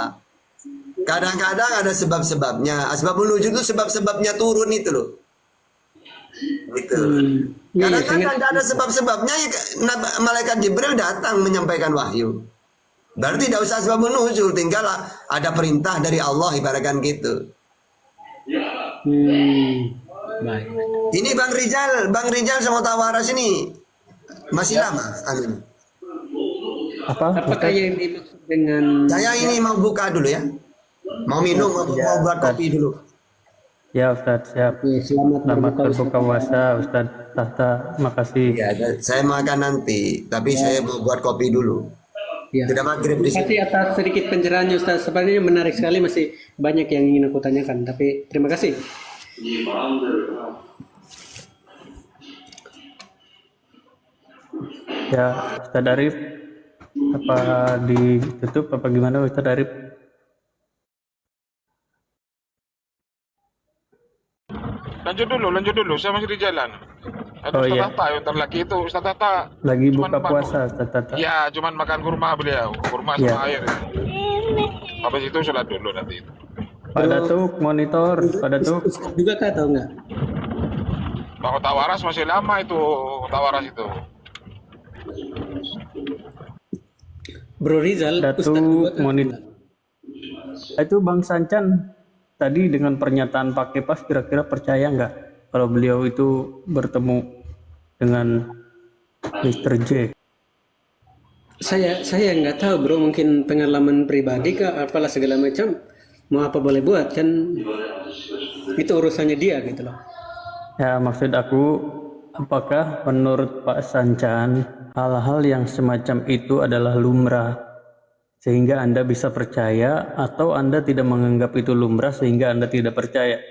Kadang-kadang ada sebab-sebabnya. Asbabun nuzul itu sebab-sebabnya turun itu loh. Gitu. Kadang-kadang tidak ada sebab-sebabnya ya, malaikat Jibril datang menyampaikan wahyu. Berarti tidak usah asbabun nuzul, tinggal ada perintah dari Allah ibaratkan gitu. Baik. Ini Bang Rijal sama Tawaras ini masih lama. Amin. Apakah yang dimaksud dengan Saya ini mau buka dulu ya. Mau minum, mau buat kopi dulu. Ya Ustadz, siap. Selamat berbuka puasa Ustadz Tahta, makasih. Ya, saya makan nanti, tapi saya mau buat kopi dulu. Ya. Sudah maghrib di Terima sini. kasih atas sedikit pencerahannya Ustaz. Sebenarnya menarik sekali, masih banyak yang ingin aku tanyakan, tapi terima kasih. Ya Ustadz Arif, apa ditutup apa gimana Ustadz Arif? Lanjut dulu, saya masih di jalan. Ada Oh, Ustaz iya. Tata, yang ntar lagi itu Ustaz Tata. Lagi cuman buka makan- puasa Ustadz Tahta. Ya, cuman makan kurma beliau, kurma Iya. sama air. Habis itu sholat dulu nanti itu. Pada tuh monitor, pada tuh. Ustaz juga kah atau enggak? Bang Tawaras masih lama itu, Tawaras itu. Bro Rizal, Datu Ustadz juga kan Monit. bilang. Itu Bang Sancan tadi dengan pernyataan Pak Kepas kira-kira percaya nggak kalau beliau itu bertemu dengan Mr. J? Saya nggak tahu bro, mungkin pengalaman pribadi kah apalah segala macam, mau apa boleh buat kan, itu urusannya dia gitu loh. Ya, maksud aku, apakah menurut Pak Sancan hal-hal yang semacam itu adalah lumrah sehingga Anda bisa percaya, atau Anda tidak menganggap itu lumrah sehingga Anda tidak percaya?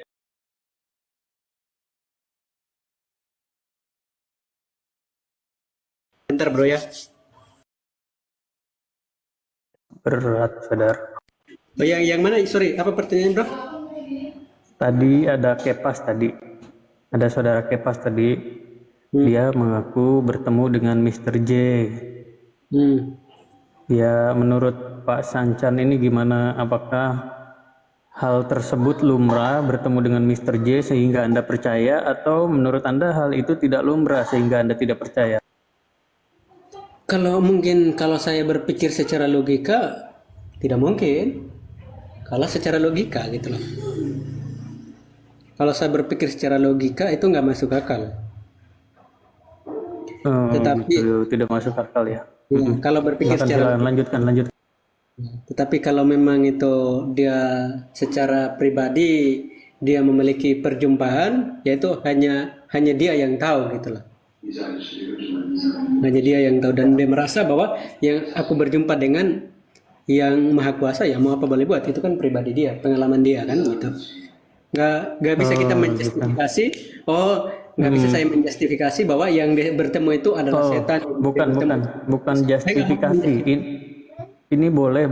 Bentar bro ya. Berat, saudara. Oh, yang mana? Sorry, apa pertanyaan bro? Tadi ada Kepas tadi. Ada saudara Kepas tadi. Dia mengaku bertemu dengan Mr. J. Ya, menurut Pak Sancan ini gimana? Apakah hal tersebut lumrah bertemu dengan Mr. J sehingga Anda percaya, atau menurut Anda hal itu tidak lumrah sehingga Anda tidak percaya? Kalau saya berpikir secara logika, tidak mungkin. Kalau secara logika gitu loh. Kalau saya berpikir secara logika itu nggak masuk akal. Tetapi Itu tidak masuk akal ya. ya, kalau berpikir secara Lanjutkan. Tetapi kalau memang itu dia secara pribadi dia memiliki perjumpaan, yaitu hanya dia yang tahu gitu loh. Hanya dia yang tahu, dan dia merasa bahwa yang aku berjumpa dengan yang maha kuasa, ya mau apa boleh buat, itu kan pribadi dia, pengalaman dia kan gitu. Nggak bisa kita menjustifikasi. Nggak bisa saya menjustifikasi bahwa yang dia bertemu itu adalah setan. Bukan justifikasi. Ini boleh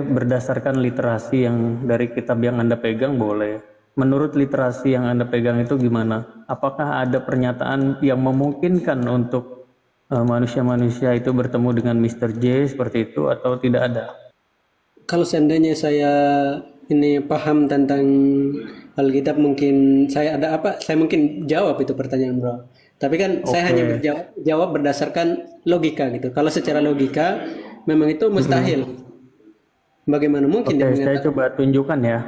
berdasarkan literasi yang dari kitab yang Anda pegang, boleh. Menurut literasi yang Anda pegang itu gimana? Apakah ada pernyataan yang memungkinkan untuk manusia-manusia itu bertemu dengan Mr. J seperti itu, atau tidak ada? Kalau seandainya saya ini paham tentang Alkitab, mungkin saya mungkin jawab itu pertanyaan bro. Tapi kan saya hanya jawab berdasarkan logika gitu. Kalau secara logika memang itu mustahil. Bagaimana mungkin dia Saya mengatakan? coba tunjukkan ya.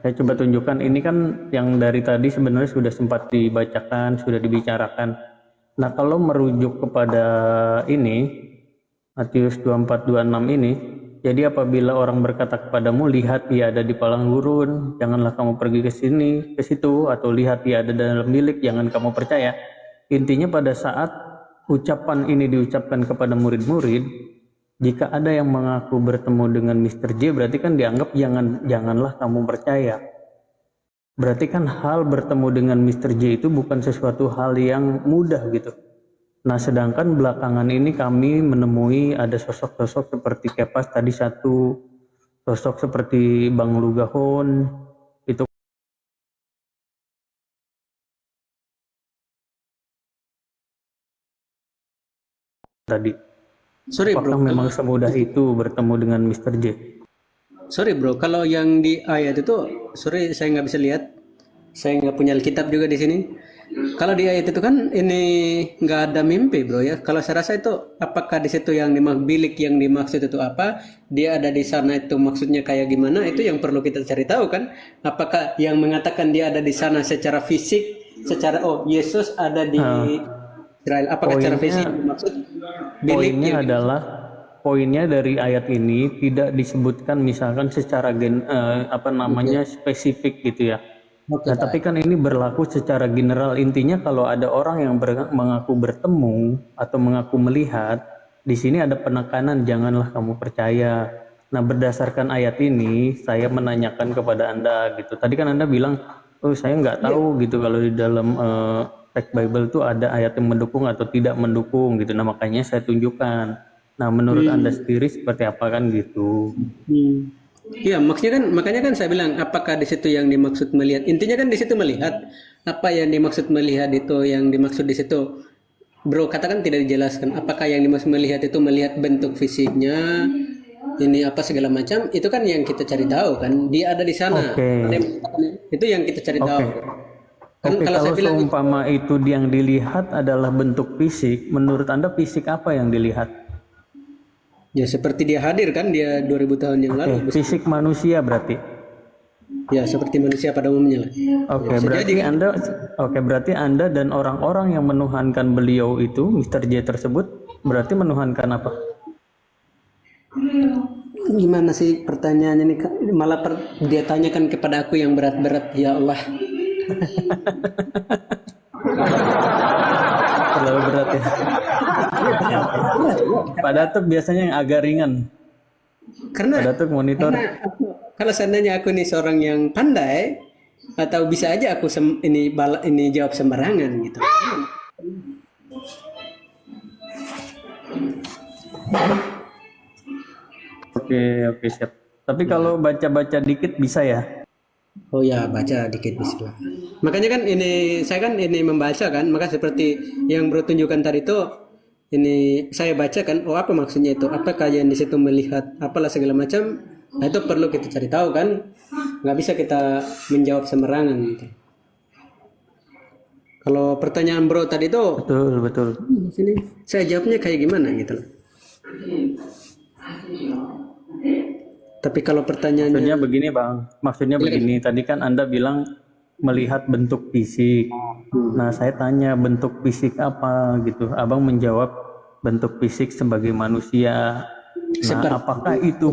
Saya coba tunjukkan, ini kan yang dari tadi sebenarnya sudah sempat dibacakan, sudah dibicarakan. Nah, kalau merujuk kepada ini, Matius 24:26 ini, jadi apabila orang berkata kepadamu, lihat dia ada di padang gurun, janganlah kamu pergi ke sini, ke situ, atau lihat dia ada dalam bilik, jangan kamu percaya. Intinya pada saat ucapan ini diucapkan kepada murid-murid, jika ada yang mengaku bertemu dengan Mr. J, berarti kan dianggap janganlah kamu percaya. Berarti kan hal bertemu dengan Mr. J itu bukan sesuatu hal yang mudah gitu. Nah, sedangkan belakangan ini kami menemui ada sosok-sosok seperti Kepas tadi, satu sosok seperti Bang Lugahon itu tadi. Sorry bro, Apakah memang semudah itu bertemu dengan Mr. J? sorry bro, kalau yang di ayat itu, sorry saya nggak bisa lihat, saya nggak punya Alkitab juga di sini. Kalau di ayat itu kan ini nggak ada mimpi bro ya. Kalau saya rasa itu, apakah di situ yang bilik yang dimaksud itu apa? Dia ada di sana itu maksudnya kayak gimana? Itu yang perlu kita cari tahu kan. Apakah yang mengatakan dia ada di sana secara fisik, secara Yesus ada di Israel? Apakah secara fisik maksud Poinnya adalah poinnya dari ayat ini tidak disebutkan misalkan secara spesifik gitu ya. Nah, tapi kan ini berlaku secara general. Intinya kalau ada orang yang mengaku bertemu atau mengaku melihat, di sini ada penekanan janganlah kamu percaya. Nah, berdasarkan ayat ini saya menanyakan kepada Anda gitu. Tadi kan Anda bilang, saya nggak tahu gitu kalau di dalam teks Bible itu ada ayat yang mendukung atau tidak mendukung gitu. Nah, makanya saya tunjukkan. Nah, menurut Anda sendiri seperti apa kan gitu? Iya, makanya kan saya bilang apakah di situ yang dimaksud melihat. Intinya kan di situ melihat. Apa yang dimaksud melihat itu, yang dimaksud di situ, bro, katakan tidak dijelaskan. Apakah yang dimaksud melihat itu melihat bentuk fisiknya, ini apa segala macam, itu kan yang kita cari tahu kan. Dia ada di sana. Itu yang kita cari tahu. Kan Oke, kalau saya kalau bilang seumpama itu yang dilihat adalah bentuk fisik, menurut Anda fisik apa yang dilihat? ya seperti dia hadir kan dia 2000 tahun yang lalu. Fisik manusia berarti. Ya seperti manusia pada umumnya lah. Oke, Bisa berarti jadi kan? berarti Anda dan orang-orang yang menuhankan beliau itu, Mr. J tersebut, berarti menuhankan apa? Gimana sih pertanyaannya nih? Malah dia tanyakan kepada aku yang berat-berat, ya Allah. Terlalu berat ya. Pak Datuk biasanya yang agak ringan. Karena Pak Datuk monitor. kalau seandainya aku nih seorang yang pandai, atau bisa aja aku ini jawab sembarangan gitu. Oke, siap. Tapi kalau baca-baca dikit bisa ya? Oh ya, baca dikit bismillah. Makanya kan saya kan membaca kan, maka seperti yang bro tunjukkan tadi itu ini saya baca kan, oh apa maksudnya itu? Apakah yang di situ melihat apalah segala macam? Nah itu perlu kita cari tahu kan, nggak bisa kita menjawab sembarangan gitu. Kalau pertanyaan bro tadi itu, Betul. sini saya jawabnya kayak gimana gitu loh. Tapi kalau pertanyaannya Maksudnya begini Bang, maksudnya begini, tadi kan Anda bilang melihat bentuk fisik. Nah saya tanya bentuk fisik apa gitu, Abang menjawab bentuk fisik sebagai manusia. Nah apakah itu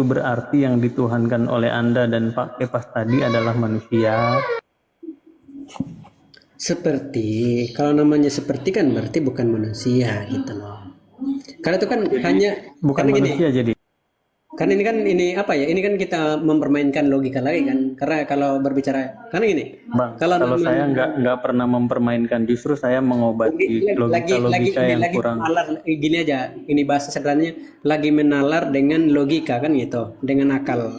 berarti yang dituhankan oleh Anda dan Pak Kepas tadi adalah manusia? seperti, kalau namanya seperti kan berarti bukan manusia gitu loh. Karena itu kan hanya Bukan karena gini, manusia jadi. karena ini apa ya? Ini kan kita mempermainkan logika lagi kan. Karena kalau berbicara, karena gini, Bang, kalau saya nggak pernah mempermainkan, justru saya mengobati logika yang lagi kurang. menalar, gini aja, ini bahasa sederhananya lagi menalar dengan logika kan gitu, dengan akal.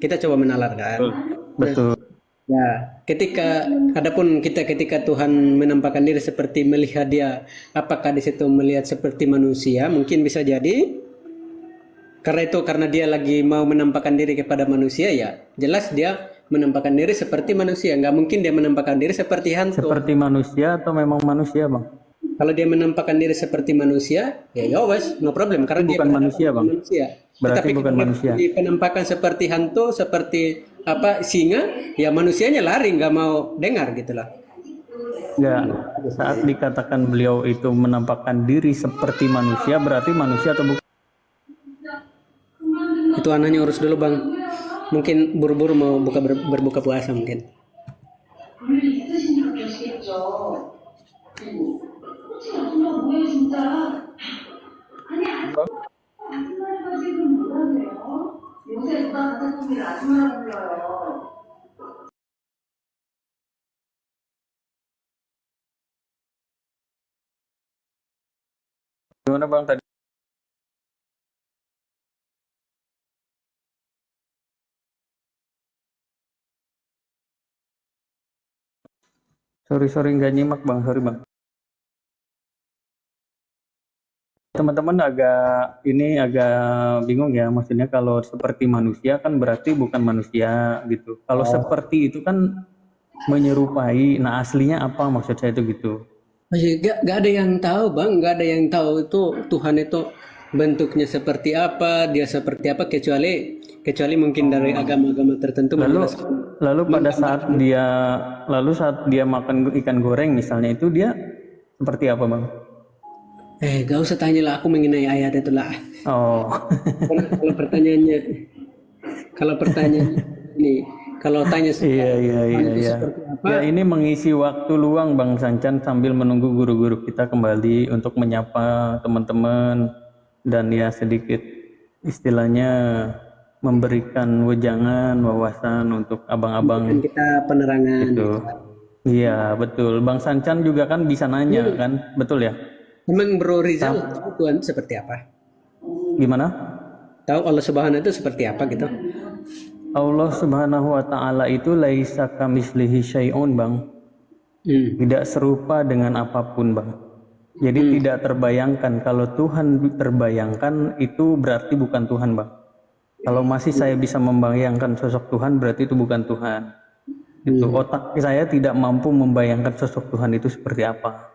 Kita coba menalar kan. Betul. Ya, ketika Tuhan menampakkan diri seperti melihat dia, apakah di situ melihat seperti manusia? Mungkin bisa jadi karena dia lagi mau menampakkan diri kepada manusia, ya jelas dia menampakkan diri seperti manusia. Nggak mungkin dia menampakkan diri seperti hantu. Seperti manusia atau memang manusia Bang? Kalau dia menampakkan diri seperti manusia, ya wes, no problem. Karena Bukan dia manusia, Bang. Manusia. Berarti Tetapi bukan kalau manusia. dia penampakan seperti hantu, seperti singa, ya manusianya lari, nggak mau dengar gitulah. Enggak. Saat dikatakan beliau itu menampakkan diri seperti manusia, berarti manusia atau bukan? Itu anaknya urus dulu bang. Mungkin buru-buru mau berbuka puasa mungkin. Gimana Bang tadi? Sorry nggak nyimak Bang, sorry Bang. Teman-teman agak bingung ya, maksudnya kalau seperti manusia kan berarti bukan manusia gitu. Kalau seperti itu kan menyerupai, nah aslinya apa maksud saya itu gitu. Gak ada yang tahu bang, gak ada yang tahu itu Tuhan itu bentuknya seperti apa, dia seperti apa, kecuali mungkin dari agama-agama tertentu. Lalu pada saat dia makan ikan goreng misalnya, itu dia seperti apa Bang? Gak usah tanya lah, aku mengenai ayat itu lah. Oh. Kalau pertanyaan ini, kalau tanya Iya. apa? Ya ini mengisi waktu luang Bang Sancan sambil menunggu guru-guru kita kembali untuk menyapa teman-teman dan ya sedikit istilahnya memberikan wejangan, wawasan untuk abang-abang Kita penerangan. gitu. Iya betul. Bang Sancan juga kan bisa nanya kan, betul ya? Emang Bro Rizal tahu Tuhan seperti apa? Gimana? Tahu Allah Subhanahu itu seperti apa gitu? Allah Subhanahu wa taala itu laisa kamislihi syai'un Bang. Tidak serupa dengan apapun Bang. Jadi tidak terbayangkan. Kalau Tuhan terbayangkan itu berarti bukan Tuhan Bang. Kalau masih saya bisa membayangkan sosok Tuhan berarti itu bukan Tuhan. Itu otak saya tidak mampu membayangkan sosok Tuhan itu seperti apa.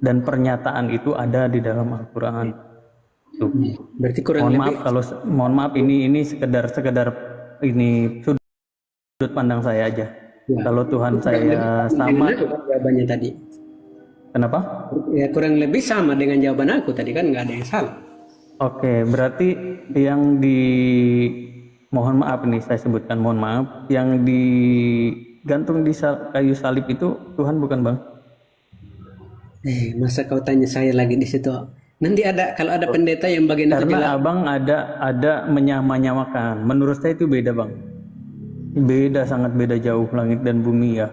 Dan pernyataan itu ada di dalam Al-Qur'an. Tuh. Berarti kurang Mohon maaf ini sekedar ini sudut pandang saya aja. Ya. Kalau Tuhan saya sama, jawabannya tadi. kenapa? Ya kurang lebih sama dengan jawaban aku tadi, kan nggak ada yang salah. Oke, berarti yang mohon maaf nih saya sebutkan, mohon maaf, yang digantung di kayu salib itu Tuhan bukan, Bang? Masa kau tanya saya lagi di situ? Nanti kalau ada pendeta yang bagian itu Karena bilang, Abang ada menyamakan. Menurut saya itu beda, Bang. Beda, sangat beda jauh langit dan bumi ya.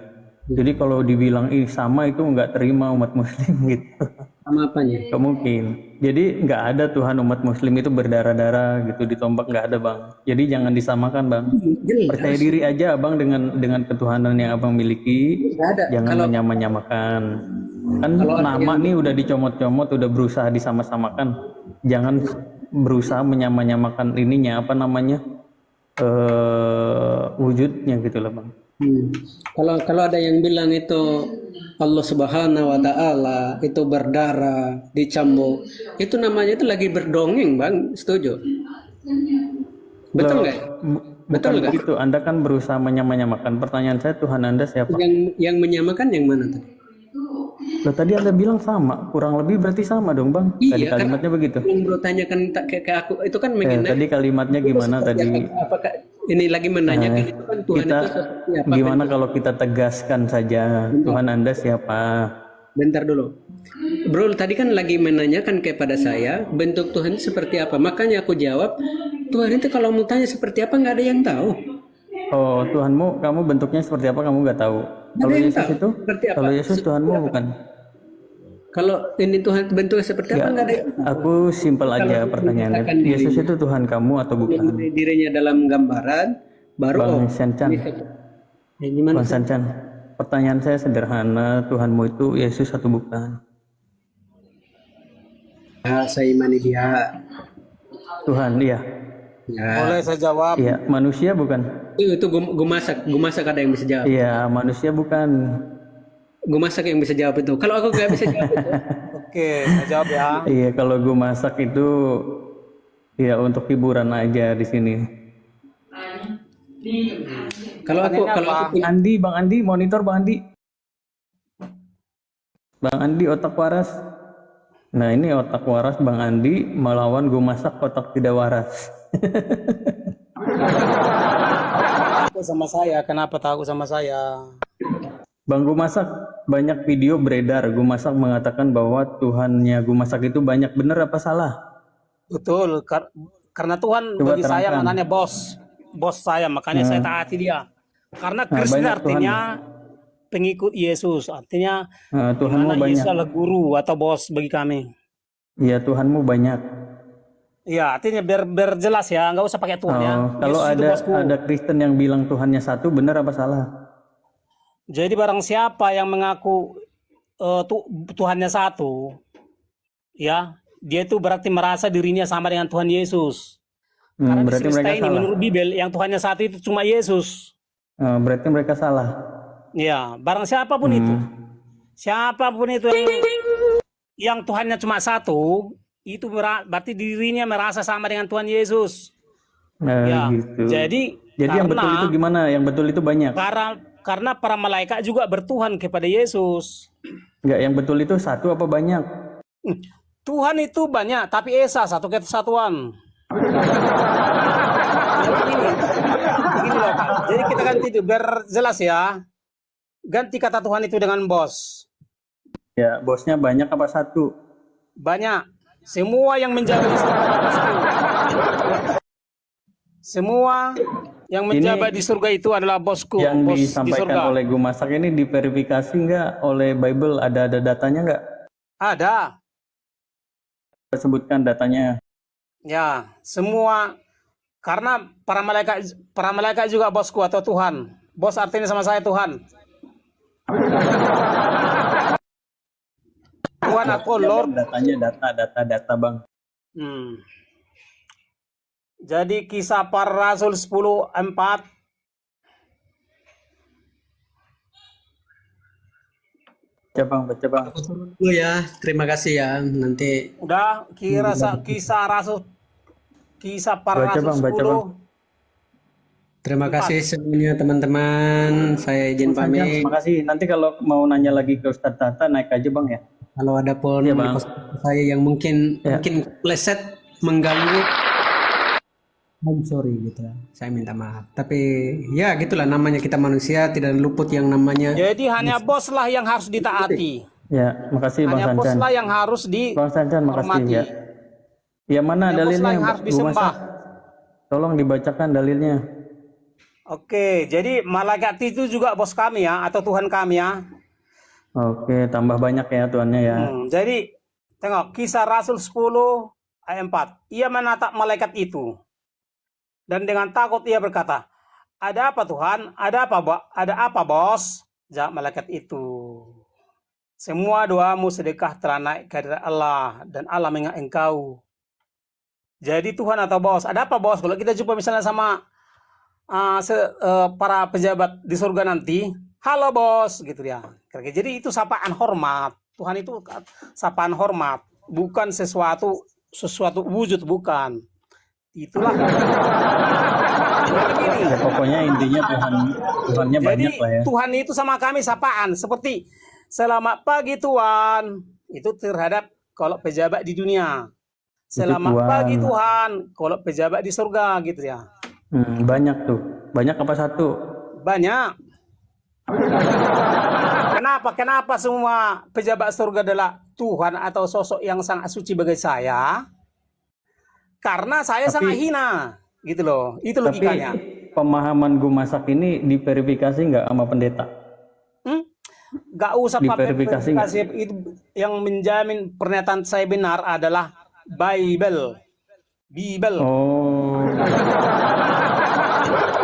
Jadi kalau dibilang sama itu nggak terima umat muslim gitu. sama apanya? Nggak mungkin. Jadi nggak ada Tuhan umat muslim itu berdarah-darah gitu ditombak, nggak ada, Bang. Jadi jangan disamakan, Bang. Percaya diri aja Abang dengan ketuhanan yang Abang miliki. Jangan menyamakan. Kan nama nih udah dicomot-comot, udah berusaha disama-samakan. Jangan berusaha menyamakan ininya, apa namanya, wujudnya gitu lah, Bang. Kalau ada yang bilang itu Allah Subhanahu wa Ta'ala itu berdarah, dicambuk, itu namanya itu lagi berdongeng, Bang. Setuju? Betul nggak? Betul nggak? Begitu. Anda kan berusaha menyamakan. Pertanyaan saya, Tuhan Anda siapa? Yang menyamakan yang mana tadi? Loh, tadi Anda bilang sama, kurang lebih berarti sama dong, Bang. Tadi Iya, kalimatnya begitu. Yang bro tanyakan ke aku itu kan mengenai Tadi kalimatnya gimana tadi? Apakah ini lagi menanyakan itu kan Tuhan Kita itu seperti apa? gimana kalau kita tegaskan saja, Tuhan Anda siapa? Bentar dulu. Bro, tadi kan lagi menanyakan kepada saya bentuk Tuhan itu seperti apa. Makanya aku jawab, Tuhan itu kalau mau tanya seperti apa nggak ada yang tahu. Oh, Tuhanmu, kamu bentuknya seperti apa kamu nggak tahu? Kalau yang Yesus tahu. itu, Seperti apa? kalau Yesus Tuhanmu bukan? Kalau ini Tuhan bentuknya seperti apa nggak ada yang tahu. Aku simpel aja pertanyaannya. menyatakan Yesus dirinya. itu Tuhan kamu atau bukan? Dirinya dalam gambaran, baru Bang Sancan, gimana? Bang Sancan, pertanyaan saya sederhana, Tuhanmu itu Yesus atau bukan? Saya imani dia. Tuhan, iya. Ya. Boleh saya jawab? Iya, manusia bukan? Itu gue masak ada yang bisa jawab. Iya, manusia bukan. Gue masak yang bisa jawab itu. Kalau aku nggak bisa jawab itu. Oke, saya jawab ya. Iya, kalau gue masak itu ya untuk hiburan aja di sini. Kalau aku Bang Andi, monitor Bang Andi. Bang Andi otak waras. Nah, ini otak waras Bang Andi melawan gue masak otak tidak waras. Sama saya, kenapa takut sama saya? Bang gue masak, banyak video beredar gue masak mengatakan bahwa Tuhannya gue masak itu banyak, bener apa salah? Betul, karena Tuhan Coba bagi saya terangkan. maknanya bos saya, makanya saya taati dia. Karena Kristen banyak artinya pengikut Yesus, artinya Tuhanmu dimana Yesus banyak. adalah guru atau bos bagi kami. Iya, Tuhanmu banyak. Iya, artinya biar jelas ya, nggak usah pakai Tuhan ya. Kalau Yesus itu bosku. ada Kristen yang bilang Tuhannya satu, bener apa salah? Jadi barang siapa yang mengaku Tuhannya satu, ya, dia itu berarti merasa dirinya sama dengan Tuhan Yesus. Karena di Berarti semesta mereka ini salah. menurut Bibel yang Tuhannya satu itu cuma Yesus. Berarti mereka salah. Ya, barang siapapun itu yang Tuhannya cuma satu, itu berarti dirinya merasa sama dengan Tuhan Yesus. Ya, Gitu. jadi yang betul itu gimana? Yang betul itu banyak. Karena para malaikat juga bertuhan kepada Yesus. Enggak, yang betul itu satu apa banyak? Tuhan itu banyak, tapi Esa satu kesatuan. Begini loh, Pak. Jadi kita ganti itu biar jelas ya. Ganti kata Tuhan itu dengan bos. Ya, bosnya banyak apa satu? Banyak. Semua yang menjabat di surga adalah bosku. Semua yang menjabat di surga itu adalah bosku. Yang bos di disampaikan surga. oleh Gue Masak ini diverifikasi nggak oleh Bible? Ada datanya nggak? Ada. Sebutkan datanya. Ya, semua karena para malaikat juga bosku atau Tuhan. Bos artinya sama saya Tuhan. Tuhan atau Lord. Datanya data Bang. Jadi Kisah Para Rasul 10:4 Baca bang. Aku turun dulu ya. Terima kasih ya. Nanti Udah kisah rasul, kisah para Baca, rasul Bang, baca, 10. terima kasih semuanya teman-teman. Saya izin Bang Sanjan, pamit. terima kasih. Nanti kalau mau nanya lagi ke Ustadz Tata naik aja bang ya. Kalau ada pun Iya, Bang. saya yang mungkin Ya. pleset mengganggu, I'm sorry gitu ya. Saya minta maaf. Tapi ya gitulah namanya kita manusia, tidak luput yang namanya. Jadi hanya bos lah yang harus ditaati. Ya, makasih bang Hanya bos Sanjan. lah yang harus Bang Sanjan, makasih dihormati. ya. Ya mana Hanya bos lah dalilnya yang harus Bu Masa? disembah. Tolong dibacakan dalilnya. Oke, jadi malaikat itu juga bos kami ya, atau Tuhan kami ya. Oke, tambah banyak ya tuannya ya. Jadi tengok kisah Rasul 10 ayat 4. Ia menatap malaikat itu dan dengan takut ia berkata, "Ada apa Tuhan? Ada apa bos?" Jawab malaikat itu, "Semua doamu sedekah telah naik ke hadirat Allah dan Allah mengingat engkau." Jadi Tuhan atau bos, ada apa bos? Kalau kita jumpa misalnya sama para pejabat di surga nanti, halo bos, gitu ya. Jadi itu sapaan hormat. Tuhan itu sapaan hormat, bukan sesuatu wujud, bukan. Itulah. Ya, pokoknya intinya Tuhannya Jadi banyak lah ya. Tuhan itu sama kami sapaan seperti selamat pagi Tuhan, itu terhadap kalau pejabat di dunia. Selamat Tuhan. pagi Tuhan kalau pejabat di surga gitu ya. Banyak tuh. Banyak apa satu? Banyak. Kenapa semua pejabat surga adalah Tuhan atau sosok yang sangat suci bagi saya? Karena saya sangat hina, gitu loh. Itu Tapi logikanya. pemahaman Gumasak ini diverifikasi nggak sama pendeta? Gak usah pakai Diverifikasi verifikasi. Itu yang menjamin pernyataan saya benar adalah Bible. Oh.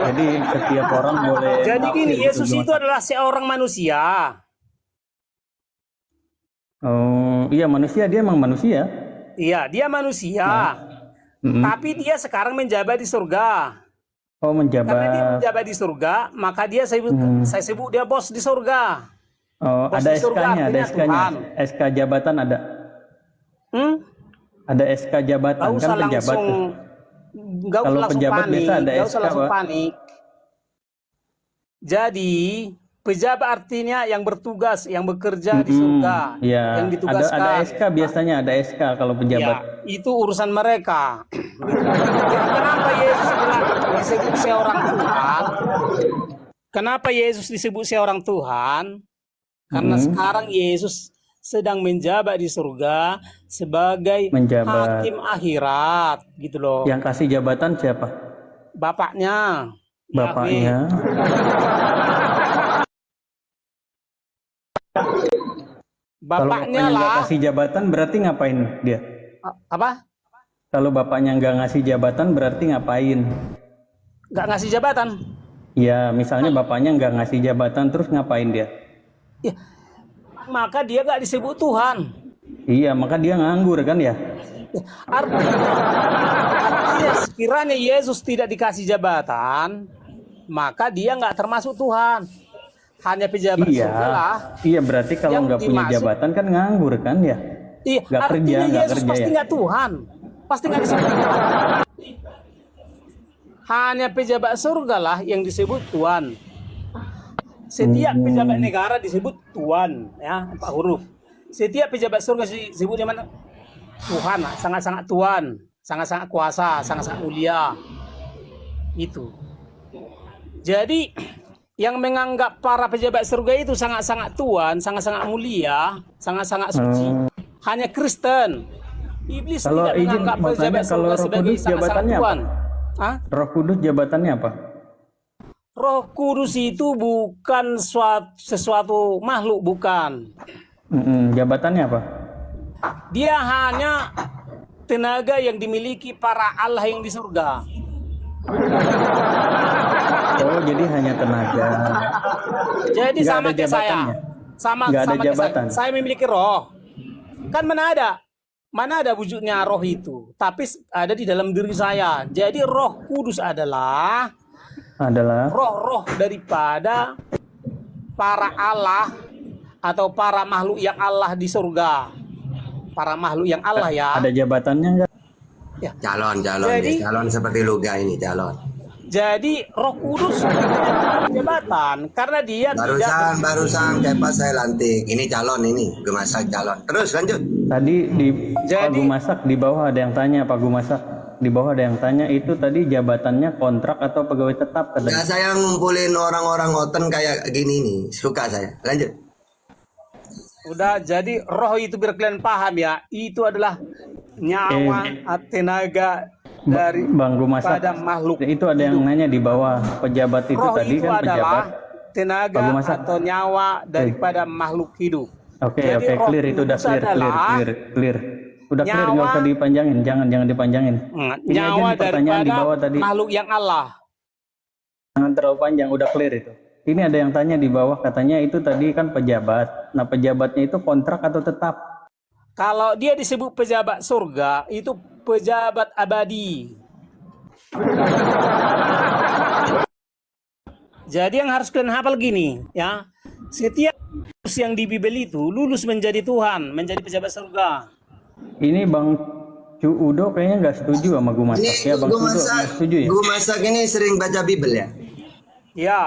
Jadi setiap orang boleh. Jadi gini, nafsir Yesus gitu, itu Gumasak. adalah seorang manusia. Oh, iya manusia, dia emang manusia. Iya, dia manusia. Tapi dia sekarang menjabat di surga. Oh, Karena dia menjabat. menjabat di surga, maka dia saya sebut dia bos di surga. Oh, Bos ada di surga SK-nya, ada artinya SK-nya. Tuhan. SK jabatan ada. Ada SK jabatan Gak kan usah pejabat langsung, tuh. gak Kalau usah langsung pejabat panik, biasa ada gak usah SK, langsung Pak. panik. Jadi pejabat artinya yang bertugas, yang bekerja di surga, Iya, yang ada ditugaskan. SK biasanya ada SK kalau pejabat. Ya, itu urusan mereka. Jadi kenapa Yesus disebut seorang Tuhan? Kenapa Yesus disebut seorang Tuhan? Karena sekarang Yesus sedang menjabat di surga sebagai Menjabat. hakim akhirat, gitu loh. Yang kasih jabatan siapa? Bapaknya. Bapaknya. Kalau Bapaknya bapaknya nggak lah. kasih jabatan berarti ngapain dia? Apa? Kalau bapaknya nggak ngasih jabatan berarti ngapain? Nggak ngasih jabatan. Ya, misalnya bapaknya nggak ngasih jabatan terus ngapain dia? Ya, maka dia nggak disebut Tuhan. Iya, maka dia nganggur kan ya? Artinya sekiranya Yesus tidak dikasih jabatan, maka dia nggak termasuk Tuhan. Hanya pejabat Iya, surga lah. iya berarti kalau Yang nggak punya dimaksud- jabatan kan nganggur kan ya? Iya, Nggak kerja, artinya nggak Yesus kerja pasti ya? nggak Tuhan. Pasti nggak disebut Tuhan. Hanya pejabat surga lah yang disebut Tuhan. Setiap pejabat negara disebut Tuhan, ya, 4 huruf. Setiap pejabat surga disebut di mana? Tuhan, sangat-sangat Tuhan, sangat-sangat kuasa, sangat-sangat mulia. Itu. Jadi yang menganggap para pejabat surga itu sangat-sangat Tuhan, sangat-sangat mulia, sangat-sangat suci, hanya Kristen. Iblis Kalau tidak izin menganggap mau pejabat tanya, kalau surga Roh sebagai Kudus sangat-sangat jabatannya apa? Tuhan. Hah? Roh Kudus jabatannya apa? Roh Kudus itu bukan sesuatu makhluk, bukan. Jabatannya apa? Dia hanya tenaga yang dimiliki para Allah yang di surga. Oh, jadi hanya tenaga. Jadi Nggak sama ada kayak saya. jabatannya? Sama Nggak ada sama kayak jabatan? saya memiliki roh. Kan mana ada wujudnya roh itu, tapi ada di dalam diri saya. Jadi Roh Kudus adalah Adalah roh-roh daripada para Allah atau para makhluk yang Allah di surga. Para makhluk yang Allah ya. Ada jabatannya nggak? Calon Jadi- calon seperti Luga ini calon. Jadi Roh Kudus jabatan karena dia Barusan kayak pas saya lantik. Ini calon ini, Gumasak calon. Terus lanjut. Tadi di Pak Jadi- Gumasak di bawah ada yang tanya, Pak Gumasak di bawah ada yang tanya itu tadi jabatannya kontrak atau pegawai tetap Nggak, katanya. saya ngumpulin orang-orang oten kayak gini nih. Suka saya. Lanjut. udah jadi roh itu biar kalian paham ya, itu adalah nyawa tenaga dari Bang Gumasak pada makhluk. itu ada yang nanya di bawah pejabat itu Roh tadi itu kan pejabat. adalah Pak tenaga Gumasak. atau nyawa daripada makhluk hidup. Oke Jadi oke roh clear itu udah kudus clear adalah udah clear nggak nyawa- usah dipanjangin jangan dipanjangin. Ini aja nyawa nih pertanyaan di daripada bawah tadi. makhluk yang Allah. Jangan terlalu panjang, udah clear itu. Ini ada yang tanya di bawah, katanya itu tadi kan pejabat. Nah, pejabatnya itu kontrak atau tetap? Kalau dia disebut pejabat surga, itu pejabat abadi. Jadi yang harus kalian hafal gini, ya. Setiap lulus yang di Bibel itu lulus menjadi Tuhan, menjadi pejabat surga. Ini Bang Cu Udo kayaknya nggak setuju sama Gumasak. Ini Ya, Bang Cu Udo nggak setuju ya? Gumasak ini sering baca Bible ya. Ya,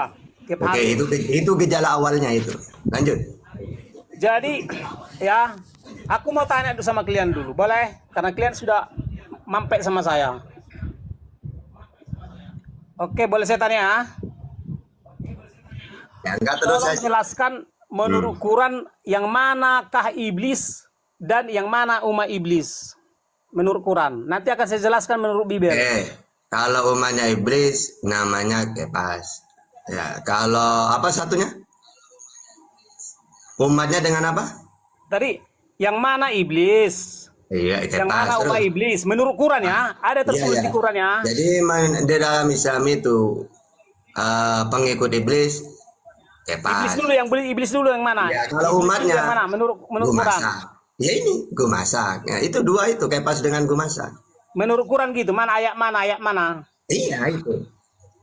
tiap Oke, hari. itu gejala awalnya itu. Lanjut. Jadi, ya, aku mau tanya dulu sama kalian dulu, boleh? Karena kalian sudah mampir sama saya. Oke, boleh saya tanya ya? Ya enggak terus Tolong saya. jelaskan menurut Quran yang manakah iblis dan yang mana umat iblis menurut Quran. Nanti akan saya jelaskan menurut Bibel. Kalau umatnya iblis namanya Kepas. Ya, kalau apa satunya? Umatnya dengan apa? Tadi yang mana iblis? Iya, Yang mana Kepas. umat iblis? Menurut Quran ya, ada tertulis Iya, di iya. Quran ya. Jadi di dalam Islam itu pengikut iblis Iblis Kepas. dulu yang beli iblis dulu yang mana? Ya, kalau Iblis umatnya dulu yang mana? Menurut Quran. Gumasak. Ya ini Gumasak. Ya, itu dua itu Kepas dengan Gumasak. Menurut Quran gitu. Mana ayat mana? Ayat mana? Iya itu.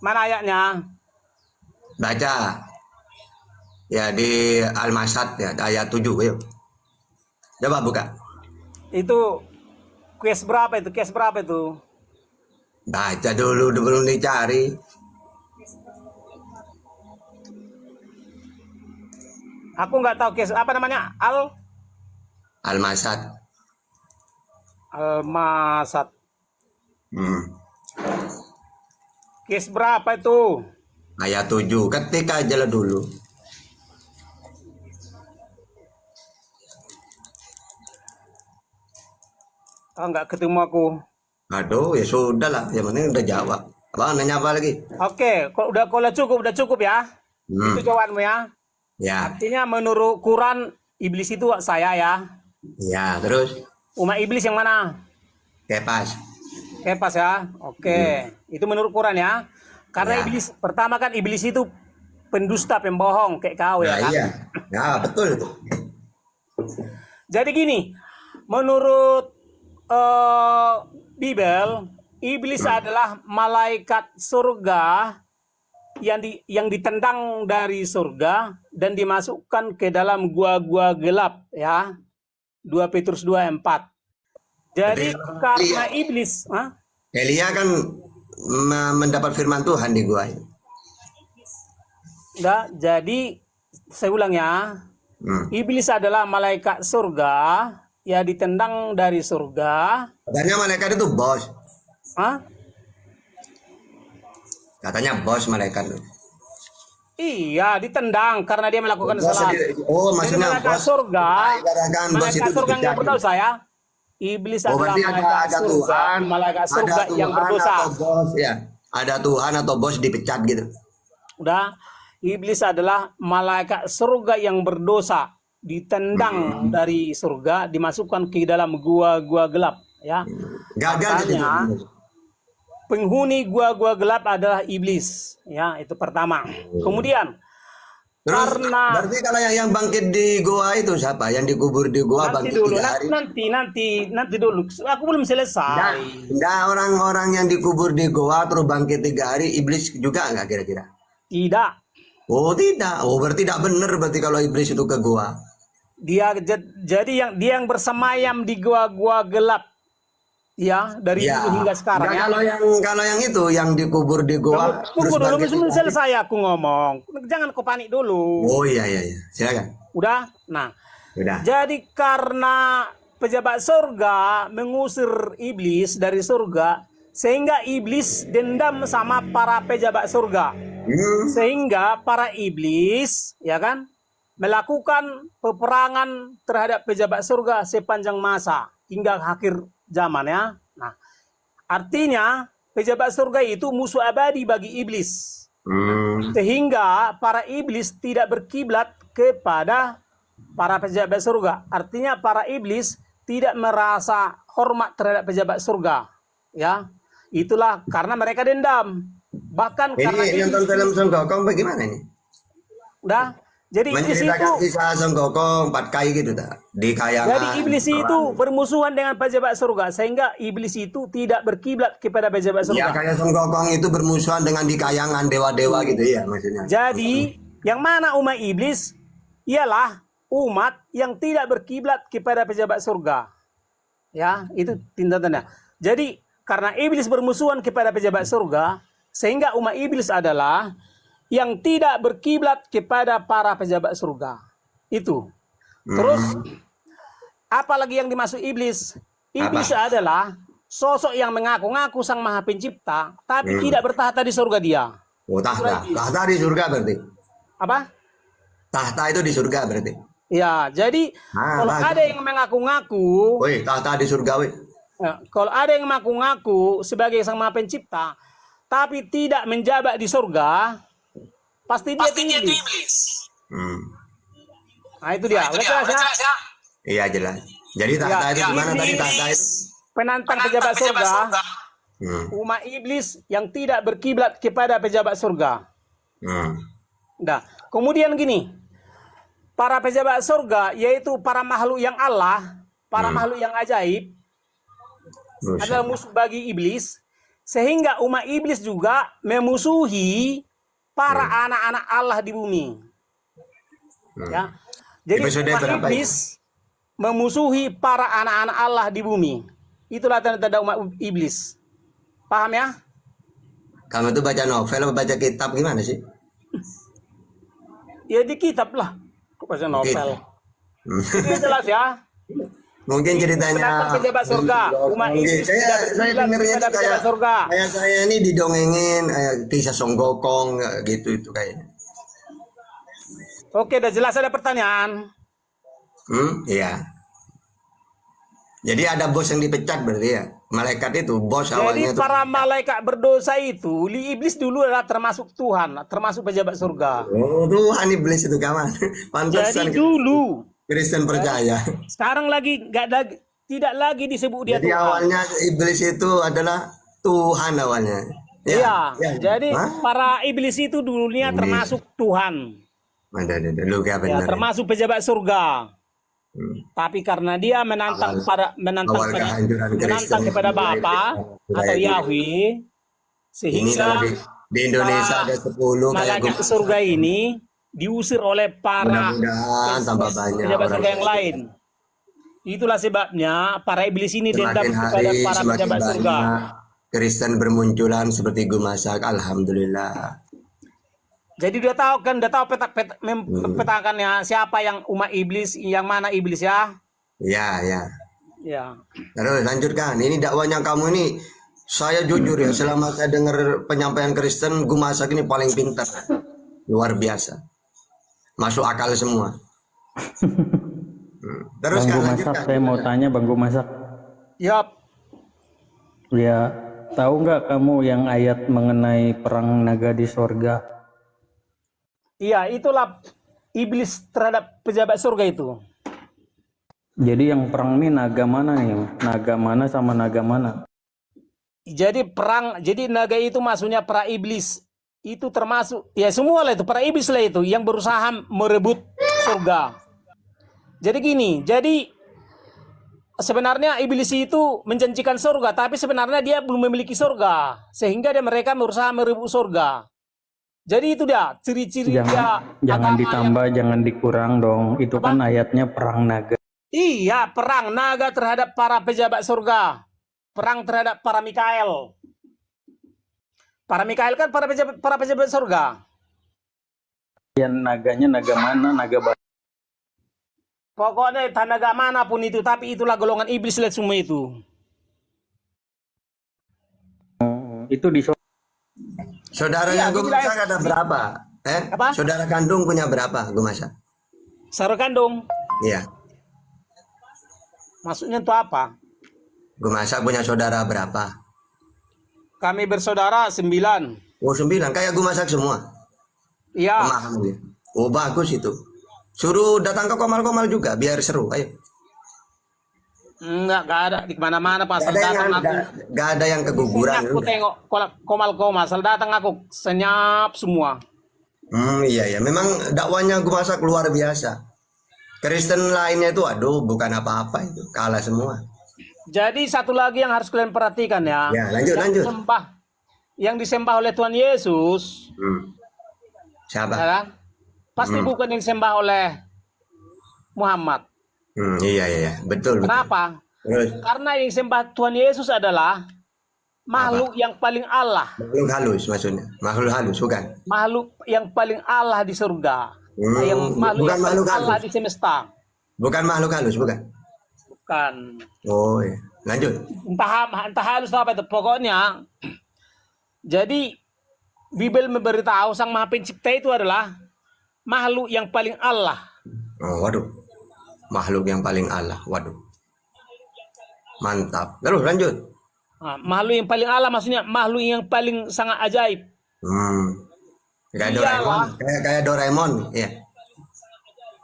Mana ayatnya? Baca. Ya di Al-Masad ya ayat 7 yuk. Coba buka. Itu quest berapa itu? Case berapa itu? Baca dulu belum dicari. Aku nggak tahu case apa namanya? Al-Masad. Al-Masad. Hmm. Case berapa itu? Ayat 7. Ketik aja lah dulu. Oh, nggak ketemu aku. Aduh, ya sudah lah. Yang penting udah jawab. Bang, nanya apa lagi? Oke, kalau udah cukup ya. Itu jawabanmu ya. Ya, Artinya menurut Quran iblis itu saya ya. ya terus Umat iblis yang mana? Kepas. Kepas ya. Oke, itu menurut Quran ya. Karena Ya. iblis pertama kan iblis itu pendusta, pembohong kayak kau ya Nah, kan. iya. Ya, betul itu. Jadi gini, menurut Bibel, iblis adalah malaikat surga yang ditendang dari surga dan dimasukkan ke dalam gua-gua gelap ya. 2 Petrus 2:4. Jadi karena iblis, Elia kan mendapat firman Tuhan di gua. enggak, jadi saya ulang ya. Iblis adalah malaikat surga ya ditendang dari surga. Katanya malaikat itu bos. Hah? Katanya bos malaikat itu. Iya, ditendang karena dia melakukan Bos salah. jadi- oh, Jadi maksudnya malaikat bos. surga, Ibaratkan bos malaikat itu surga yang dipecat. berdosa ya. Iblis Oh, adalah berarti malaikat ada surga, Tuhan, malaikat surga ada yang Tuhan berdosa. atau bos ya. Ada Tuhan atau bos dipecat gitu. Udah, iblis adalah malaikat surga yang berdosa, ditendang dari surga, dimasukkan ke dalam gua-gua gelap ya. Gagal jadi Makanya, penghuni gua-gua gelap adalah iblis ya, itu pertama. Kemudian Terus karena berarti kalau yang bangkit di goa itu siapa? Yang dikubur di goa nanti bangkit dulu, 3 hari? nanti dulu. Aku belum selesai. Enggak, orang-orang yang dikubur di goa terus bangkit 3 hari iblis juga enggak kira-kira? Tidak. Oh tidak. Oh berarti tidak benar berarti kalau iblis itu ke goa. Jadi dia yang bersemayam di gua-gua gelap, ya, dari Ya. dulu hingga sekarang. Nah, Ya. kalau yang itu yang dikubur di goa Tunggu dulu, bangkit belum lagi. selesai aku ngomong. Jangan kau panik dulu. Oh iya. Silakan. Udah? Nah, Udah. jadi karena pejabat surga mengusir iblis dari surga, sehingga iblis dendam sama para pejabat surga. Sehingga para iblis, ya kan, melakukan peperangan terhadap pejabat surga sepanjang masa hingga akhir zaman, ya. Nah, artinya pejabat surga itu musuh abadi bagi iblis. Sehingga para iblis tidak berkiblat kepada para pejabat surga. Artinya para iblis tidak merasa hormat terhadap pejabat surga. Ya, itulah karena mereka dendam. Bahkan karena Ini nonton film Song Gokong bagaimana ini? udah. Jadi iblis itu, Menceritakan kisah Song Gokong 4 kali gitu tak? Di kayangan. jadi iblis itu bermusuhan dengan pejabat surga, sehingga iblis itu tidak berkiblat kepada pejabat surga. Ya kayak Song Gokong itu bermusuhan dengan di kayangan dewa-dewa gitu ya maksudnya. Jadi yang mana umat iblis ialah umat yang tidak berkiblat kepada pejabat surga. Ya, itu tindakannya. Jadi karena iblis bermusuhan kepada pejabat surga, sehingga umat iblis adalah yang tidak berkiblat kepada para pejabat surga. Itu. Terus apalagi yang dimaksud iblis? Iblis adalah sosok yang mengaku-ngaku sang Maha Pencipta, tapi tidak bertahta di surga dia. Oh tahta. Tahta di surga berarti. Apa? Tahta itu di surga berarti. Ya, jadi kalau bagus. ada yang mengaku-ngaku, Woi, tahta di surga woi. kalau ada yang mengaku-ngaku sebagai sang Maha Pencipta, tapi tidak menjabat di surga, pasti dia itu iblis. Nah itu dia. Udah jelas ya? Iya jelas. Jadi tahta itu gimana tadi tahta itu? Penantang pejabat surga, umat iblis yang tidak berkiblat kepada pejabat surga. Nah, kemudian gini, para pejabat surga yaitu para makhluk yang Allah, para makhluk yang ajaib, adalah musuh bagi iblis, sehingga umat iblis juga memusuhi para anak-anak Allah di bumi. Ya. Jadi Episode umat berapa iblis memusuhi para anak-anak Allah di bumi. Itulah tanda-tanda umat iblis. Paham ya? Kamu tuh baca novel atau baca kitab gimana sih? Ya di kitab lah. Kok baca novel? Itu jelas ya. Mungkin ceritanya Penantang pejabat surga, umat iblis tidak saya berkiblat dengarnya kepada itu kayak pejabat surga. kayak saya ini didongengin kisah Song Gokong gitu itu kayaknya. Oke, udah jelas, ada pertanyaan. Iya. Jadi ada bos yang dipecat berarti ya. Malaikat itu bos Jadi awalnya tuh. para malaikat berdosa itu, iblis dulu adalah termasuk Tuhan, termasuk pejabat surga. Oh, Tuhan iblis itu kawan. Pantesan Jadi dulu, Kristen percaya. sekarang lagi tidak lagi disebut dia Jadi Tuhan. awalnya iblis itu adalah Tuhan awalnya. Iya, Ya. jadi Hah? para iblis itu dulunya termasuk Tuhan. Ada lu kayak Ya, benar. termasuk pejabat surga. Tapi karena dia menantang awal kehancuran Kristen kepada itu Bapa atau itu. Yahweh, Ini kalau sehingga di Indonesia ada 10 kayak malaikat surga ini diusir oleh para mudah-mudahan tambah banyak pejabat orang surga yang lain. Itulah sebabnya para iblis ini dendam semakin kepada hari para semakin pejabat surga. banyak Kristen bermunculan seperti Gumasak. Alhamdulillah. Jadi udah tahu petakannya siapa yang umat iblis, yang mana iblis ya? Ya. Ya. Terus lanjutkan. Ini dakwanya kamu ini, saya jujur ya, selama saya dengar penyampaian Kristen, Gumasak ini paling pintar. Luar biasa. Masuk akal semua. Terus Bang kan Gumasak, lanjutkan. saya mau tanya Bang Gumasak. Yap. Ya, tahu nggak kamu yang ayat mengenai perang naga di sorga? Iya, itulah iblis terhadap pejabat surga itu. Jadi yang perang ini naga mana nih? Naga mana sama naga mana? Jadi naga itu maksudnya para iblis. Itu termasuk, ya semua lah itu, para iblis lah itu yang berusaha merebut surga. Jadi gini, sebenarnya iblis itu menjanjikan surga, tapi sebenarnya dia belum memiliki surga. Sehingga mereka berusaha merebut surga. Jadi itu dia ciri-ciri dia Jangan agama ditambah, jangan dikurang dong. Itu kan ayatnya perang naga. Iya, perang naga terhadap para pejabat surga. Perang terhadap para Mikael. Para Mikael kan para pejabat surga. Yang naganya naga mana? Naga Pokoknya naga manapun itu, tapi itulah golongan iblis lihat semua itu. itu di Saudaranya Iya, Gumasa ada berapa? Apa? Saudara kandung punya berapa Gumasa? Saudara kandung. Iya. Maksudnya itu apa? Gumasa punya saudara berapa? Kami bersaudara 9. Oh 9, kayak Gumasak semua. Iya. Paham dia. Oh bagus itu. Suruh datang ke Komal-Komal juga biar seru. Ayo. Enggak ada di mana-mana pas Gak ada datang yang, aku. gak ada yang keguguran. Aku tengok komal-komal, asal datang aku senyap semua. Iya. Memang dakwanya Gumasak luar biasa. Kristen lainnya itu aduh bukan apa-apa itu. Kalah semua. Jadi satu lagi yang harus kalian perhatikan ya. Ya lanjut. Yang disembah oleh Tuhan Yesus. Siapa? Ya kan? Pasti bukan yang disembah oleh Muhammad. Iya. Betul. Kenapa? Terus, Karena yang disembah Tuhan Yesus adalah makhluk yang paling Allah. makhluk halus maksudnya. Makhluk halus bukan? Makhluk yang paling Allah di surga. Yang Bukan yang makhluk paling Allah halus. di semesta. Bukan makhluk halus bukan? Bukan. Oh iya. Lanjut. Entah halus atau apa itu. Pokoknya, jadi Bibel memberitahu Sang Maha Pencipta itu adalah makhluk yang paling Allah. Oh, waduh. Makhluk yang paling Allah. Waduh. Mantap. Terus lanjut. Nah, makhluk yang paling Allah maksudnya makhluk yang paling sangat ajaib. Kayak Iyalah. Doraemon. Kayak Doraemon. Iya.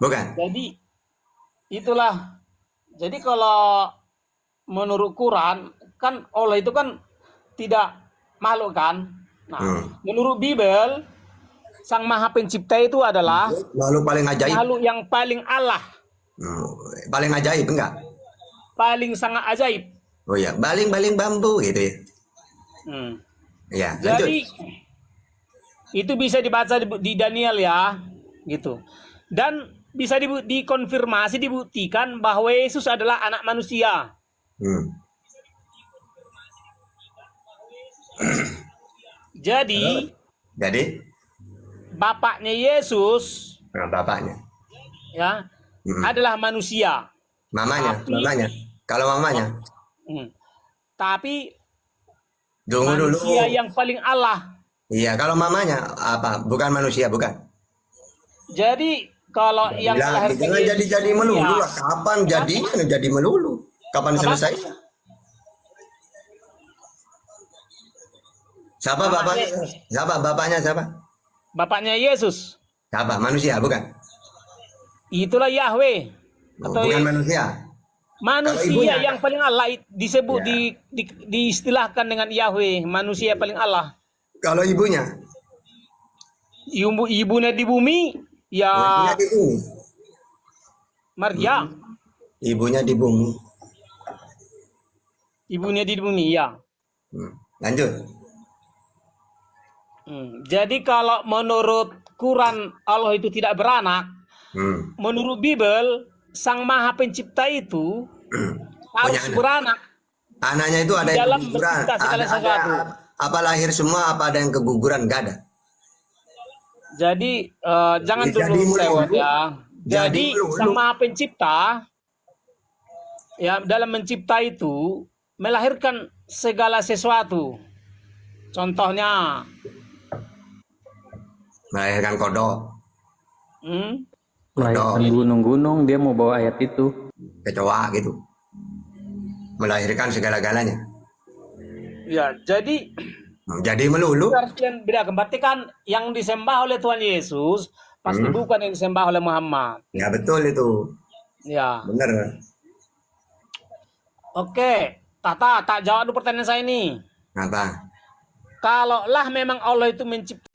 Bukan? Jadi itulah. Jadi kalau menurut Quran kan Allah itu kan tidak makhluk kan. Nah, menurut Bibel Sang Maha Pencipta itu adalah Makhluk paling ajaib. makhluk yang paling Allah, Paling ajaib enggak? paling sangat ajaib. Oh ya, baling-baling bambu gitu ya. Ya, lanjut. Jadi itu bisa dibaca di Daniel ya, gitu. Dan bisa dikonfirmasi, dibuktikan bahwa Yesus adalah anak manusia. Jadi bapaknya Yesus, bapaknya. ya, adalah manusia. Mamanya. Kalau mamanya. Tapi Tunggu dulu. manusia yang paling Allah. Iya, kalau mamanya apa? Bukan manusia, bukan. Jadi kalau yang melahirkan jangan Yesus, jadi melulu ya, lah. Kapan jadinya jadi melulu? Kapan selesai? Siapa bapaknya? Siapa bapaknya siapa? bapaknya Yesus, Siapa? Manusia, bukan? itulah Yahweh. Bukan manusia. Manusia ibunya, yang paling Allah disebut Ya. diistilahkan dengan Yahweh, manusia paling Allah. Kalau ibunya? Ibunya di bumi, ya Ibunya di bumi. Maria. Ibunya di bumi. Ibunya di bumi, ya. Lanjut. Jadi kalau menurut Quran Allah itu tidak beranak, menurut Bibel Sang Maha Pencipta itu harus anak. beranak. Anaknya itu ada yang Dalam keguguran. mencipta segala sesuatu. Apa lahir semua, apa ada yang keguguran? Gak ada. Jadi jangan Jadi dulu melulu. lewat ya. Jadi Jadi melulu. Sang Maha Pencipta ya dalam mencipta itu melahirkan segala sesuatu. Contohnya Melahirkan kodok, melahirkan gunung-gunung, dia mau bawa ayat itu. kecoa gitu. Melahirkan segala-galanya. ya jadi Jadi melulu. harus kalian bedakan. Berarti kan yang disembah oleh Tuhan Yesus pasti bukan yang disembah oleh Muhammad. Ya betul itu. Ya. Bener. Oke, tak jawab dulu pertanyaan saya ini. Apa? Kalaulah memang Allah itu mencipta